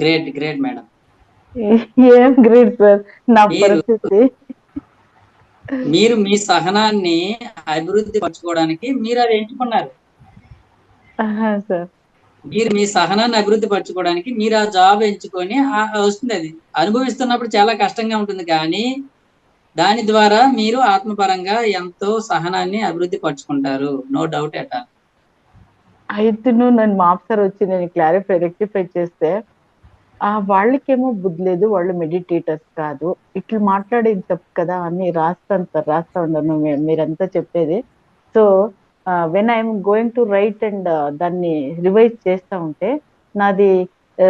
Great great madam. ఏం గ్రేట్ సార్ నా మీరు పరిస్థితి. మీరు మీ సహనాన్ని అభివృద్ధి పరచుకోవడానికి మీరు అది ఎంచుకున్నారు. సార్ మీరు మీ సహనాన్ని అభివృద్ధి పరచుకోవడానికి మీరు ఆ జాబ్ ఎంచుకొని వస్తుంది. అది అనుభవిస్తున్నప్పుడు చాలా కష్టంగా ఉంటుంది, కానీ దాని ద్వారా మీరు ఆత్మపరంగా ఎంతో సహనాన్ని అభివృద్ధి పరచుకుంటారు. No doubt at all. అయితే నన్ను మాప్ సార్ వచ్చి నేను రెక్టిఫై చేస్తే వాళ్ళకేమో బుద్ధి లేదు, వాళ్ళు మెడిటేటర్స్ కాదు, ఇట్లా మాట్లాడేది తప్పు కదా అని రాస్తాను సార్, రాస్తా ఉండను మీరంతా చెప్పేది. So when I'm going to right and దాన్ని రివైజ్ చేస్తా ఉంటే నాది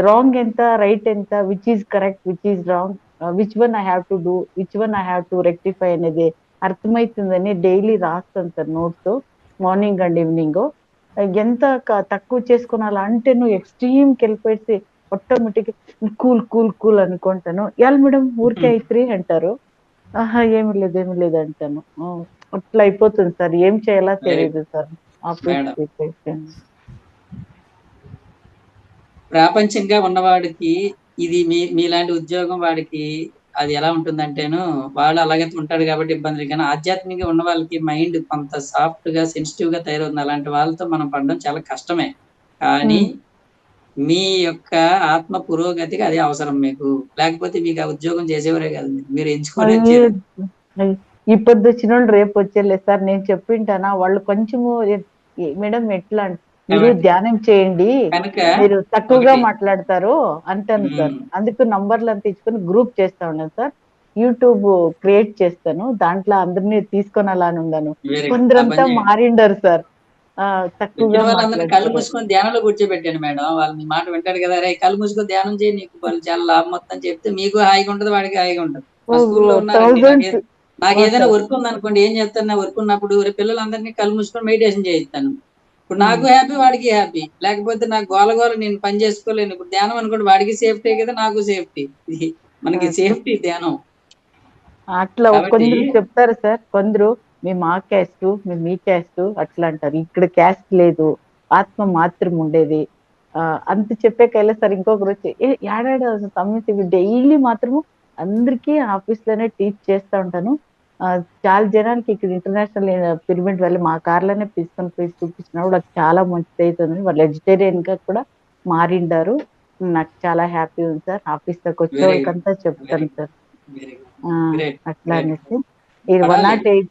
రాంగ్ ఎంత, రైట్ ఎంత, which is correct, which is wrong, which one I have to do, which one I have to rectify అనేది అర్థమవుతుందని డైలీ రాస్తాను sir notes, morning and evening. ఎంత తక్కువ చేసుకున్నాలా అంటే నువ్వు ఎక్స్ట్రీమ్కి వెళ్ళిపోయి ఆటోమేటిక్ కూల్ కూల్ కూల్ అనుకుంటాను. యాల్ మేడం ఊరికే అయిత్రి అంటారు, ఏమి లేదు అంటాను. అట్లా అయిపోతుంది సార్, ఏం చేయాలో తెలియదు సార్. ప్రాపంచంగా ఉన్నవాడికి ఇది మీలాంటి ఉద్యోగం వాడికి అది ఎలా ఉంటుందంటేను, వాడు అలాగే ఉంటాడు కాబట్టి ఇబ్బందులు, కానీ ఆధ్యాత్మికంగా ఉన్న వాళ్ళకి మైండ్ కొంత సాఫ్ట్ గా సెన్సిటివ్ గా తయారవుతుంది. అలాంటి వాళ్ళతో మనం పడడం చాలా కష్టమే, కానీ మీ యొక్క ఆత్మ పురోగతికి అది అవసరం మీకు. లేకపోతే మీకు ఆ ఉద్యోగం చేసేవారే కాదు, మీరు ఎంచుకొని వచ్చారు. ఇప్పుడు వచ్చిన వాళ్ళు రేపు వచ్చేలేదు సార్. నేను చెప్పింటానా, వాళ్ళు కొంచెము మేడం ఎట్లా మీరు ధ్యానం చేయండి, మీరు తక్కువగా మాట్లాడతారు అంటాను సార్. అందుకు నంబర్లు అంతా ఇచ్చుకొని గ్రూప్ చేస్తా ఉన్నాను సార్. యూట్యూబ్ క్రియేట్ చేస్తాను, దాంట్లో అందరినీ తీసుకొని అలా ఉన్నాను. కొందరంతా మారిండారు సార్, తక్కువగా కళ్ళు మూసుకొని ధ్యానంలో కూర్చోబెట్టాను మేడం. వాళ్ళు మీ మాట వింటారు కదా, రే కళ్ళు మూసుకొని ధ్యానం చేయి, నీకు వాళ్ళు చాలా లాభం మొత్తం చెప్తే మీకు హాయిగా ఉంటుంది, వాడికి హాయిగా ఉంటుంది. మా స్కూల్లో ఉన్నారండి, నాకు ఏదైనా వర్క్ ఉందనుకోండి, ఏం చేస్తాను, వర్క్ ఉన్నప్పుడు పిల్లలందరినీ కళ్ళు మూసుకొని మెడిటేషన్ చేయిస్తాను. ఇప్పుడు నాకు హ్యాపీ, వాడికి హ్యాపీ. లేకపోతే నాకు గోల నేను పని చేసుకోలేను. ఇప్పుడు ధ్యానం అనుకోండి, వాడికి సేఫ్టీ కదా, నాకు సేఫ్టీ, మనకి సేఫ్టీ ధ్యానం. అట్లా కొందరు చెప్తారు సార్, కొందరు మేము ఆ క్యాస్ట్, మేము మీ క్యాస్ట్ అట్లా అంటారు. ఇక్కడ క్యాస్ట్ లేదు, ఆత్మ మాత్రం ఉండేది అంత చెప్పేకైనా సార్. ఇంకొకరు వచ్చి ఏడాడ సమస్య డైలీ మాత్రము అందరికీ ఆఫీస్ లోనే టీచ్ చేస్తా ఉంటాను. చాలా జనానికి ఇక్కడ ఇంటర్నేషనల్ పిరమిడ్ వెళ్ళి మా కార్లోనే తీసుకొని పోయి చూపించినప్పుడు నాకు చాలా మంచిది అవుతుంది. వాళ్ళు వెజిటేరియన్ గా కూడా మారిండారు. నాకు చాలా హ్యాపీ ఉంది సార్. ఆఫీస్ లోకి వచ్చే వాళ్ళకంతా చెప్తాను సార్. అట్లా అనేసి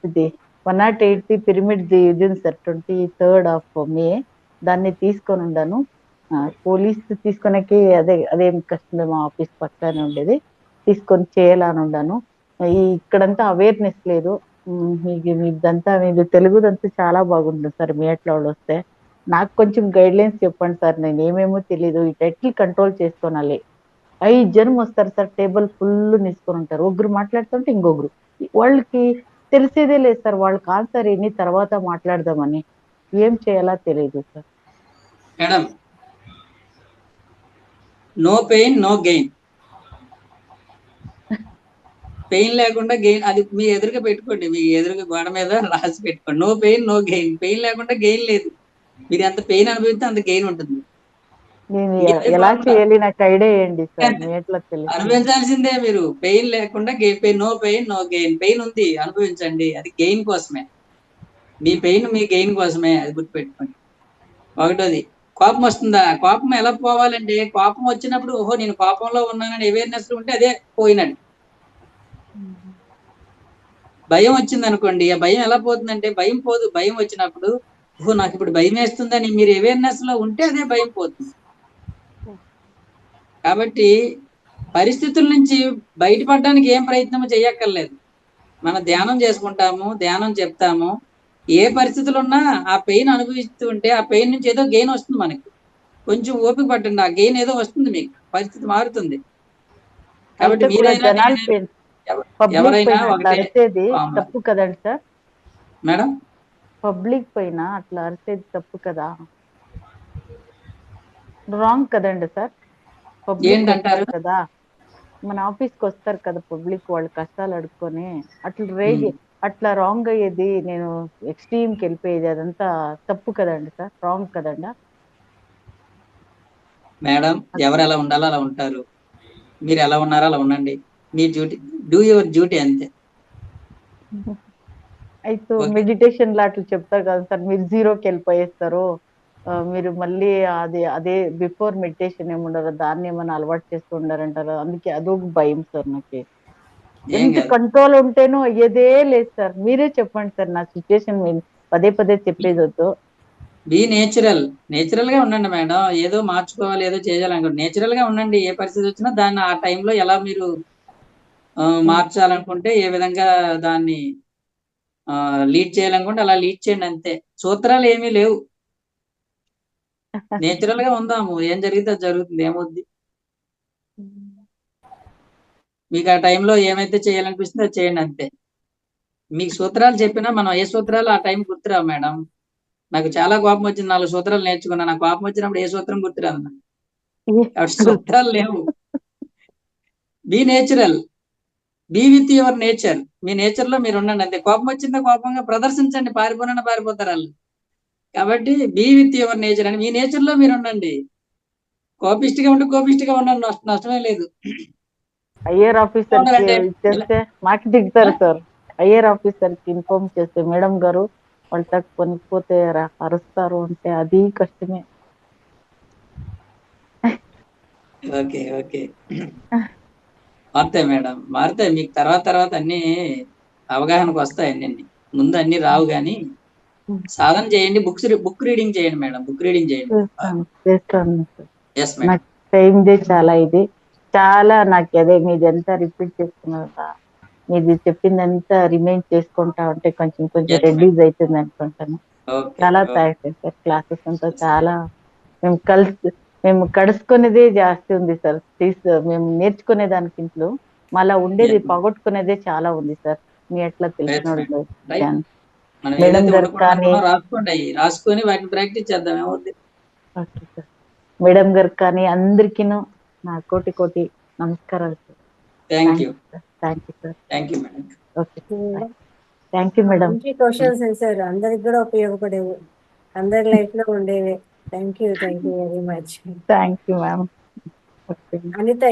ఇది 108th పిరమిడ్ ది ఇది ఉంది సార్, 23rd May దాన్ని తీసుకొని ఉన్నాను. పోలీస్ తీసుకునేకి అదేం కష్టం, మా ఆఫీస్ పక్కనే ఉండేది, తీసుకొని చేయాలని ఉన్నాను. ఇక్కడంతా అవేర్నెస్ లేదు. మీదంతా మీరు తెలుగుదంతా చాలా బాగుంటుంది సార్. మీ ఎట్లా వాళ్ళు వస్తే నాకు కొంచెం గైడ్ లైన్స్ చెప్పండి సార్, నేను ఏమేమో తెలీదు, ఎట్లా కంట్రోల్ చేసుకోనాలి. 5 జనం వస్తారు సార్, టేబుల్ ఫుల్ నిసుకొని ఉంటారు. ఒకరు మాట్లాడుతుంటే ఇంకొకరు, వాళ్ళకి తెలిసేదే లేదు సార్, వాళ్ళకి ఆన్సర్ ఎన్ని తర్వాత మాట్లాడదామని. ఏం చేయాలో తెలియదు సార్. Madam, no pain no gain. Pain లేకుండా గెయిన్, అది మీ ఎదురుగా పెట్టుకోండి, మీ ఎదురుగా గోడ మీద రాసి పెట్టుకోండి. No pain no gain. Pain లేకుండా గెయిన్ లేదు. మీరు ఎంత పెయిన్ అనుభవిస్తే అంత గెయిన్ ఉంటుంది. నేను ఇంకేదే ఎలా ఫార్ములా చేయాలి నాకు ఐడియా వేయండి సార్, మీ ఎట్లా తెలియదు. అనుభవించాల్సిందే మీరు. పెయిన్ లేకుండా no pain no gain. Pain ఉంది, అనుభవించండి, అది గెయిన్ కోసమే. మీ పెయిన్ మీ గెయిన్ కోసమే, అది గుర్తుపెట్టుకోండి. ఒకటోది, కోపం వస్తుందా? కోపం ఎలా పోవాలంటే, కోపం వచ్చినప్పుడు ఓహో నేను కోపంలో ఉన్నానని అవేర్నెస్ ఉంటే అదే పోయినట్టు. భయం వచ్చింది అనుకోండి, ఆ భయం ఎలా పోతుందంటే, భయం పోదు. భయం వచ్చినప్పుడు ఓహో నాకు ఇప్పుడు భయం వేస్తుందని మీరు అవేర్నెస్ లో ఉంటే అదే భయం పోతుంది. కాబట్టి పరిస్థితుల నుంచి బయటపడడానికి ఏం ప్రయత్నం చేయక్కర్లేదు. మనం ధ్యానం చేసుకుంటాము, ధ్యానం చెప్తాము. ఏ పరిస్థితులు ఉన్నా ఆ పెయిన్ అనుభవిస్తూ ఉంటే ఆ పెయిన్ నుంచి ఏదో గెయిన్ వస్తుంది మనకి. కొంచెం ఓపిక పట్టండి, ఆ గెయిన్ ఏదో వస్తుంది, మీకు పరిస్థితి మారుతుంది. కాబట్టి అయితే కూడా మీరైనా జనాలు నేనైనా పబ్లిక్ ఎవరైనా పైన అట్లా ఒకటే అరిచేది ఫార్ములా. తప్పు కదండి సార్? మేడం, పబ్లిక్ పైన అట్లా అరిచేది తప్పు కదా, రాంగ్ కదండి సార్? పబ్లిక్ ఏంటంటారు? వస్తారు కదా, మన ఆఫీస్కి వస్తారు కదా పబ్లిక్, వాళ్ళు కష్టాలు అడుక్కొని అట్లా రేజ్, అట్లా రాంగ్ అయ్యేది, నేను ఎక్స్ట్రీమ్కి వెళ్ళిపోయేది, అదంతా తప్పు కదండి సార్? రాంగ్ కదండా? మేడం, ఎవరు ఎలా ఉండాలో అలా ఉంటారు. మీరు ఎలా ఉన్నారో అలా ఉండండి. మీ డ్యూటీ, డూ యువర్ డ్యూటీ, అంతే. అయితే ఓకే. మెడిటేషన్ లా అట్లా చెప్తారు కదా సార్, మీరు జీరోకి వెళ్ళిపోయేస్తారు, మీరు మళ్ళీ అదే బిఫోర్ మెడిటేషన్ ఏముండరు, దాన్ని ఏమైనా అలవాటు చేస్తూ ఉండారంటారు. అందుకే అదొక భయం సార్ నాకు. ఏం ఎంత కాదు. కంట్రోల్ ఉంటేనో అయ్యేదే లేదు సార్. మీరే చెప్పండి సార్, నా సిచ్యుయేషన్ పదే పదే చెప్పేది వద్దు. Be natural. నేచురల్ గా ఉండండి మేడం. ఏదో మార్చుకోవాలి, ఏదో చేయాలనుకోండి, నేచురల్ గా ఉండండి. ఏ పరిస్థితి వచ్చినా దాన్ని ఆ టైంలో ఎలా మీరు మార్చాలనుకుంటే, ఏ విధంగా దాన్ని లీడ్ చేయాలనుకుంటే అలా లీడ్ చేయండి, అంతే. సూత్రాలు ఏమీ లేవు. నేచురల్ గా ఉందాము, ఏం జరిగితే అది జరుగుతుంది, ఏమవుద్ది. మీకు ఆ టైంలో ఏమైతే చేయాలనిపిస్తుందో అది చేయండి, అంతే. మీకు సూత్రాలు చెప్పినా మనం ఏ సూత్రాలు ఆ టైం గుర్తురావు మేడం. నాకు చాలా కోపం వచ్చింది, 4 సూత్రాలు నేర్చుకున్నా. నాకు కోపం వచ్చినప్పుడు ఏ సూత్రం గుర్తురాదు నాకు. కాబట్టి సూత్రాలు లేవు. Be natural. Be with your nature. మీ నేచర్ లో మీరు ఉండండి, అంతే. కోపం వచ్చిందా కోపంగా ప్రదర్శించండి, పారిపోతారు వాళ్ళు. కాబట్టి బీ విత్ యువర్ నేచర్ అని మీ నేచర్ లో మీరు ఉండండి. కోపిష్టిగా ఉండండి, నష్టమే లేదు. ఐఆర్ ఆఫీసర్ కి అంటే ఇచ్చేస్తే మాకు దిగుతారు సార్. ఐఆర్ ఆఫీసర్ కి ఇన్ఫార్మ్ చేస్తే, మేడం గారు వాళ్ళతో కొనిపోతే అరుస్తారు అంటే, అది కష్టమే. Okay, okay. మారుతాయి మేడం, మారుతాయి. మీకు తర్వాత అన్ని అవగాహనకు వస్తాయి. అన్ని ముందు అన్ని రావు, కానీ సాధన చేయండి. బుక్ రీడింగ్ చేయండి మేడం, బుక్ రీడింగ్ చేయండి. చేస్తాను సార్. Yes madam. నాకు టైందే చాలా ఇది, చాలా నాకు అదే మీదంతా రిపీట్ చేసుకున్నా, మీది చెప్పిందంతా రిమైండ్ చేసుకుంటా ఉంటే కొంచెం ఎస్ మేడం. రెడ్యూస్ అవుతుంది అనుకుంటాను. ఓకే, చాలా ఓకే. Thanks sir. క్లాసెస్ అంతా చాలా మేము కలుసుకునేదే జాస్తి ఉంది సార్. మేము నేర్చుకునే దానికి ఇంట్లో మళ్ళా ఉండేది Yes, ma'am. పోగొట్టుకునేదే చాలా ఉంది సార్. మీ ఎట్లా Yes, తెలిసిన ma'am. Right. మనం మేడం ఏదైతే గారు ఉండకూడదు కానీ, అనుకున్నా రాసుకోండి, అవి రాసుకొని వాటిని ప్రాక్టీస్ చేద్దాం, ఏమవుద్ది. ఓకే సార్, మేడం గారు కానీ అందరికీను నా కోటి కోటి నమస్కారాలు sir. Thank you. Thank you sir. Thank you madam. Okay, thank you madam. మంచి క్వశ్చన్స్ సార్, అందరికి కూడా ఉపయోగపడేవి, అందరి లైఫ్ లో ఉండేవి. Thank you very much. Thank you ma'am.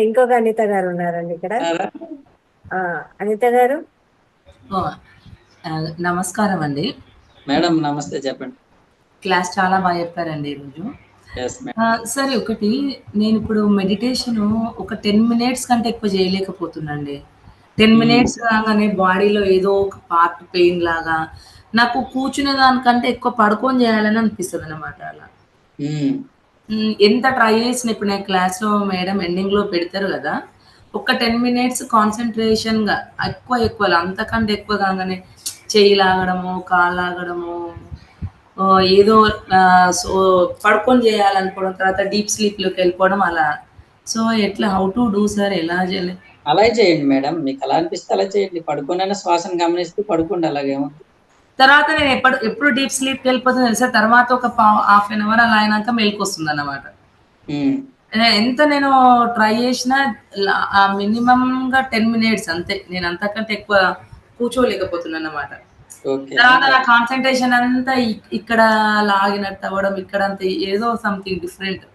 ఇంకొక అనిత గారు ఉన్నారండి ఇక్కడ. అనిత గారు, ఓ, నమస్కారం అండి మేడం. నమస్తే, చెప్పండి. క్లాస్ చాలా బాగా చెప్పారండి ఈరోజు. Yes madam. సరే, ఒకటి, నేను ఇప్పుడు మెడిటేషన్ ఒక 10 మినిట్స్ కంటే ఎక్కువ చేయలేకపోతున్నాండి. 10 మినిట్స్ రాగానే బాడీలో ఏదో ఒక పార్ట్ పెయిన్ లాగా, నాకు కూర్చునే దానికంటే ఎక్కువ పడుకొని చేయాలని అనిపిస్తుంది అనమాట. అలా ఎంత ట్రై చేసిన, ఇప్పుడు నేను క్లాస్లో మేడం ఎండింగ్లో పెడతారు కదా, ఒక 10 మినిట్స్ కాన్సన్ట్రేషన్గా ఎక్కువ అంతకంటే ఎక్కువ కాగానే చెయ్యి లాగడము, కాలు లాగడము, ఏదో సో పడుకొని చేయాలనుకోవడం, తర్వాత డీప్ స్లీప్లోకి వెళ్ళిపోవడం, అలా సో ఎట్లా హౌ టు డూ సార్, ఎలా చేయాలి? అలా చేయండి మేడం, మీకు అలా అనిపిస్తే అలా చేయండి. పడుకున్న శ్వాసను గమనిస్తూ పడుకోండి, అలాగేముంది. తర్వాత నేను ఎప్పుడు డీప్ స్లీప్కి వెళ్ళిపోతుంది తెలుసా, తర్వాత ఒక హాఫ్ అన్ అవర్ అలా అయినాక మెలకు వస్తుంది అన్నమాట. ఎంత నేను ట్రై చేసినా మినిమంగా 10 minutes అంతే, నేను అంతకంటే ఎక్కువ కూర్చోలేకపోతున్నాను అన్నమాట. ఓకే. తర్వాత నా కాన్సన్ట్రేషన్ అంతా ఇక్కడ లాగినట్టు అవ్వడం, ఇక్కడ అంతా ఏదో సంథింగ్ డిఫరెంట్.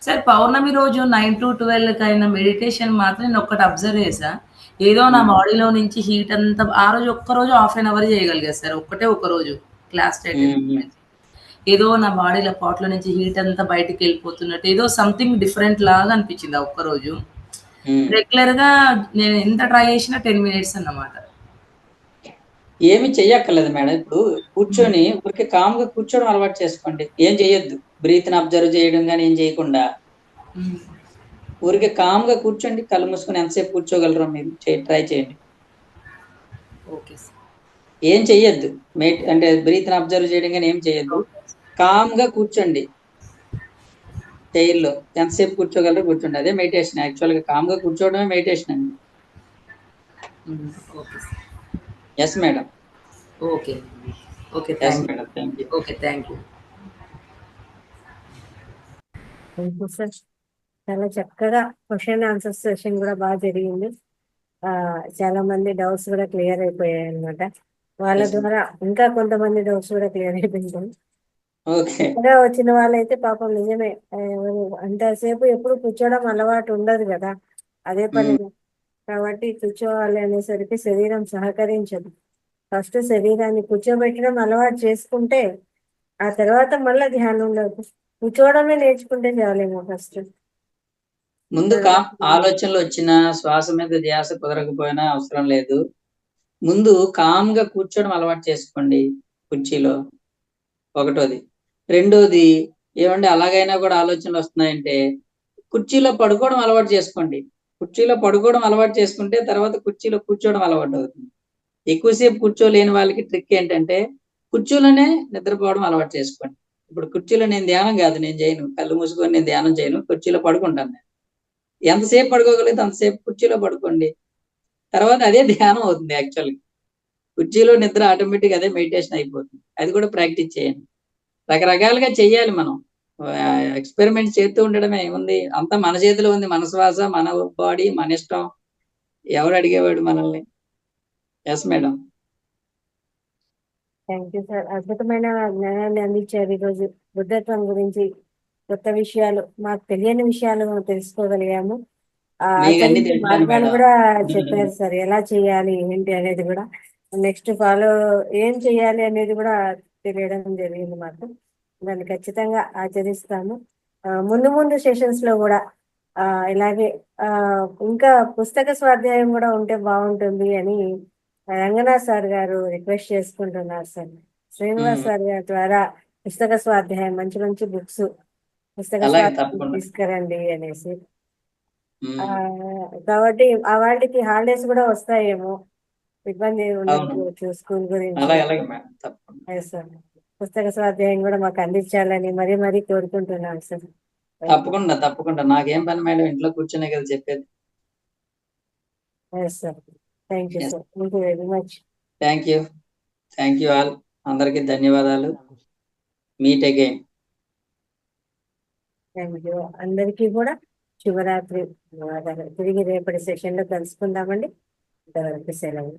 సార్ పౌర్ణమి రోజు 9 to 12 అయిన మెడిటేషన్ మాత్రం నేను ఒక్కటి అబ్జర్వ్ చేశా. ఏదో నా బాడీలో నుంచి హీట్ అంతా ఆ రోజు ఒక్కరోజు హాఫ్ అన్ అవర్ చేయగలిగా సార్, ఒక రోజు క్లాస్ అటెండ్. ఏదో నా బాడీలో పాట్లో నుంచి హీట్ అంతా బయటికి వెళ్ళిపోతున్నట్టు, ఏదో సంథింగ్ డిఫరెంట్ లాగా అనిపించింది ఆ ఒక్కరోజు. రెగ్యులర్ గా నేను ఎంత ట్రై చేసినా 10 minutes అన్నమాట. ఏమి చెయ్యక్కర్లేదు మేడం. ఇప్పుడు కూర్చొని ఊరికే కామ్గా కూర్చోవడం అలవాటు చేసుకోండి. ఏం చెయ్యొద్దు, బ్రీత్ని అబ్జర్వ్ చేయడం కానీ ఏం చేయకుండా ఊరికే కామ్గా కూర్చోండి. కళ్ళు మూసుకొని ఎంతసేపు కూర్చోగలరో మీరు ట్రై చేయండి. Okay sir. ఏం చెయ్యొద్దు, అంటే బ్రీత్ని అబ్జర్వ్ చేయడం కానీ ఏం చేయొద్దు. కామ్గా కూర్చోండి, చైర్లో ఎంతసేపు కూర్చోగలరో కూర్చోండి. అదే మెడిటేషన్. యాక్చువల్గా కామ్గా కూర్చోవడమే మెడిటేషన్ అండి. Okay sir. Yes madam. Okay okay, yes madam, thank you. Okay, thank you. Sir చాలా చక్కగా క్వశ్చన్ ఆన్సర్ సెషన్ కూడా బాగా జరిగింది. చాలా మంది డౌట్స్ కూడా క్లియర్ అయిపోయాయి అన్నమాట. వాళ్ళ ద్వారా ఇంకా కొంతమంది డౌట్స్ కూడా క్లియర్ అయిపోయింది. కొత్తగా వచ్చిన వాళ్ళైతే పాపం నిజమే, అంతసేపు ఎప్పుడు కూర్చోవడం అలవాటు ఉండదు కదా, అదే పని. కాబట్టి కూర్చోవాలి అనేసరికి శరీరం సహకరించదు. ఫస్ట్ శరీరాన్ని కూర్చోబెట్టడం అలవాటు చేసుకుంటే ఆ తర్వాత మళ్ళీ ధ్యానంలోకి కూర్చోవడమే నేర్చుకుంటే చాలేమో ఫస్ట్. ముందు ఆలోచనలు వచ్చిన శ్వాస మీద ధ్యాస కుదరకపోయినా అవసరం లేదు. ముందు కామ్గా కూర్చోవడం అలవాటు చేసుకోండి కుర్చీలో, ఒకటోది. రెండోది ఏమంటే అలాగైనా కూడా ఆలోచనలు వస్తున్నాయంటే కుర్చీలో పడుకోవడం అలవాటు చేసుకోండి. కుర్చీలో పడుకోవడం అలవాటు చేసుకుంటే తర్వాత కుర్చీలో కూర్చోవడం అలవాటు అవుతుంది. ఎక్కువసేపు కూర్చోలేని వాళ్ళకి ట్రిక్ ఏంటంటే కుర్చీలోనే నిద్రపోవడం అలవాటు చేసుకోండి. ఇప్పుడు కుర్చీలో నేను ధ్యానం కాదు, నేను చేయను, కళ్ళు మూసుకొని నేను ధ్యానం చేయను, కుర్చీలో పడుకుంటాను. నేను ఎంతసేపు పడుకోగలిగితే అంతసేపు కుర్చీలో పడుకోండి, తర్వాత అదే ధ్యానం అవుతుంది. యాక్చువల్గా కుర్చీలో నిద్ర ఆటోమేటిక్ అదే మెడిటేషన్ అయిపోతుంది. అది కూడా ప్రాక్టీస్ చేయండి. రకరకాలుగా చెయ్యాలి. మనం ఎక్స్పెరిమెంట్ చేస్తూ ఉండడమే ఏముంది, అంతా మన చేతిలో ఉంది. మన శ్వాస, మన బాడీ, మన ఇష్టం. ఎవరు అడిగేవాడు మనల్ని? Yes madam. Thank you sir, అద్భుతమైన జ్ఞానాన్ని అందించారు ఈరోజు. బుద్ధత్వం గురించి కొత్త విషయాలు, మాకు తెలియని విషయాలు తెలుసుకోగలిగాము. ఆచరించే మార్గాలు కూడా చెప్పారు సార్, ఎలా చేయాలి ఏంటి అనేది కూడా. నెక్స్ట్ ఫాలో ఏం చేయాలి అనేది కూడా తెలియడం జరిగింది మాకు. దాన్ని ఖచ్చితంగా ఆచరిస్తాము. ముందు సెషన్స్ లో కూడా ఇలాగే ఇంకా పుస్తక స్వాధ్యాయం కూడా ఉంటే బాగుంటుంది అని రంగనాథ్ సార్ గారు రిక్వెస్ట్ చేసుకుంటున్నారు సార్. శ్రీనివాస్ సార్ గారి ద్వారా పుస్తక స్వాధ్యాయం, మంచి మంచి బుక్స్, పుస్తక స్వాధ్యాయం తీసుకురండి అనేసి. కాబట్టి ఆ వాళ్ళకి హాలిడేస్ కూడా వస్తాయేమో, ఇబ్బంది ఉండకపోవచ్చు స్కూల్ గురించి. సార్ పుస్తక స్వాధ్యాయం కూడా మాకు అందించాలని మరీ మరీ కోరుకుంటున్నాను సార్. తప్పకుండా తప్పకుండా, నాకేం పని మేడం, ఇంట్లో కూర్చునే కదా చెప్పేది. Sir thank you sir, thank you very much. Thank you all. అందరికీ ధన్యవాదాలు. Meet again. థ్యాంక్ యూ అందరికీ కూడా శుభరాత్రి. తిరిగి రేపటి సెషన్ లో కలుసుకుందామండి. ఇంతవరకు సెలవు.